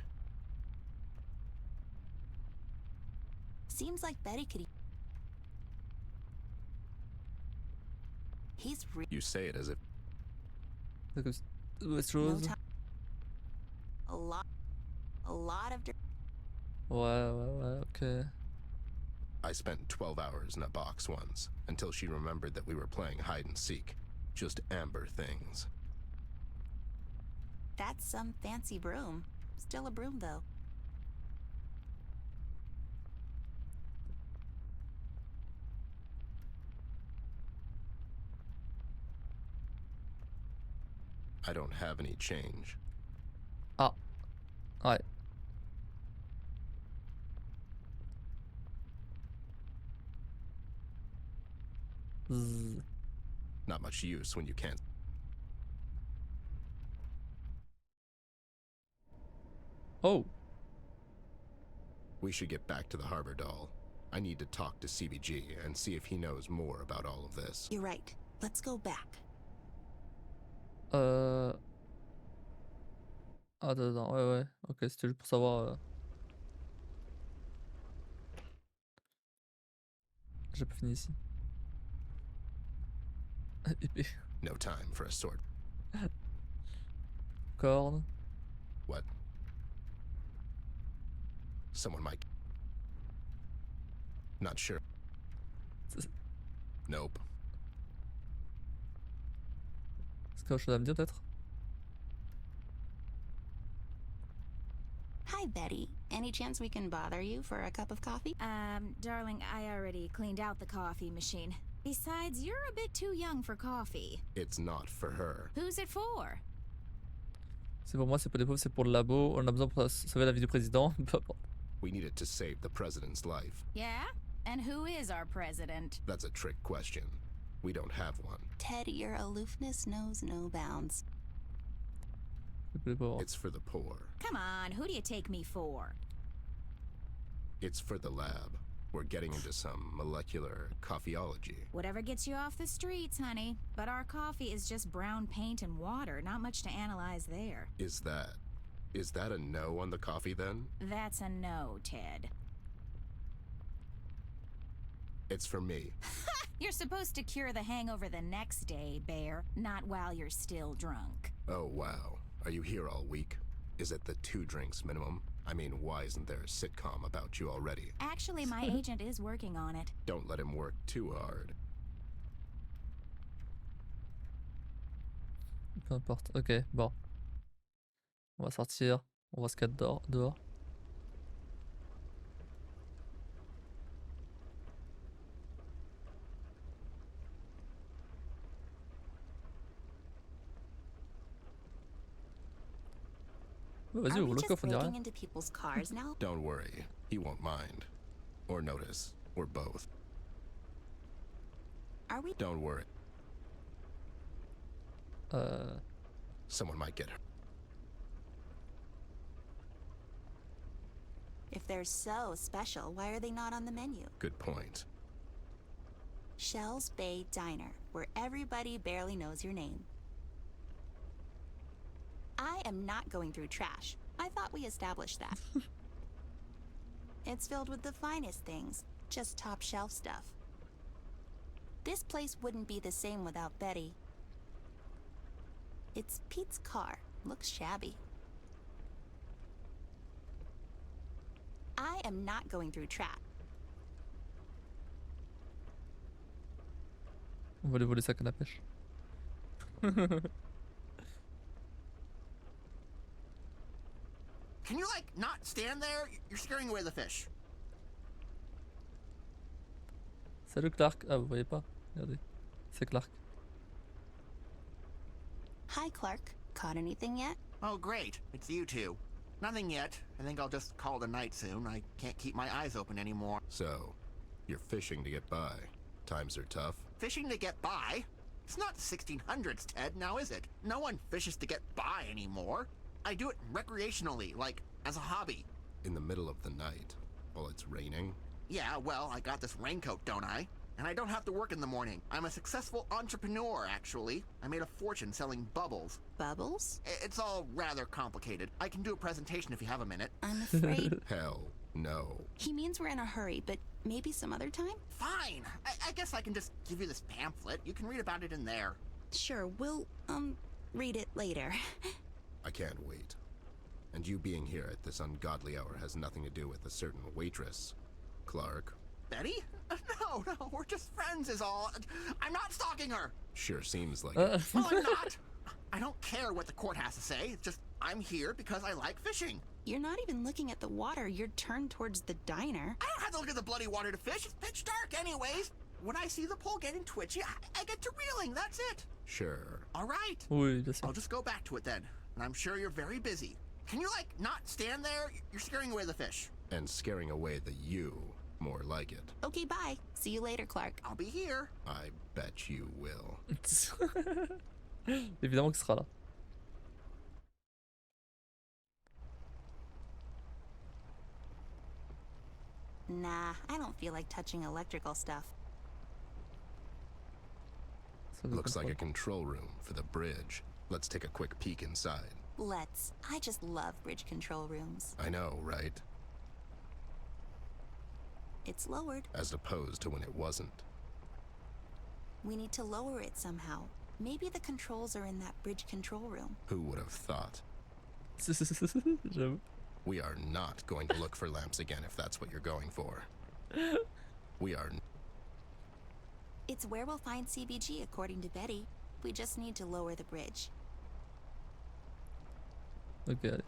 Seems like Betty could. He's You say it as if... C'est comme autre no chose. time. A lot of. Ouais, ok. I spent 12 hours in a box once, until she remembered that we were playing hide and seek. Just amber things. That's some fancy broom. Still a broom, though. I don't have any change. Ah. Ouais. Zzz. Not much use when you can't... Oh. We should get back to the harbor, doll. I need to talk to CBG and see if he knows more about all of this. You're right. Let's go back. Attends, ouais. Ok, c'était juste pour savoir. J'ai pas fini ici. Épée. No time for a sword. Corne. What? Someone might. Not sure. Nope. Est-ce qu'il y a autre chose à me dire peut-être? Hi, Betty. Any chance we can bother you for a cup of coffee? Darling, I already cleaned out the coffee machine. Besides, you're a bit too young for coffee. It's not for her. Who's it for? C'est pour moi, c'est pas des pauvres, c'est pour le labo. On a besoin pour sauver la vie du président. Peu importe. We need it to save the president's life. Yeah? And who is our president? That's a trick question. We don't have one. Ted, your aloofness knows no bounds. C'est pour les pauvres. It's for the poor. Come on, who do you take me for? It's for the lab. We're getting into some molecular coffeeology. Whatever gets you off the streets, honey. But our coffee is just brown paint and water. Not much to analyze there. Is that a no on the coffee then? That's a no, Ted. It's for me. You're supposed to cure the hangover the next day, Bear, not while you're still drunk. Oh, wow. Are you here all week? Is it the 2 drinks minimum? I mean, why isn't there a sitcom about you already? Actually, my agent is working on it. Don't let him work too hard. Peu importe. Ok, bon. On va sortir. On va se casser dehors. Vas-y, Are ouvre we le just coffre, on dirait. breaking into people's cars now? Don't worry. He won't mind. Or notice. Or both. Are we? Don't worry. Someone might get hurt. If they're so special, why are they not on the menu? Good point. Shell's Bay Diner, where everybody barely knows your name. I am not going through trash. I thought we established that. It's filled with the finest things, just top shelf stuff. This place wouldn't be the same without Betty. It's Pete's car. Looks shabby. I am not going through trash. On va aller voler sa canne à pêche. Can you, like, not stand there? You're scaring away the fish. Salut Clark. Ah, vous voyez pas? Regardez. C'est Clark. Hi, Clark. Caught anything yet? Oh, great. It's you two. Nothing yet. I think I'll just call it a night soon. I can't keep my eyes open anymore. So, you're fishing to get by. Times are tough. Fishing to get by? It's not the 1600s, Ted, now is it? No one fishes to get by anymore. I do it recreationally, like, as a hobby. In the middle of the night, while it's raining. Yeah, well, I got this raincoat, don't I? And I don't have to work in the morning. I'm a successful entrepreneur, actually. I made a fortune selling bubbles. Bubbles? It's all rather complicated. I can do a presentation if you have a minute. I'm afraid. Hell, no. He means we're in a hurry, but maybe some other time? Fine. I guess I can just give you this pamphlet. You can read about it in there. Sure, we'll, read it later. I can't wait. And you being here at this ungodly hour has nothing to do with a certain waitress, Clark. Betty? No, we're just friends is all. I'm not stalking her. Sure seems like it. Well, I'm not. I don't care what the court has to say. It's just I'm here because I like fishing. You're not even looking at the water. You're turned towards the diner. I don't have to look at the bloody water to fish. It's pitch dark anyways. When I see the pole getting twitchy, I get to reeling. That's it. Sure. All right. Oui, bien sûr. I'll just go back to it then. And I'm sure you're very busy. Can you, like, not stand there? You're scaring away the fish. And scaring away the you, more like it. Okay, bye. See you later, Clark. I'll be here. I bet you will. Évidemment qu'il sera là. Nah, I don't feel like touching electrical stuff. Looks like a control room for the bridge. Let's take a quick peek inside. Let's. I just love bridge control rooms. I know, right? It's lowered. As opposed to when it wasn't. We need to lower it somehow. Maybe the controls are in that bridge control room. Who would have thought? J'avoue. We are not going to look for lamps again if that's what you're going for. We are... It's where we'll find CBG, according to Betty. We just need to lower the bridge. Ok, allez.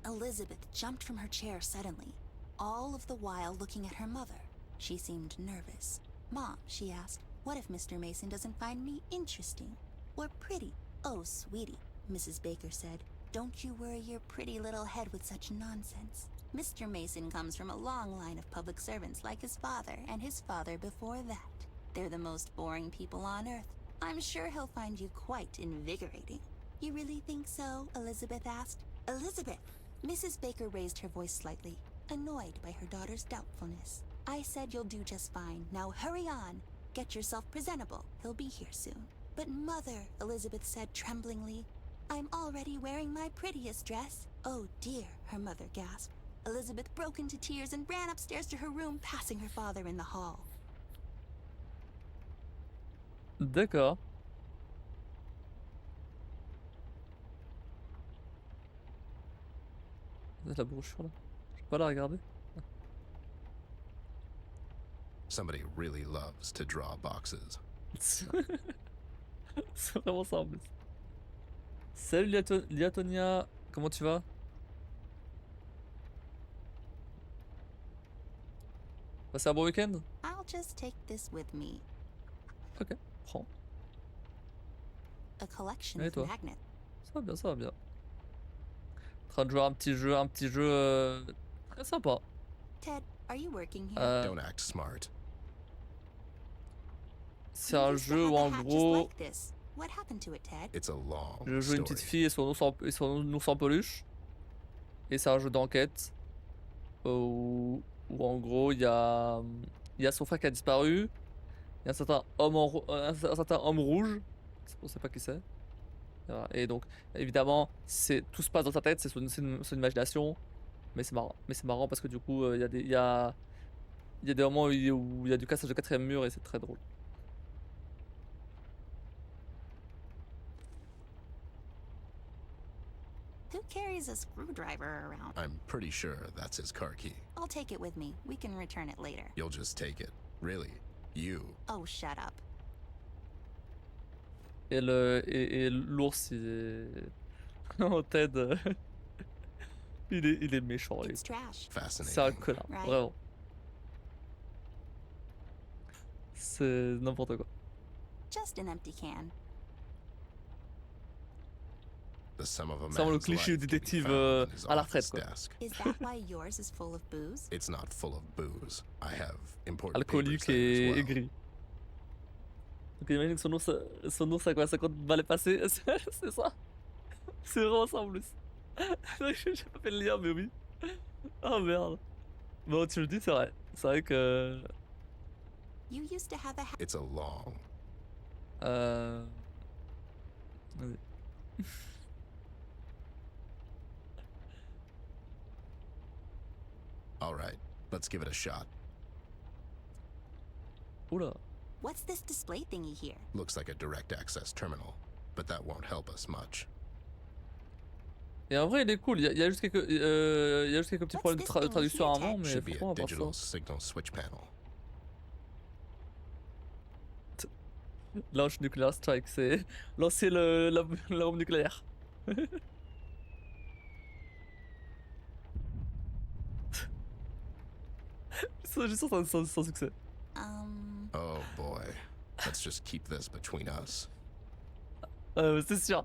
Elizabeth jumped from her chair suddenly, all of the while looking at her mother. She seemed nervous. Mom, she asked, what if Mr. Mason doesn't find me interesting or pretty? Oh, sweetie, Mrs. Baker said, don't you worry your pretty little head with such nonsense. Mr. Mason comes from a long line of public servants like his father and his father before that. They're the most boring people on earth. I'm sure he'll find you quite invigorating. You really think so? Elizabeth asked. Elizabeth! Mrs. Baker raised her voice slightly, annoyed by her daughter's doubtfulness. I said you'll do just fine. Now hurry on. Get yourself presentable. He'll be here soon. But Mother, Elizabeth said tremblingly, I'm already wearing my prettiest dress. Oh dear, her mother gasped. Elizabeth broke into tears and ran upstairs to her room, passing her father in the hall. D'accord. La brochure là. Je peux pas la regarder. Somebody really loves to draw boxes. C'est vraiment ça en plus. Salut Liatonia, comment tu vas? Passez un bon week-end? I'll just take this with me. Ok, prends. A collection Et of toi? magnets. Ça va bien, ça va bien. En train de jouer à un petit jeu très sympa. Ted, are you working here? Don't act smart. C'est You un used to jeu have où a en hat just gros, like this. What happened to it, Ted? It's a long je joue une petite story. fille et son ours en peluche. Et c'est un jeu d'enquête où en gros il y a son frère qui a disparu. Il y a un certain homme rouge. On sait pas qui c'est. Voilà. Et donc évidemment tout se passe dans sa tête, c'est son imagination. Mais c'est marrant. Mais c'est marrant parce que du coup il y a des moments où il y a du cassage de quatrième mur et c'est très drôle. Who carries a screwdriver around? I'm pretty sure that's his car key. I'll take it with me. We can return it later. You'll just take it. Really? You? Oh, shut up. Et l'ours il est... Oh Ted il est méchant lui. It's trash. C'est un Fascinating. connard, Right. vraiment. C'est n'importe quoi. Just an empty can. The sum of a C'est vraiment le man's cliché life du can be détective found in his à la office retraite quoi. desk. Is that why yours is full of booze? It's not full of booze. I have important Alcoolique papers there et as well. aigri. Donc imagine que son ours a quoi, 50 balles passées, c'est ça. C'est vraiment ça en plus. J'ai pas fait le lien mais oui. Oh merde. Bon tu le dis c'est vrai. C'est vrai que... You used to have a hat. It's a long. Vas-y. All right, let's give it a shot. Oula. What's this display thingy here? Looks like a direct access terminal, but that won't help us much. Et en vrai il est cool, il y a juste quelques petits problèmes de traduction avant, mais Should be franchement a à part digital ça. signal switch panel. Launch nuclear strike, c'est lancer la bombe nucléaire. Juste sans succès. Oh boy. Let's just keep this between us. C'est sûr.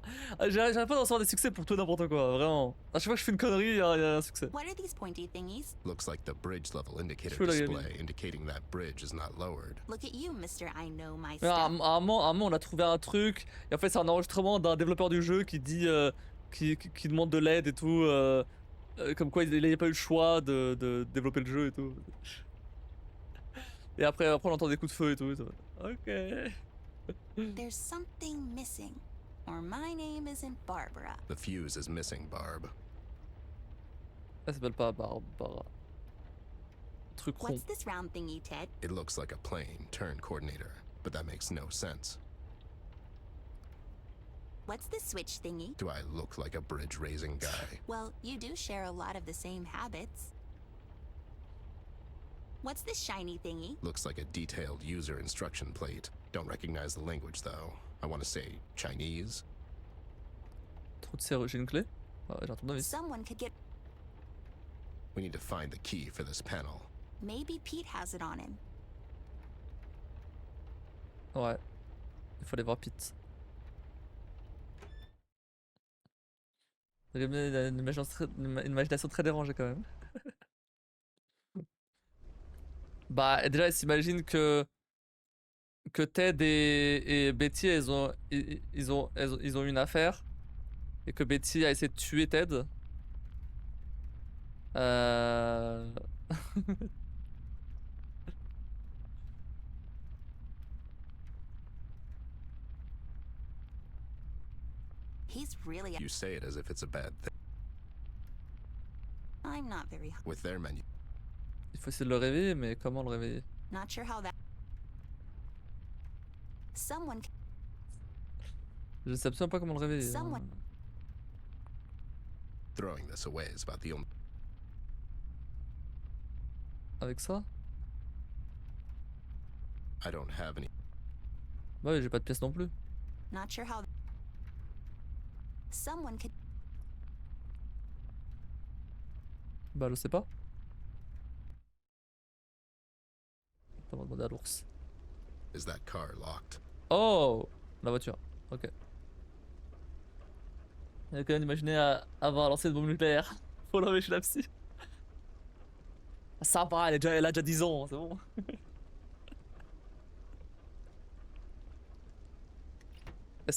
J'arrive pas d'en sortir des succès pour tout et n'importe quoi, vraiment. À chaque fois que je fais une connerie, il y a un succès. What are these pointy thingies? Looks like the bridge level indicator Chou la display indicating that bridge is not lowered. Look at you, Mr. I know my Mais à un stuff. moment, on a trouvé un truc, et en fait c'est un enregistrement d'un développeur du jeu qui dit, qui demande de l'aide et tout, comme quoi il n'a pas eu le choix de développer le jeu et tout. Et après on entend des coups de feu et tout. Ok. There's something missing, or my name isn't Barbara. The fuse is missing, Barb. Elle s'appelle pas Barbara. Truc rond. What's this round thingy, Ted? It looks like a plane turn coordinator, but that makes no sense. What's this switch thingy? Do I look like a bridge raising guy? Well, you do share a lot of the same habits. What's this shiny thingy? Looks like a detailed user instruction plate. Don't recognize the language though. I want to say Chinese. Trop de serrure. J'ai une clé? J'ai un tournevis. Someone could get. We need to find the key for this panel. Maybe Pete has it on him. Ouais. Il faut aller voir Pete. Il a une imagination très dérangée quand même. Bah déjà elle s'imagine que Ted et Betty ils ont eu une affaire et que Betty a essayé de tuer Ted. He's really. You say it as if it's a bad thing. I'm not very. With their menu. Il faut essayer de le réveiller, mais comment le réveiller? Not sure how that. Someone. Je sais absolument pas comment le réveiller. Someone. Throwing this away is about the only. Avec ça? I don't have any. Bah oui, j'ai pas de pièce non plus. Not sure how. Someone could. Bah je sais pas. On va demander à l'ours. Is that car locked? Oh! La voiture. Ok. Il a quand même imaginé avoir lancé une bombe nucléaire. Faut l'enlever chez la psy. Ça va, elle a déjà 10 ans, c'est bon. Elle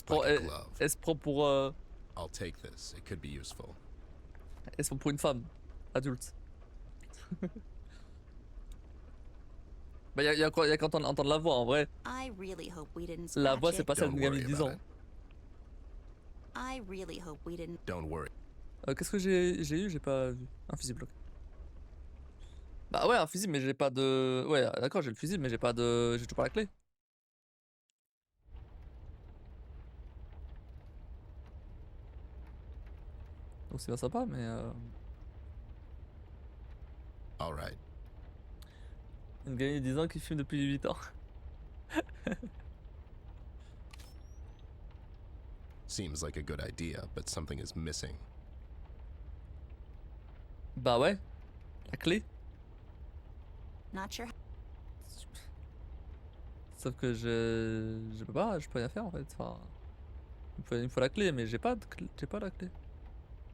se prend pour... I'll take this. It could be useful. Elle se prend pour une femme. Adulte. Bah y'a qu'à entendre la voix en vrai. I really hope we didn't La scratch voix c'est it. pas celle Don't d'une gamine de worry 10 about ans. it. I really hope we didn't. Don't worry. Qu'est-ce que j'ai eu? J'ai pas vu. Un fusible. Ok. Bah ouais, un fusible, mais j'ai pas de... Ouais, d'accord, j'ai le fusible, mais j'ai pas de... J'ai toujours pas la clé. Donc c'est bien sympa, mais... Alright. Une gamine de 10 ans qui fume depuis 8 ans. Seems like a good idea, but something is missing. Bah ouais. La clé. Not sure. Sauf que je peux rien faire en fait. Enfin, il me faut la clé, mais j'ai pas la clé.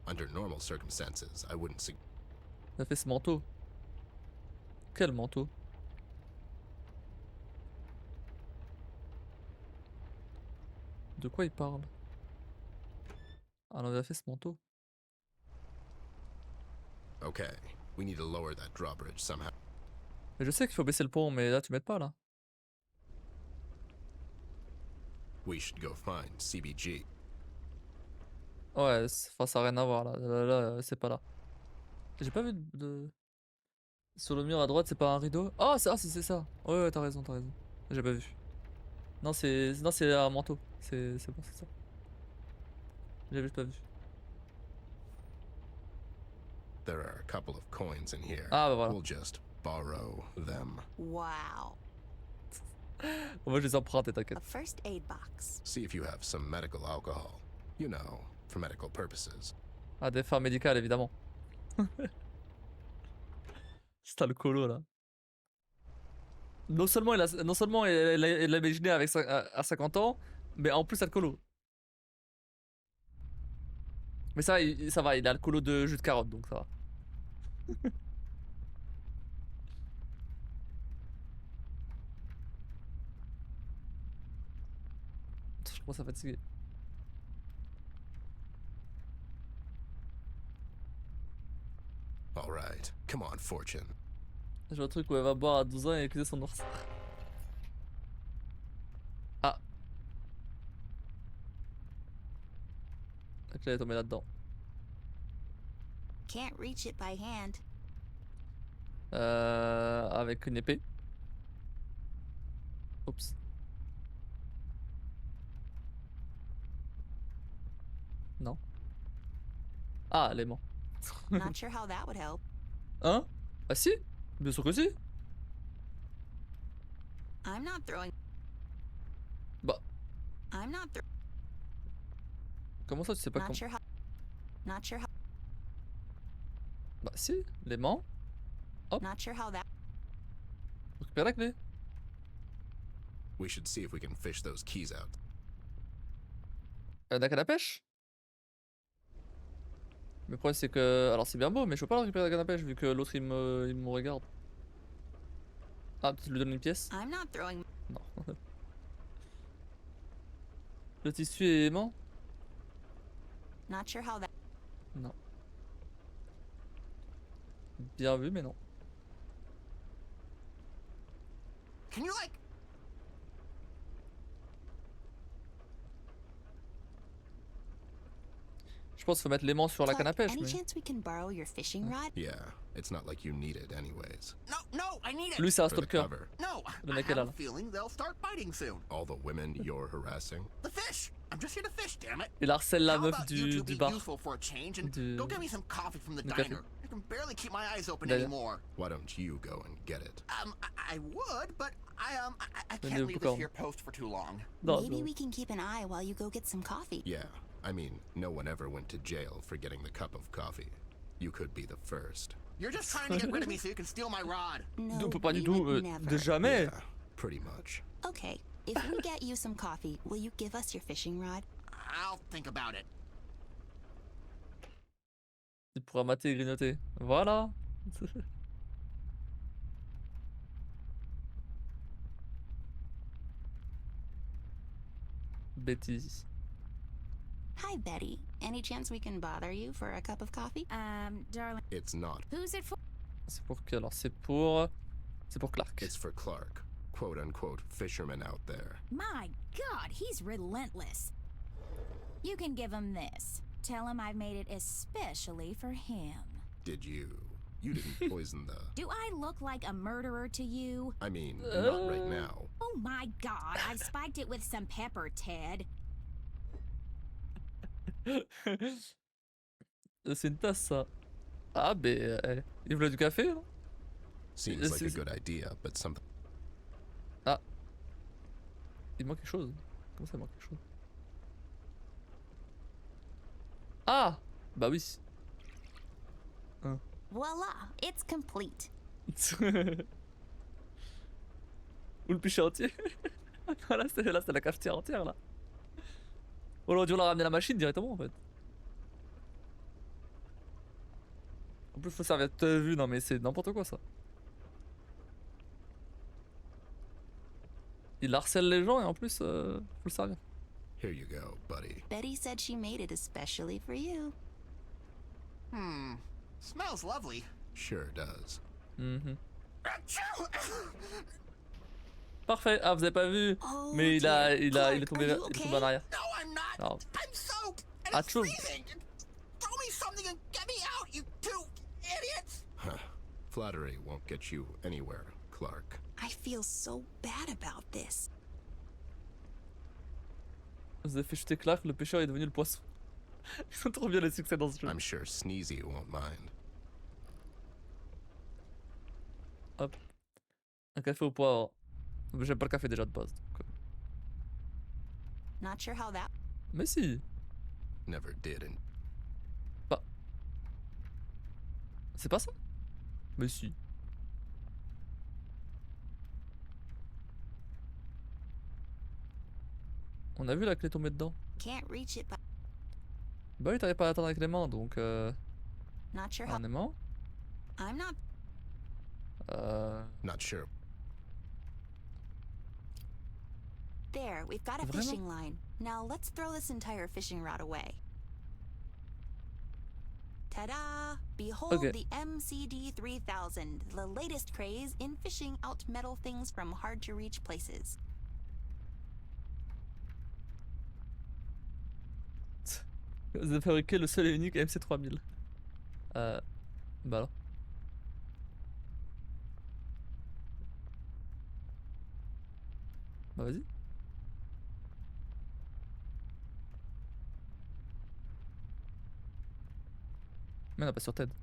Under normal circumstances, I wouldn't suggest. Ça fait ce manteau. Quel manteau? De quoi il parle? Ah, on avait fait ce manteau. Okay, we need to lower that drawbridge somehow. Mais je sais qu'il faut baisser le pont, mais là tu m'aides pas là. We should go find CBG. Ouais, enfin ça a rien à voir là. Là, c'est pas là. J'ai pas vu de... Sur le mur à droite, c'est pas un rideau? Oh, c'est ça. Ouais, t'as raison. J'ai pas vu. Non, c'est un manteau. C'est bon, c'est ça. J'avais juste pas vu. There are a couple of coins in here. Ah bah voilà. We'll just borrow them. Wow. On va les emprunter, t'inquiète. A first aid box. See if you have some medical alcohol. You know, for medical purposes. À des fins médicales, évidemment. C'est le colo là. Non seulement elle l'a imaginé à 50 ans, mais en plus elle colo. Mais ça va, il a le colo de jus de carotte donc ça va. Je commence à fatiguer. All right, come on, Fortune. Je vois un truc où elle va boire à 12 ans et accuser son noirceur. Ah. Ok, elle est tombée là-dedans. Can't reach it by hand. Avec une épée. Oups. Non. Ah, l'aimant. Not sure how that would help. Hein? Ah si? Bien sûr que si. I'm not throwing. Bah, I'm not throwing. comment ça tu sais pas Not comment? sure how. Not sure how. Bah si, l'aimant. Hop, Not sure how that. récupère la clé. We should see if we can fish those keys out. La canne à pêche? Mais le problème c'est que... Alors c'est bien beau, mais je peux pas le récupérer la canne à pêche vu que l'autre il me regarde. Ah, peut-être lui donner une pièce? I'm not throwing. Non. Le tissu est aimant? Not sure how that. Non. Bien vu, mais non. Can you, like... Je pense qu'il faut mettre l'aimant sur la canne à Clark, pêche, any mais... chance we can borrow your fishing rod? Yeah, it's not like you need it anyways. No, I need it! Lui c'est un For the stalker. cover. No, Le I mec est là, have a là. feeling they'll start biting soon. All the women you're harassing. The fish! I'm just here to fish, damn it! Il harcèle la How meuf about you du two be bar. useful for a change and Du- go get me some coffee from the du café. diner. I can barely keep my eyes open D'ailleurs. anymore. Why don't you go and get it? I would, but I Then can't you leave become- this here post for too long. Non, Maybe non. we can keep an eye while you go get some coffee. Yeah, I mean, no one ever went to jail for getting the cup of coffee. You could be the first. You're just trying to get rid of me so you can steal my rod. No, On peut pas du we tout, would never. de jamais. Yeah, pretty much. Okay, if we get you some coffee, will you give us your fishing rod? I'll think about it. Il pourra mater et grignoter. Voilà. Bêtise. Hi, Betty. Any chance we can bother you for a cup of coffee? Darling, It's not. who's it for? C'est pour qui alors? C'est pour Clark. It's for Clark, quote unquote fisherman out there. My God, he's relentless. You can give him this. Tell him I made it especially for him. Did you? You didn't poison the. Do I look like a murderer to you? I mean, not right now. Oh my God, I spiked it with some pepper, Ted. C'est une tasse ça. Ah ben, il voulait du café non? Seems like a good idea, but something. Ah. Il manque quelque chose. Comment ça il manque quelque chose? Ah. Bah oui. Hein. Voila, it's complete. Ou le pichet entier. Là c'est la cafetière entière là. On aurait dû leur ramener la machine directement en fait. En plus faut servir de vue, non mais c'est n'importe quoi ça. Il harcèle les gens et en plus faut le servir. Here you go, buddy. Betty said she made it especially for you. Smells lovely. Sure does. Mhm. Achoo! Parfait. Ah vous avez pas vu, Oh, mais il est dear. tombé, Clark, are you il est tombé en okay? arrière. No, I'm not. Oh. I'm soaked and it's Achoo. freezing. Throw me something and get me out, you two idiots! Huh. Flattery won't get you anywhere, Clark. I feel so bad about this. Vous avez fait chuter Clark, le pêcheur est devenu le poisson. Ils sont trop bien les succès dans ce jeu. I'm sure Sneezy won't mind. Hop. Un café au poivre. J'aime pas le café déjà de base. Donc, Not sure how that. Mais si. Never did, and Bah. C'est pas ça? Mais si. On a vu la clé tomber dedans. Can't reach it by. Bah oui, t'arrives pas à l'atteindre avec les mains, donc Not sure how. un aimant. I'm not. Not sure. There, we've got a Vraiment? fishing line. Now let's throw this entire fishing rod away. Ta-da! Behold Okay. the MCD 3000, the latest craze in fishing out metal things from hard-to-reach places. Vous avez fabriqué le seul et unique MC3000. Bah alors. Bah vas-y. Mais non, pas sur TED.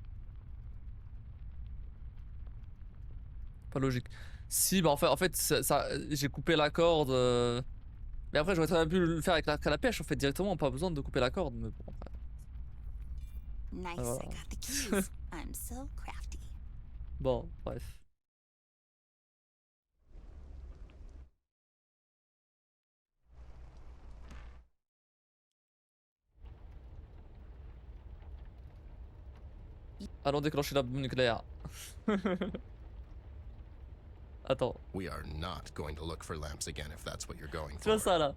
Pas logique. Si, bah en fait j'ai coupé la corde. Mais après, j'aurais très bien pu le faire avec la canne à pêche, en fait, directement, pas besoin de couper la corde. Mais bon, après. Nice, voilà. I got the keys. I'm so crafty. Bon, bref. Allons déclencher la bombe nucléaire. Attends. We are not going to look for lamps again if that's what you're going Tu vois for. ça là?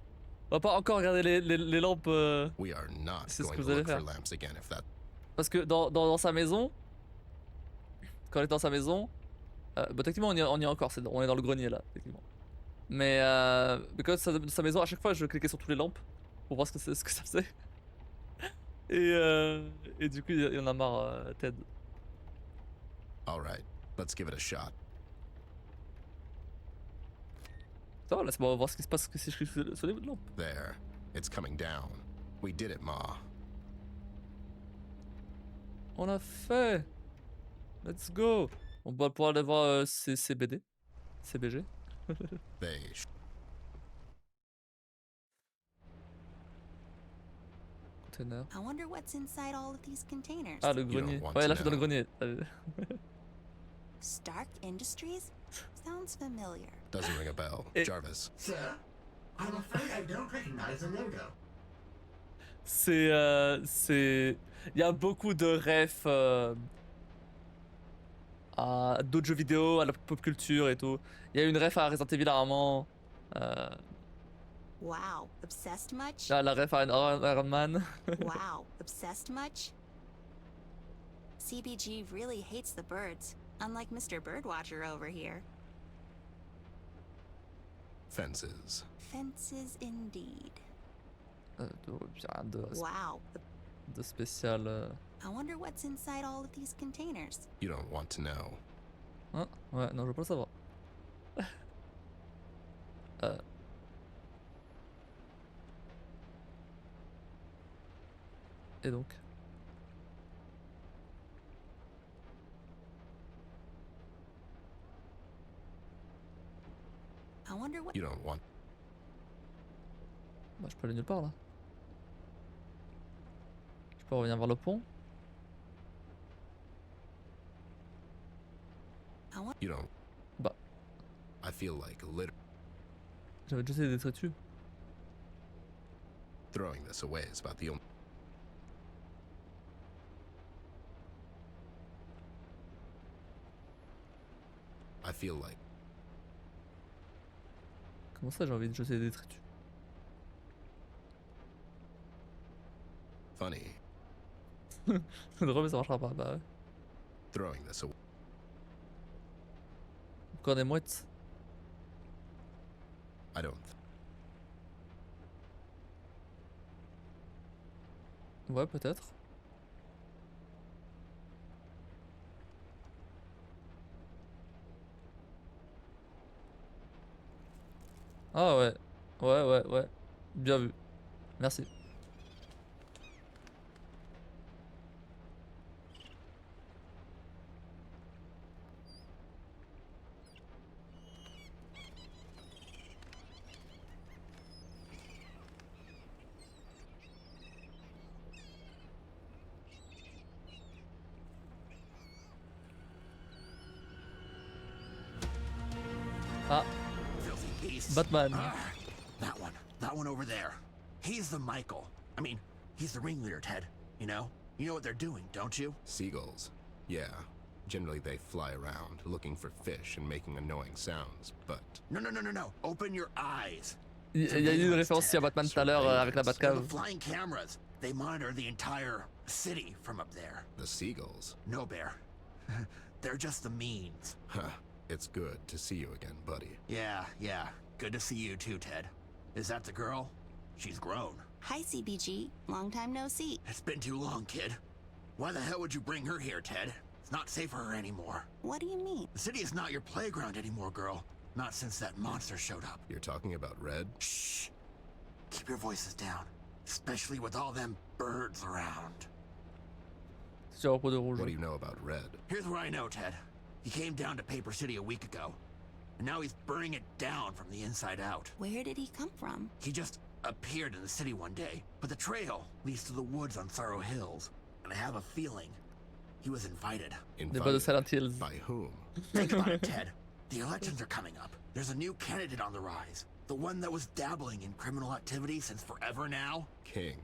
On va pas encore regarder les lampes. We are not C'est ce going que to vous allez look for faire. lamps again if that. Parce que dans sa maison, quand on est dans sa maison, bah techniquement on y est encore, on est dans le grenier là, techniquement. Mais quand sa maison, à chaque fois je cliquais sur toutes les lampes pour voir ce que ça faisait. Et du coup il y en a marre, Ted. All right, let's give it a shot. Ça va, laisse-moi voir ce qui se passe si je clique sur les lampes. There, it's coming down. We did it, Ma. On l'a fait. Let's go. On va pouvoir aller voir CBD. CBG. They. Container. I wonder what's inside all of these containers. Ah, le grenier. Ouais, là je suis dans le grenier. Stark Industries? Sounds familiar. Doesn't ring a bell. Jarvis. Sir, I'm afraid I don't recognize the logo. C'est. Il y a beaucoup de refs à d'autres jeux vidéo, à la pop culture et tout. Il y a une ref à Resident Evil rarement. Wow, obsessed much? La ref à Iron Man. Wow, obsessed much? CBG really hates the birds, unlike Mr. Birdwatcher over here. Fences. Fences indeed. Rien Wow. de spécial. I wonder what's inside all of these containers. You don't want to know. Hein? Ouais, non, je veux pas le savoir. Et donc? I wonder what. You don't want. Bah, je peux aller nulle part là. Je peux revenir vers le pont. You don't. Bah. I feel like literally J'avais déjà essayé d'être dessus. throwing this away is about the only. I feel like. Comment ça, j'ai envie de jeter des détritus? Funny. C'est drôle, mais ça marchera pas. Bah ouais. Throwing this away. Encore des mouettes. I don't. Ouais, peut-être. Ah ouais. Ouais. Bien vu. Merci. Ah, Filthy beasts. Batman. That one over there. He's the Michael. I mean, he's the ringleader, Ted. You know what they're doing, don't you? Seagulls. Yeah. Generally they fly around, looking for fish and making annoying sounds, but... No. Open your eyes. Il y a eu une référence aussi à Batman tout à l'heure avec la They're Batcave. the flying cameras. They monitor the entire city from up there. The seagulls? No, Bear. They're just the means. Huh. It's good to see you again, buddy. Yeah. Good to see you too, Ted. Is that the girl? She's grown. Hi, CBG. Long time no see. It's been too long, kid. Why the hell would you bring her here, Ted? It's not safe for her anymore. What do you mean? The city is not your playground anymore, girl. Not since that monster showed up. You're talking about Red? Shh. Keep your voices down. Especially with all them birds around. What do you know about Red? Here's what I know, Ted. He came down to Paper City a week ago. And now he's burning it down from the inside out. Where did he come from? He just appeared in the city one day. But the trail leads to the woods on Sorrow Hills. And I have a feeling he was invited. Invited? By whom? Think about it, Ted. The elections are coming up. There's a new candidate on the rise. The one that was dabbling in criminal activity since forever now. King.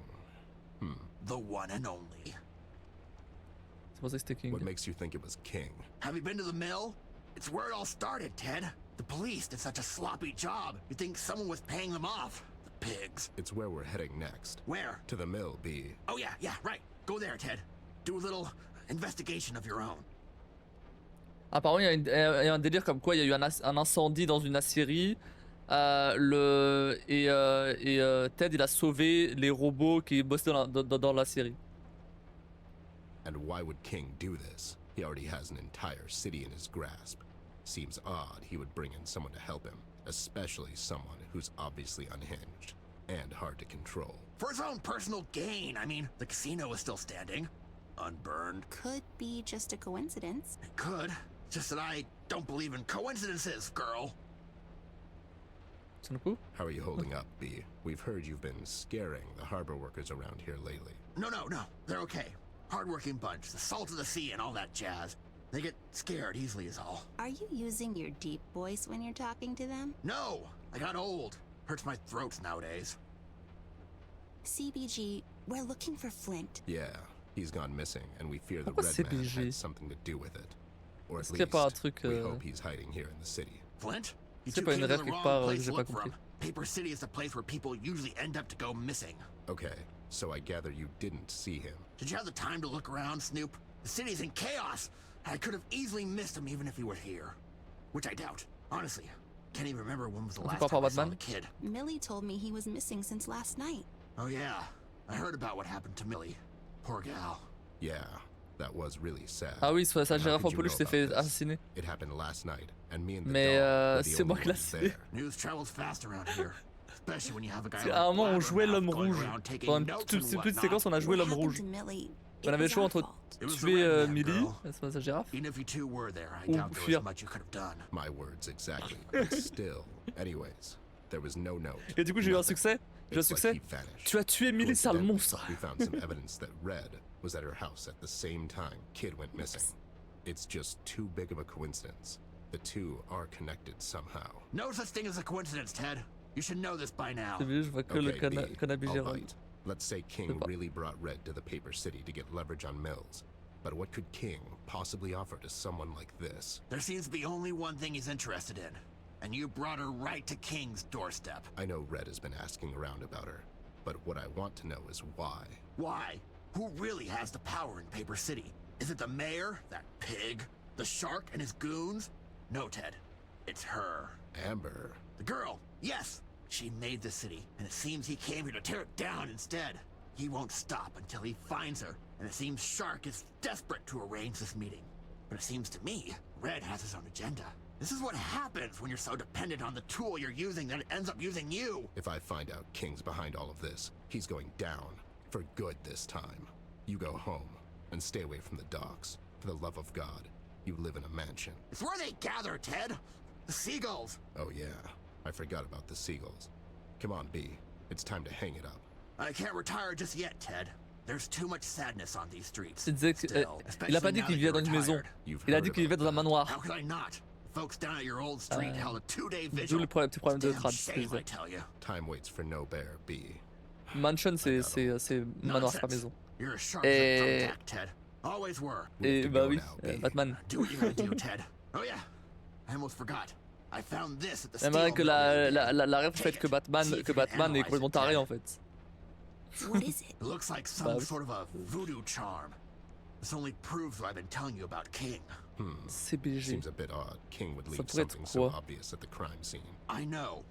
The one and only. What makes you think it was King? Have you been to the mill? It's where it all started, Ted. The police did such a sloppy job. You'd think someone was paying them off. The pigs. It's where we're heading next. Where? To the mill, B. Oh yeah, right. Go there, Ted. Do a little investigation of your own. Apparemment, il y a un délire comme quoi il y a eu un incendie dans une aciérie. Ted il a sauvé les robots qui bossaient dans l'aciérie. And why would King do this? He already has an entire city in his grasp. Seems odd he would bring in someone to help him, especially someone who's obviously unhinged and hard to control. For his own personal gain. I mean, the casino is still standing. Unburned. Could be just a coincidence. It could. Just that I don't believe in coincidences, girl. How are you holding up, B? We've heard you've been scaring the harbor workers around here lately. No. They're okay. Hardworking bunch, the salt of the sea and all that jazz. They get scared easily is all. Are you using your deep voice when you're talking to them? No! I got old. Hurts my throats nowadays. CBG, we're looking for Flint. Yeah, he's gone missing, and we fear the Red Man had something to do with it. Or at least, we hope he's hiding here in the city. Flint? You two came to the wrong place to look for him. Paper City is the place where people usually end up to go missing. Okay, so I gather you didn't see him. Did you have the time to look around, Snoop? The city's in chaos. I could have easily missed him even if he were here. Which I doubt. Honestly, can't even remember when was the last time I saw the kid. Millie told me he was missing since last night. Oh yeah, I heard about what happened to Millie. Poor gal. Yeah, that was really sad. Ah oui, sa girafe en peluche s'est fait assassiner. It happened last night, and me and the Mais c'est moi qui l'ai fait. News travels fast around here. Especially when you have a guy À un moment, on jouait l'homme rouge. Pendant une petite séquence, on a joué l'homme rouge. On avait le choix entre tuer Millie, sa girafe, ou fuir. My words exactly. But still, anyways, there was no note. Et du coup, j'ai eu un succès. Tu as tué Millie, sale monstre. We found some evidence that Red was at her house at the same time Kid went missing. It's just too big of a coincidence. The two are connected somehow. No such thing as a coincidence, Ted. You should know this by now. Right. Let's say King really brought Red to the Paper City to get leverage on Mills. But what could King possibly offer to someone like this? There seems to be only one thing he's interested in. And you brought her right to King's doorstep. I know Red has been asking around about her. But what I want to know is why. Why? Who really has the power in Paper City? Is it the mayor, that pig? The shark and his goons? No, Ted. It's her. Amber. The girl. Yes. She made the city, and it seems he came here to tear it down instead. He won't stop until he finds her, and it seems Shark is desperate to arrange this meeting. But it seems to me, Red has his own agenda. This is what happens when you're so dependent on the tool you're using that it ends up using you. If I find out King's behind all of this, he's going down. For good this time. You go home, and stay away from the docks. For the love of God, you live in a mansion. It's where they gather, Ted. The seagulls. Oh yeah. I forgot about the seagulls. Come on, B. It's time to hang it up. I can't retire just yet, Ted. There's too much sadness on these streets. Il a pas dit qu'il vivait dans une maison. Il a dit qu'il vivait dans un manoir. How could I not? Folks down at your old street held a 2-day vigil. D'où le petit problème de crâne. Shame, I tell you. Time waits for no bear, B. Mansion, c'est manoir, c'est pas maison. You're a sharp thumbtack, Ted. Always were. Et bah oui, Batman. Do what you gotta do, Ted. Oh yeah, I almost forgot. I found this at the J'aimerais que la ref fait Take que it. Batman See if que you can Batman est analyze complètement it, taré Ted. en fait. What is it? It looks like some sort of a voodoo charm. This only proves what I've been telling you about King. CBG. Seems a bit odd. King would leave pourrait être something so quoi? obvious at the crime scene. I know,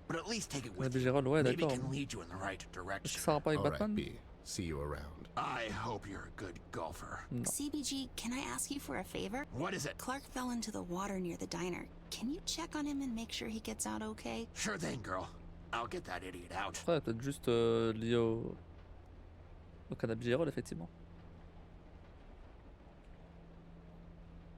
but at least take it with CBG you. rôle, ouais, Maybe it d'accord. can lead you in the right Est-ce direction. que ça a rapport avec All right, Batman? B. See you around. I hope you're a good golfer. CBG, can I ask you for a favor? What is it? Clark fell into the water near the diner. Can you check on him and make sure he gets out okay? Sure thing, girl. I'll get that idiot out. Ouais, peut-être juste lié au cannabis gérol, effectivement.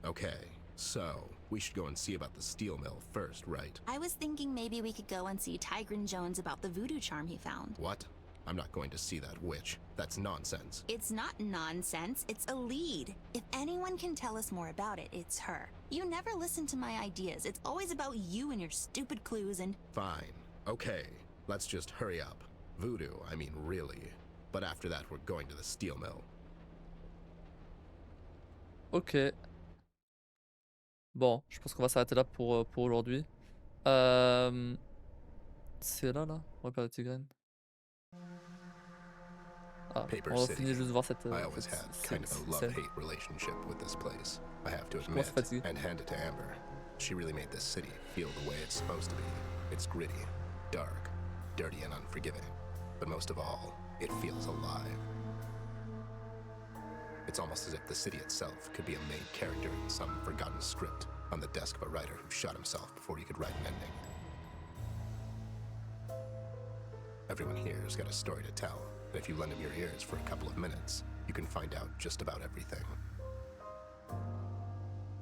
Okay, so we should go and see about the steel mill first, right? I was thinking maybe we could go and see Tigran Jones about the voodoo charm he found. What? I'm not going to see that witch. That's nonsense. It's not nonsense, it's a lead. If anyone can tell us more about it, it's her. You never listen to my ideas. It's always about you and your stupid clues and... Fine. Okay, let's just hurry up. Voodoo, I mean really. But after that, we're going to the steel mill. Ok. Bon, je pense qu'on va s'arrêter là pour aujourd'hui. C'est là, repère de Tigrane. Ah, Paper on va City. finir juste de voir cette I always had kind of a scène. love-hate relationship with this place. I have to commence admit, fatigué. and hand it to Amber. She really made this city feel the way it's supposed to be. It's gritty, dark, dirty, and unforgiving. But most of all, it feels alive. It's almost as if the city itself could be a main character in some forgotten script on the desk of a writer who shot himself before he could write an ending. Everyone here's got a story to tell, and if you lend him your ears for a couple of minutes, you can find out just about everything.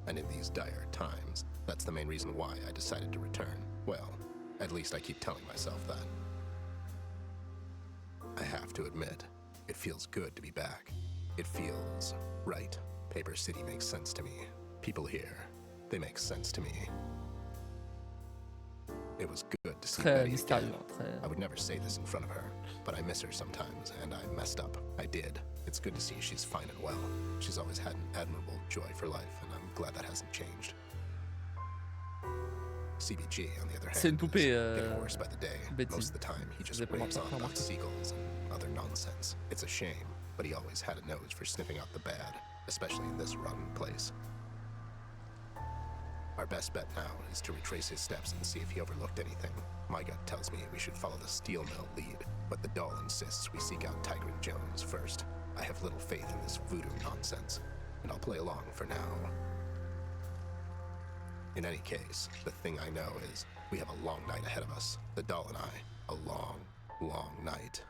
And in these dire times, that's the main reason why I decided to return. Well, at least I keep telling myself that. I have to admit, it feels good to be back. It feels right. Paper City makes sense to me. People here, they make sense to me. It was good to see Très Betty mystérieux, again. très... I would never say this in front of her, but I miss her sometimes, and I messed up. I did. It's good to see she's fine and well. She's always had an admirable joy for life, and I'm glad that hasn't changed. CBG, on the other hand, C'est une poupée, is getting worse by the day. Betty. Most of the time, he just Vous avez pas raves on remarqué. about seagulls and other nonsense. It's a shame, but he always had a nose for sniffing out the bad, especially in this rotten place. Our best bet now is to retrace his steps and see if he overlooked anything. My gut tells me we should follow the steel mill lead, but the doll insists we seek out Tigran Jones first. I have little faith in this voodoo nonsense, and I'll play along for now. In any case, the thing I know is we have a long night ahead of us, the doll and I. A long, long night.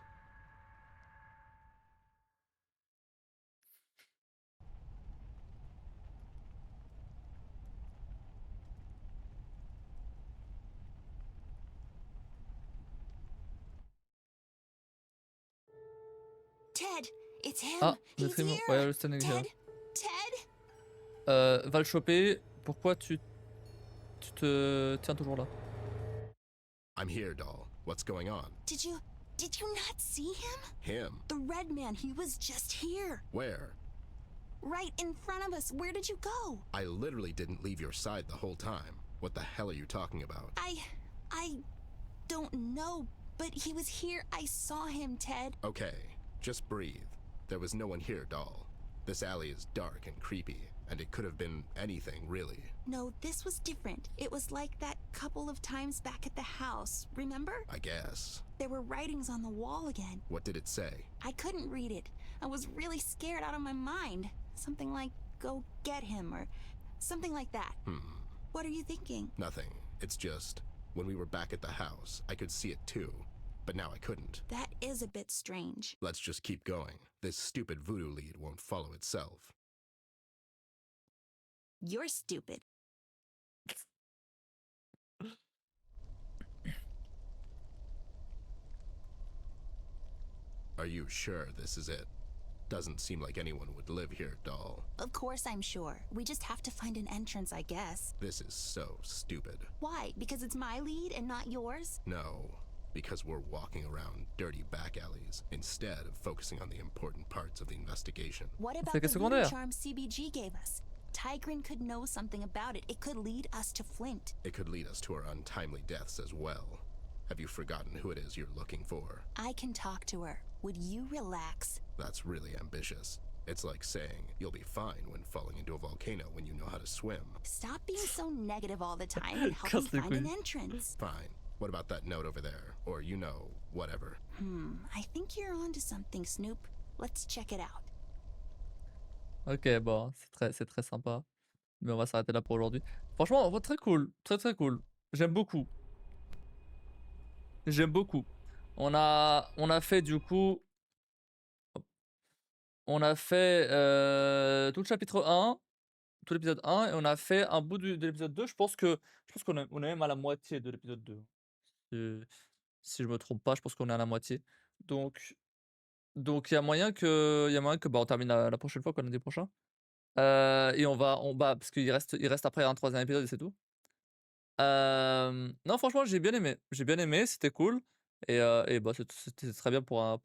Ted, it's him. Ah, He's notre here. ouais, le stand est là. Ted, Ted. Va le choper. Pourquoi tu te tiens toujours là? I'm here, doll. What's going on? Did you not see him? Him? The red man, he was just here. Where? Right in front of us. Where did you go? I literally didn't leave your side the whole time. What the hell are you talking about? I don't know, but he was here. I saw him, Ted. Okay, just breathe. There was no one here, doll. This alley is dark and creepy, and it could have been anything, really. No, this was different. It was like that couple of times back at the house, remember? I guess. There were writings on the wall again. What did it say? I couldn't read it. I was really scared out of my mind. Something like, go get him, or something like that. What are you thinking? Nothing. It's just, when we were back at the house, I could see it too. But now I couldn't. That is a bit strange. Let's just keep going. This stupid voodoo lead won't follow itself. You're stupid. Are you sure this is it? Doesn't seem like anyone would live here, doll. Of course I'm sure. We just have to find an entrance, I guess. This is so stupid. Why? Because it's my lead and not yours? No. because we're walking around dirty back alleys instead of focusing on the important parts of the investigation. What about C'est the que voodoo secondaire. charm CBG gave us? Tigrin could know something about it. It could lead us to Flint. It could lead us to our untimely deaths as well. Have you forgotten who it is you're looking for? I can talk to her. Would you relax? That's really ambitious. It's like saying you'll be fine when falling into a volcano when you know how to swim. Stop being so negative all the time and help me Casse les find an couilles. entrance. Fine. What about that note over there? Or, you know, whatever. I think you're onto something, Snoop. Let's check it out. Ok, bon, c'est très sympa. Mais on va s'arrêter là pour aujourd'hui. Franchement, très cool. Très cool. J'aime beaucoup. J'aime beaucoup. On a fait du coup... On a fait tout le chapitre 1, tout l'épisode 1, et on a fait un bout de l'épisode 2. Je pense qu'on est même à la moitié de l'épisode 2. Si je me trompe pas, je pense qu'on est à la moitié. Donc il y a moyen que bah, on termine la prochaine fois, quoi, lundi prochain. Et bah, parce qu'il reste après un troisième épisode et c'est tout. Non, franchement, j'ai bien aimé, c'était cool. Et bah, c'était très bien pour un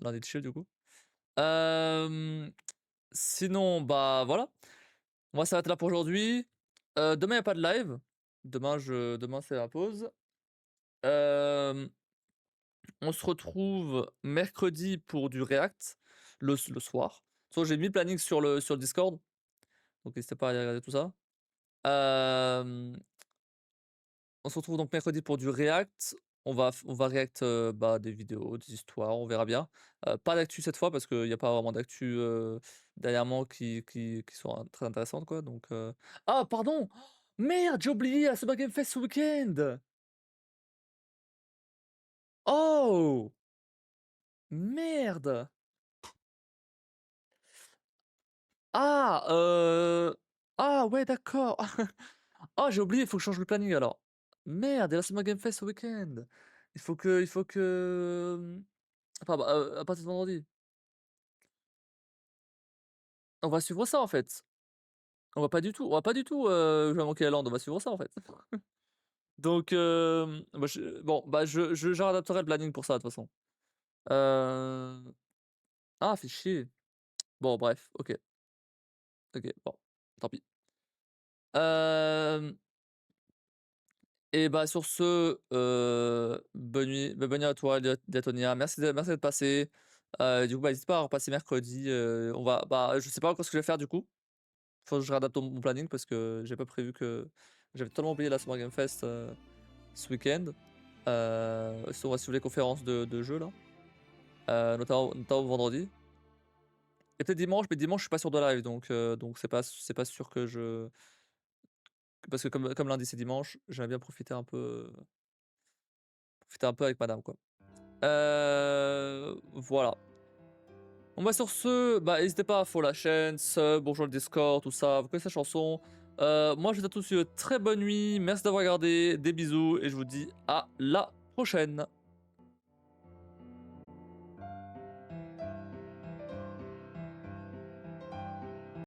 lundi de chill, du coup. Sinon, bah voilà, on va s'arrêter là pour aujourd'hui. Demain, il n'y a pas de live. Demain c'est la pause. On se retrouve mercredi pour du React, le soir. Soit j'ai mis le planning sur le Discord, donc n'hésitez pas à aller regarder tout ça. On se retrouve donc mercredi pour du React. On va react bah, des vidéos, des histoires, on verra bien. Pas d'actu cette fois parce qu'il n'y a pas vraiment d'actu dernièrement qui sont très intéressantes, quoi. Donc, Ah, pardon! Merde, j'ai oublié la Summer Game Fest ce week-end! Oh! Merde! Ah, ah ouais, d'accord. Oh, j'ai oublié, il faut que je change le planning alors. Merde, il y a la Summer Game Fest ce week-end. Enfin, bah, à partir de vendredi. On va suivre ça en fait. On va pas du tout jouer à Monkey Island, on va suivre ça en fait. Donc, bah, bon, bah, je réadapterai le planning pour ça de toute façon. Ah, fait chier. Bon, bref, ok. Ok, bon, tant pis. Et bah sur ce, bonne nuit à toi, Diatonia. Merci d'être passé. Du coup, bah, n'hésite pas à repasser mercredi. Bah, je sais pas encore ce que je vais faire du coup. Faut que je réadapte mon planning parce que j'ai pas prévu que. J'avais totalement oublié la Summer Game Fest ce week-end. On va suivre les conférences de jeux là. Notamment vendredi. Et peut-être dimanche, mais dimanche je suis pas sûr de live donc c'est pas sûr que je. Parce que comme lundi c'est dimanche, j'aimerais bien profiter un peu avec madame, quoi. Voilà. Bon bah sur ce, bah n'hésitez pas à follow la chaîne, sub, bonjour le Discord, tout ça, vous connaissez la chanson. Moi je vous souhaite à tous une très bonne nuit, merci d'avoir regardé, des bisous et je vous dis à la prochaine.